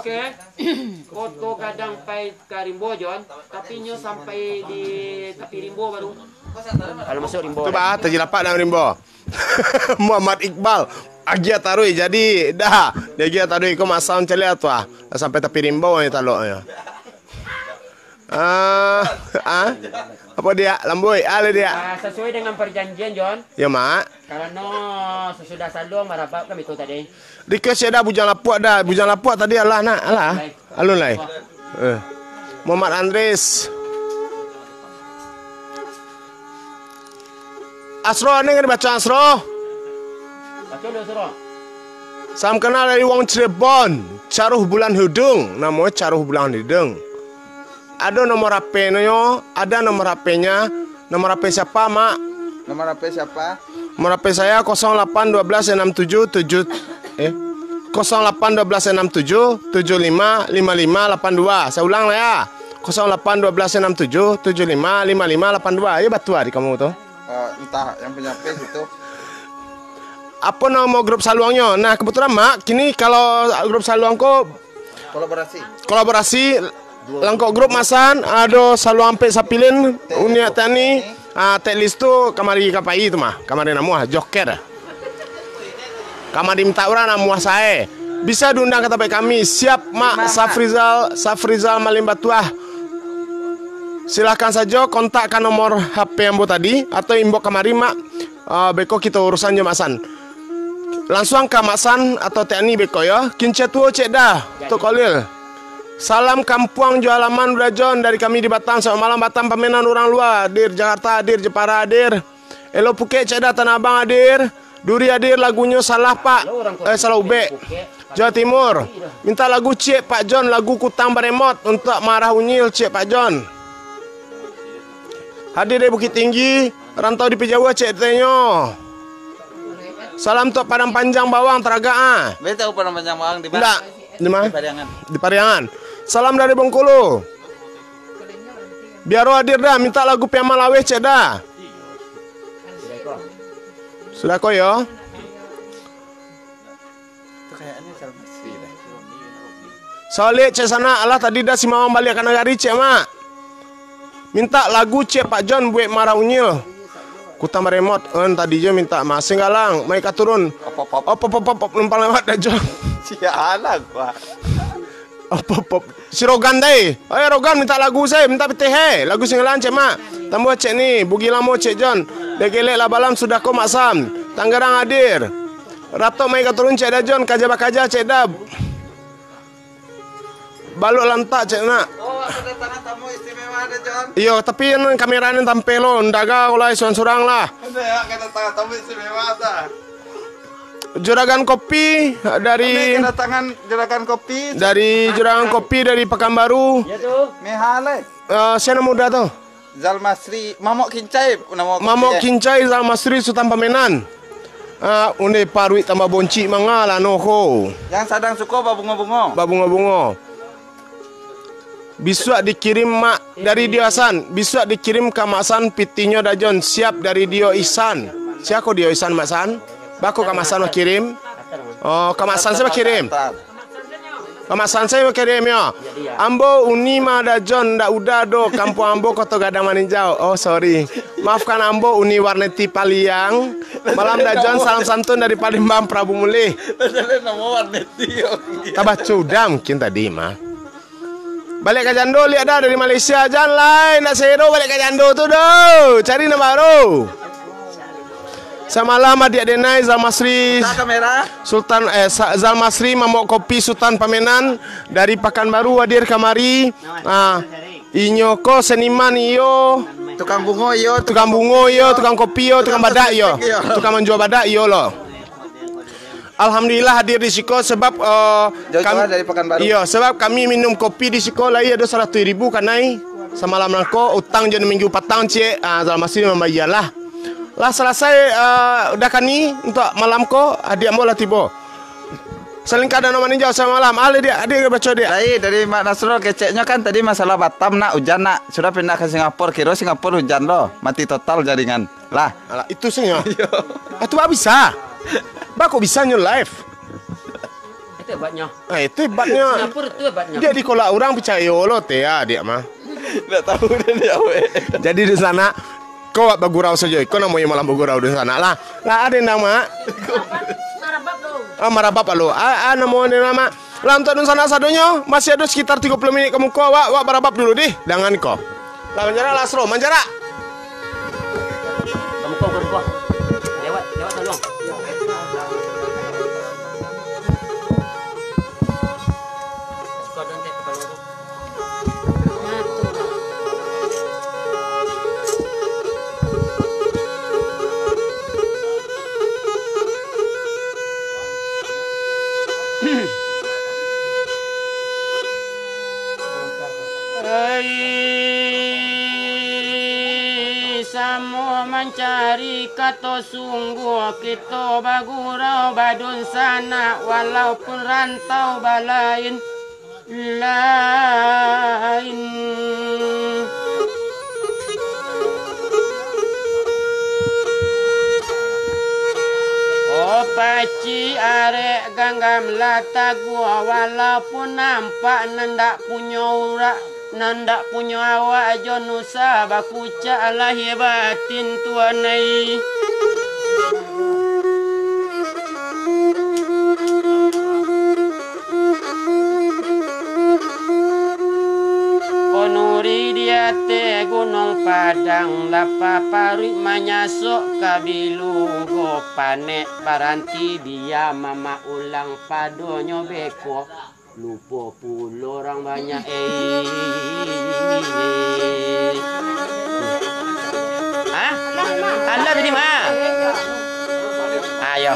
Oke, koto kadang pai karimbo Jon, tapi nyo sampai di tepi rimbo baru Kalau masuk Rimbo. Coba tadi dapat dalam Rimbo. Muhammad Iqbal. Agia tarui jadi dah. Dia agia tarui ko masam cele atwa. Sampai tepi Rimbo ni talok ya. Apa dia? Lamboi, ale dia. Sesuai dengan perjanjian, John. Ya, Mak. Karena sesudah salung marabab kami tu tadi. Request saya dah bujang lapuak dah. Bujang lapuak tadi alah nak. Alah. Alun lai. Muhammad Andres. Asro ni kan baca Asro. Baca dulu Asro. Sam kenal dari wong Cirebon. Caruh bulan hudung. Namanya Caruh bulan hudung. Ada nomor HP-nya, ada nomor HP-nya. Nomor HP siapa, Mak? Nomor HP siapa? Nomor HP saya 081267 081267 755582. Saya ulang lah ya. 081267 755582. Ya betul di kamu tuh. Entah yang punya page itu. Apa nama grup saluangnya? Nah, kebetulan Mak, kini kalau grup saluangku kolaborasi langkau grup masan ada saluang pe sapilin unia tani tek list tu kamari kapai tu mah kamari namuah joker kamari minta orang namuah saya bisa diundang ke tempat kami siap Mak Safrizal Malim Batuah. Silakan saja kontakkan nomor HP yang tadi atau inbox kamari Mak. Beko kita urusan je Masan. Langsung ke Masan atau TNI beko ya. Kince tu cek dah tu kolil. Salam kampung jualaman Brajon dari kami di Batam. Selamat malam Batam pemenan orang luar. Hadir Jakarta, hadir Jepara, hadir. Elo Phuket, Ceda Tanah Abang, hadir. Duri hadir, lagunya salah Pak. Salah Ubek. Jawa Timur. Minta lagu Cik Pak John, lagu Kutang Beremot untuk Marah Unyil Cik Pak John. Hadir dari Bukit Tinggi, rantau di Pejawa Cik Tenyo. Salam untuk Padang Panjang Bawang Teraga. Betul Padang Panjang Bawang di mana? Di mana? Di Pariangan. Di Pariangan. Salam dari Bengkulu. Biar hadir dah, minta lagu Piama Lawe Cek dah. Sudah kok ya? Itu kayaknya Salmasri dah. Soalnya Cek sana alah tadi dah si Mawang balik ke negari Cek Mak. Minta lagu Cek Pak John buat Marah Unyil. Kutang Beremot. Tadi je minta masing galang. Mereka turun. Op numpang lewat dah John. Sialah gua. Si Rogan deh. Ayo Rogan minta lagu saya, minta petih lagu singgalan Cek Mak. Tambah Cek ni, Bugi Lamo Cek John. Degelek lah balam sudah kau Mak Sam. Tanggerang hadir. Ratok mai turun Cek dah John, kaja bakaja Cek dah. Baluk lantak Cek nak. Oh, kedatangan tamu istimewa ada John. Iyo, tapi kameranya tampil lo, ndaga ulai surang lah. Ada ya kedatangan tamu istimewa dah. Juragan kopi dari kedatangan juragan kopi dari juragan kopi dari Pekanbaru. Ya tu. Mehale. Siapa muda tu? Zalmasri, Mamok Kincai nama Mamok Kincai Zalmasri Sultan Pamenan. Unde parui tambah bonci mangala noho. Yang sadang suko babungo-bungo. Babungo-bungo. Bisa dikirim Mak dari Dio Hasan. Bisa dikirim ke Mak San pitinyo dajon siap dari Dio Ihsan. Siapa Dio Ihsan Mak San? Bako Kak Masan kirim. Oh, Kak Masan saya kirim. Kak Masan saya kirim ya. Ambo Unima da John da udah do kampung Ambo Kota Gadang Maninjau. Oh, sorry. Maafkan Ambo Uni Warneti Paliang. Malam da John salam santun dari Palembang Prabu Mulih. Padahal nama Warneti. Tabah cuda mungkin tadi mah. Balik ke Jando lihat dah dari Malaysia jangan lain nak sero balik ke Jando tu do. Cari nama baru. Semalam adik Denai Zalmasri Sultan Zalmasri Mamok Kopi Sultan Pamenan dari Pekanbaru hadir kamari. Inyo ko seniman iyo, tukang bungo iyo, tukang bungo iyo, tukang kopi iyo, tukang badak iyo, tukang menjual badak iyo lo. Alhamdulillah hadir di siko sebab kami dari Pekanbaru. Iyo, sebab kami minum kopi di siko lagi ada 100.000 kanai. Semalam nangko utang jadi minggu petang Cik Zalmasri membayar lah. Lah selesai udah kani untuk malam ko adik ambo lah tiba. Selingkah dan nama ninjau sama malam. Ale dia adik baca dia. Dari Mak Nasrul keceknya kan tadi masalah Batam nak hujan nak sudah pindah ke Singapura. Kira Singapura hujan loh, mati total jaringan. Lah, itu sih ya. Itu bisa. Bako bisa nyo live. Itu hebatnya. Itu hebatnya. Singapura itu hebatnya. Dia di kolak orang percaya lo teh ya dia mah. Enggak tahu dia. Jadi di sana Kau bagurau saja, kau namanya malam bagurau di sana lah. Lah ada yang nama. Marabap lo. Namanya nama. Lah untuk di sana sadonya masih ada sekitar 30 menit kamu kau. Wak marabap dulu deh. Jangan kau. Lah Manjara Lasro, Manjara. Kamu kau. Lewat tolong. Samo mencari kata sungguh kita bagurau badun sana walaupun rantau balain lain. Oh paci arek ganggam lata gua walaupun nampak nendak punya urak nandak punya awak aja nusa bakuca lahir batin tuanai. Onuri dia te gunung padang lapa parit manyasok kabilu go panek paranti dia mama ulang padonyo beko. Lupa pula orang banyak Anda tadi mah? Ayo.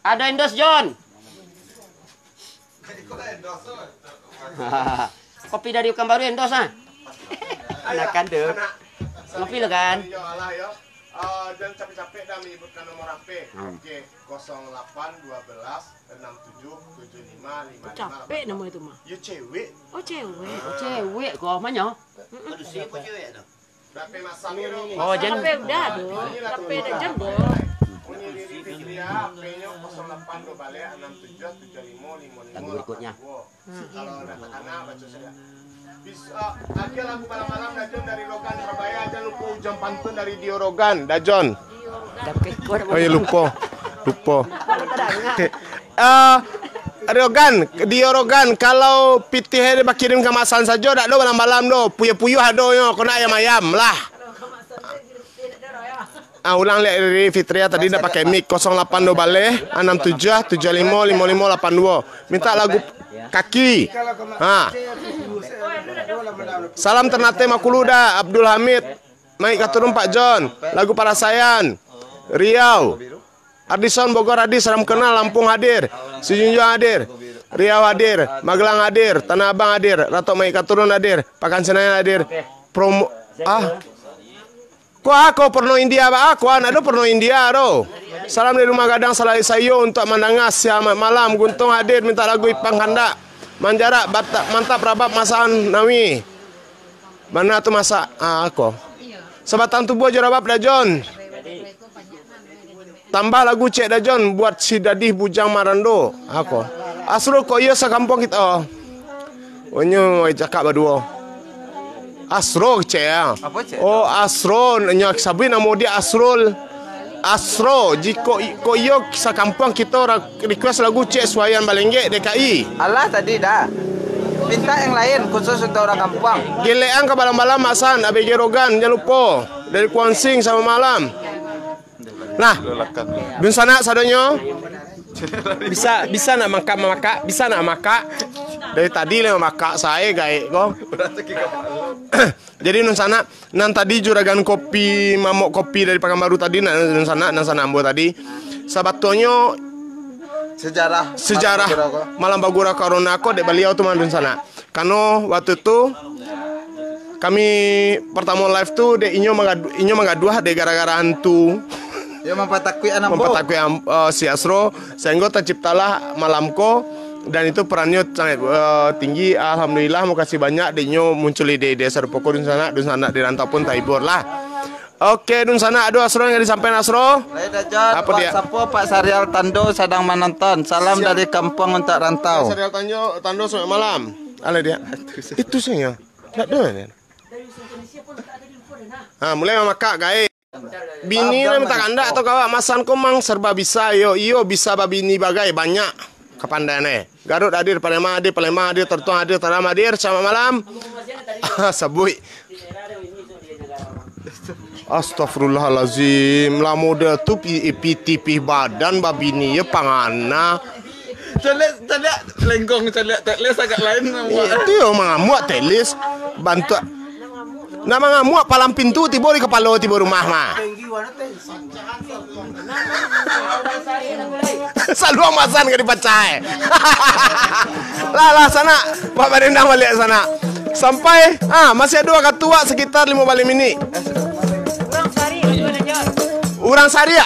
Ada endos John. Kopi dari Ukang Baru endos ah. Enakan deh. Ngopi lo kan? Dan capek-capek dah menyebutkan nomor HP. Oke, 08 12 67 75 55. Capek nama itu mah. Ya cewek. Oh cewek. Oh, cewek kok mana? Dapat masalnya. Oh, jen. Capek udah dong. Capek udah jam dong. Punya diri Fitria, HP-nya 08 67 75 55. Lagu berikutnya. Kalau anak-anak baca saja. Bisa ada lagu malam-malam Dajon dari Rogan Surabaya. Jangan lupa ujung pantun dari Dio Rogan Dajon. Oh ya lupa. Rogan, Dio Rogan kalau pitih dia kirim ke masan saja dak do malam-malam do. Puyuh-puyuh ado yo kena ayam-ayam lah. Ulang lihat dari Fitria tadi dah pakai mic 08 do balik 67 75 55 82. Minta lagu kaki. Salam Ternate Makuluda, Abdul Hamid, Maik Katurun Pak John, lagu Parasayan, Riau, Ardison Bogor hadir, Salam Kenal Lampung hadir, Sijunjung hadir, Riau hadir, Magelang hadir, Tanah Abang hadir, Ratu Maik Katurun hadir, Pakan Senayan hadir, promo Ko aku porno India ba aku anak do porno India do. Salam dari rumah gadang Salai Sayo untuk Mandangas siamat malam Guntung hadir minta lagu Ipang Handa. Manjara Batak mantap rabab masakan Nawi. Mana tu masak? Aku. Sebatang tubuh aja rabab Dajon. Tambah lagu Cek Dajon buat si Dadih Bujang Marando. Aku. Asrul kok iya sakampung kita. Onyo cakap berdua. Asro Cek ya. Apa Cek? Oh Asro nyak sabi nama dia Asrul. Asro jiko ko iyo sa kampung kita orang request lagu Cek Suayan Balengge DKI. Alah tadi dah. Minta yang lain khusus untuk orang kampung. Gilean ke malam-malam Masan ABG Rogan jangan lupa dari Kuansing sama malam. Nah, bin sana sadonyo. Bisa nak maka bisa nak maka. Dari tadi lah maka saya gaek kok. Jadi nun sana nan tadi juragan kopi mamok kopi dari Pekanbaru tadi nun sana ambo tadi. Sabatonyo sejarah malam bagura corona ko de beliau tu nun sana. Karena waktu itu kami pertama live tuh de inyo magaduh de gara-gara hantu. Ya mempatakui si Asro sehingga terciptalah malamko dan itu perannya sangat tinggi. Alhamdulillah mau kasih banyak denyo muncul ide desa pokok dun sana di rantau pun taibur lah. Oke dun sana aduh Asro yang disampaikan Asro. Apa dia? Sapo Pak Sarial Tando sedang menonton. Salam dari kampung untuk rantau. Sarial Tando sampai malam. Ala dia. Itu saya. Enggak ada. Mulai mamak gae. Bini lah minta kanda atau kawa masan komang serba bisa iyo bisa babini bagai banyak kepandaiannya. Garut hadir, Palembang hadir, Tertuang hadir, Taram hadir sama malam. Sabui. Astagfirullahalazim. Lah model tu tipih badan babini ya pangana. Celiak lenggong celiak teles agak lain. Itu yo mengamuak teles bantu. Nama ngamuk palang pintu tiba di kepala tiba rumah mah. Selalu amasan gak dipacai. lah sana Pak Barendang balik sana. Sampai masih ada ketua sekitar 5 balik mini. Urang Sari ya?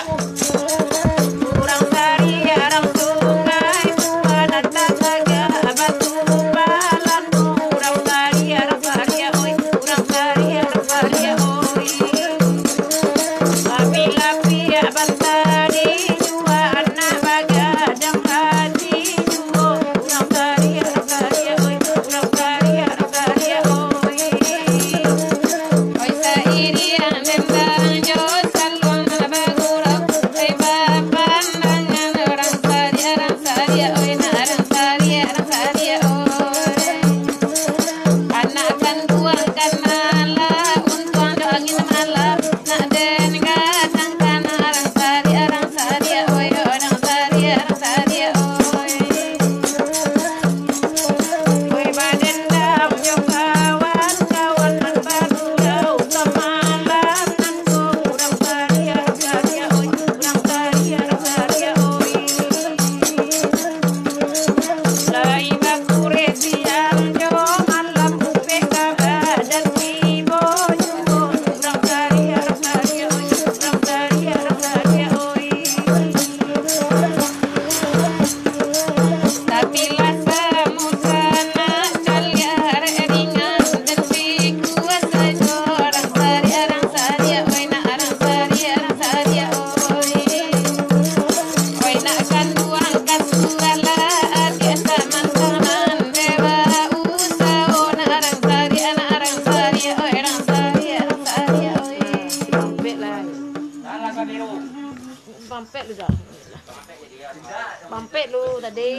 Urang Sari arang sungai buana tataga batu balan. Urang Sari arang Sari oi. Urang Sari arang Sari oi. Lapi-lapi bantari jua anak bagadang hati jua. Urang Sari arang Sari oi. Urang Sari arang Sari oi. Oi sairi membanjo salon bagurau. Mampet lu tadi.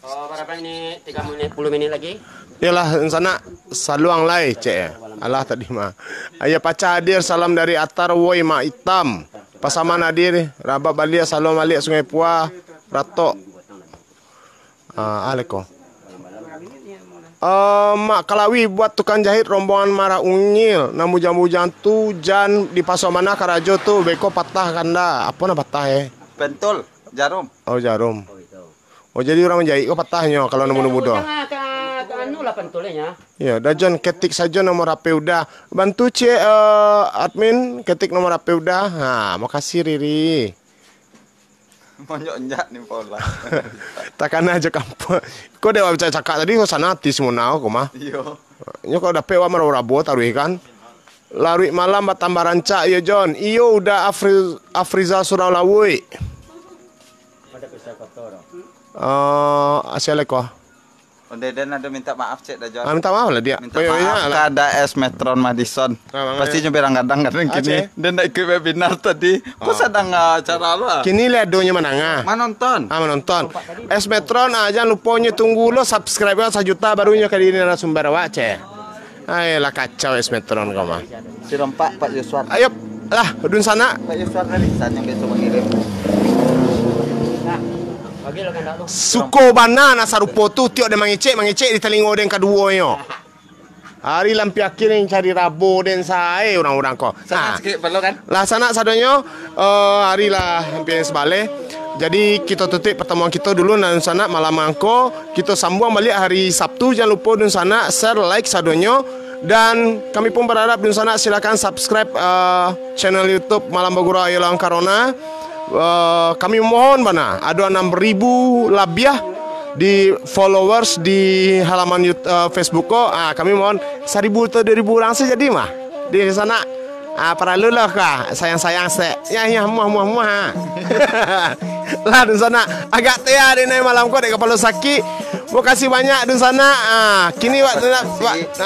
Oh, berapa ini? 3 menit, 10 menit lagi? Yalah sana saluang lai cek. Allah tadi mah. Ayah pacar hadir salam dari Atar Woi Mak Hitam. Pasaman hadir Rabab Balia salam alik Sungai Puah Ratok. Aleko. Mak Kalawi buat tukang jahit rombongan Marah Ungil. Namu jambu jantu jan di pasok mana Karajo tuh beko patah kanda. Apa na patah Pentul, jarum. Oh jarum. Oh jadi orang menjahit kok patahnya kalau nemu-nemu doang. Anu lah pentulnya. Ya, dajon ketik saja nomor HP udah. Bantu cek admin ketik nomor HP udah. Nah, makasih Riri. Monjok njak nih pola. Takkan aja kampung. Kau dewa bicara cakap tadi kau sana hati semua nau kau mah. Iya. Nyo kau dapet wa marau rabo taruh kan. Larui malam batambah rancak ya John. Iyo udah Afriza Surau Lawui. Assalamualaikum. Deden ada minta maaf cek dah Jon. Minta maaf lah dia. Minta maaf kada es Metron Madison. Pasti nyuberang kadang-kadang kini. Dan nak ikut webinar tadi. Kok sedang acara lu? Kini lihat doanya menanga. Menonton. Menonton. Es Metron jangan lupanya tunggu lo subscribe 1 juta barunya kali ini narasumber awak cek. Ayolah kacau es Metron kau mah. Si Rempak Pak Yuswan. Ayo lah dun sana. Pak Yuswan dari sana yang besok mengirim. Suko banana sarupo tu tiok de mangecek di telingo den kedua yo. Hari lampi akhir yang cari rabo den sae orang-orang ko. Sana sikit perlu kan? Lah sana sadonyo hari lah hampir sebalik. Jadi kita tutup pertemuan kita dulu dan sana malam angko kita sambung balik hari Sabtu. Jangan lupa dun sana share like sadonyo dan kami pun berharap dun sana silakan subscribe channel YouTube Malam Bagura Ayolang Karona. Kami mohon mana ada 6.000 labiah di followers di halaman YouTube, Facebook ko. Kami mohon 1.000 atau 2.000 orang saja jadi mah di sana. Para lu lah kah sayang-sayang ya muah lah di sana agak tea di malam ko dek kepala sakit. Mau kasih banyak di sana. Kini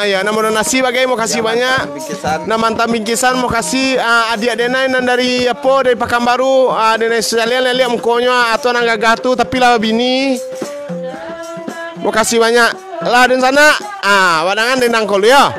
ya nama nasi bagai mau kasih banyak. Nama mantan bingkisan mau kasih adik denai nan dari apa dari Pekanbaru denai sekalian lihat mukanya atau nang gagatu tapi lah bini. Mau kasih banyak lah di sana. Wadangan dendang kol ya.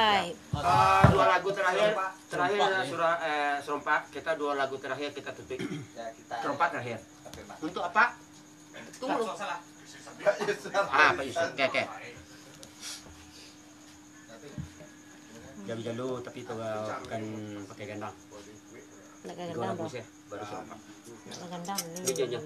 Baik. Dua lagu terakhir serempak. Kita dua lagu terakhir kita tutup. Serempak terakhir. Untuk apa? Tunggu. Pak Yusuf. Oke. Jalu tapi itu bukan pakai gendang. Dua lagu sih baru serempak. Gendang Ini aja.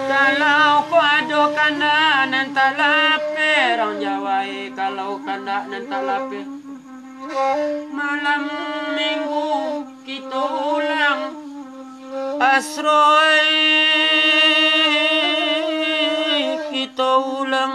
Kalau ku ado kanda nan talape orang Jawa kalau kanda nan talape malam minggu kita ulang asroi kita ulang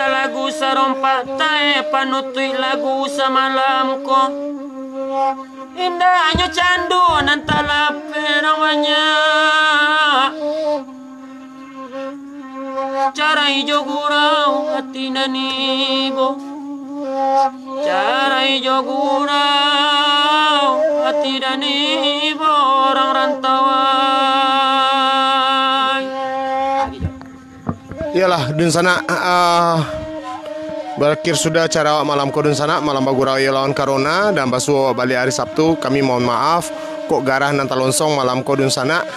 lagu sarompak tae panutui lagu samalam ko indahnya candu nan talape namanya cara ijo gurau hati nanibo cara ijo gurau hati nanibo orang rantauan. Iyalah dun sana berakhir sudah acara malam kodun sana malam bagurau lawan Corona dan basuh balik hari Sabtu. Kami mohon maaf kok garah nan talonsong malam kodun sana.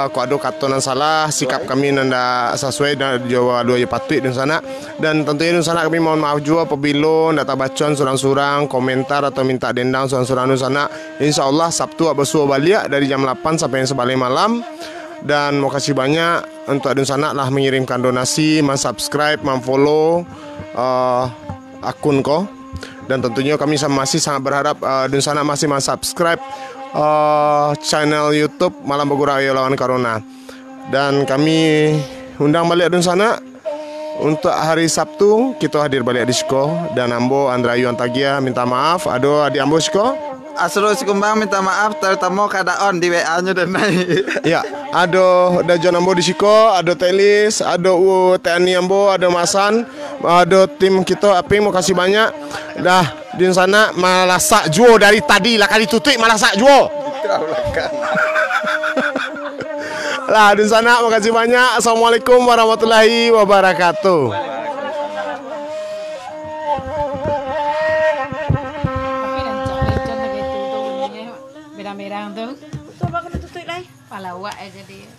Kok ada katonan salah sikap kami nanda sesuai dan Jawa dua patut dun sana. Dan tentunya dun sana kami mohon maaf juga apabila data bacaan surang-surang komentar atau minta dendang surang-surang dun sana. Insyaallah Sabtu basuh balik dari jam 8 sampai sebalik malam. Dan mau kasih banyak untuk adun sana lah mengirimkan donasi, subscribe, follow akun ko. Dan tentunya kami masih sangat berharap adun sana masih subscribe channel YouTube Malam Bagurau lawan Corona. Dan kami undang balik adun sana untuk hari Sabtu kita hadir balik di Siko. Dan Ambo Andrayu Antagia minta maaf. Aduh adik Ambo Siko. Asro Sikumbang minta maaf terutama keadaan di WA-nya dan naik. Ya, ada Dajon Ambo di Siko, ada Telis, ada TNI Ambo, ada Masan, ada tim kita Aping mau kasih banyak. Dah di sana malah sak juo dari tadi lah kali tutup malah sak juo. Lah di sana makasih banyak. Assalamualaikum warahmatullahi wabarakatuh. Merah-merah tuh. Coba kena tutup lagi. Palawak aja dia.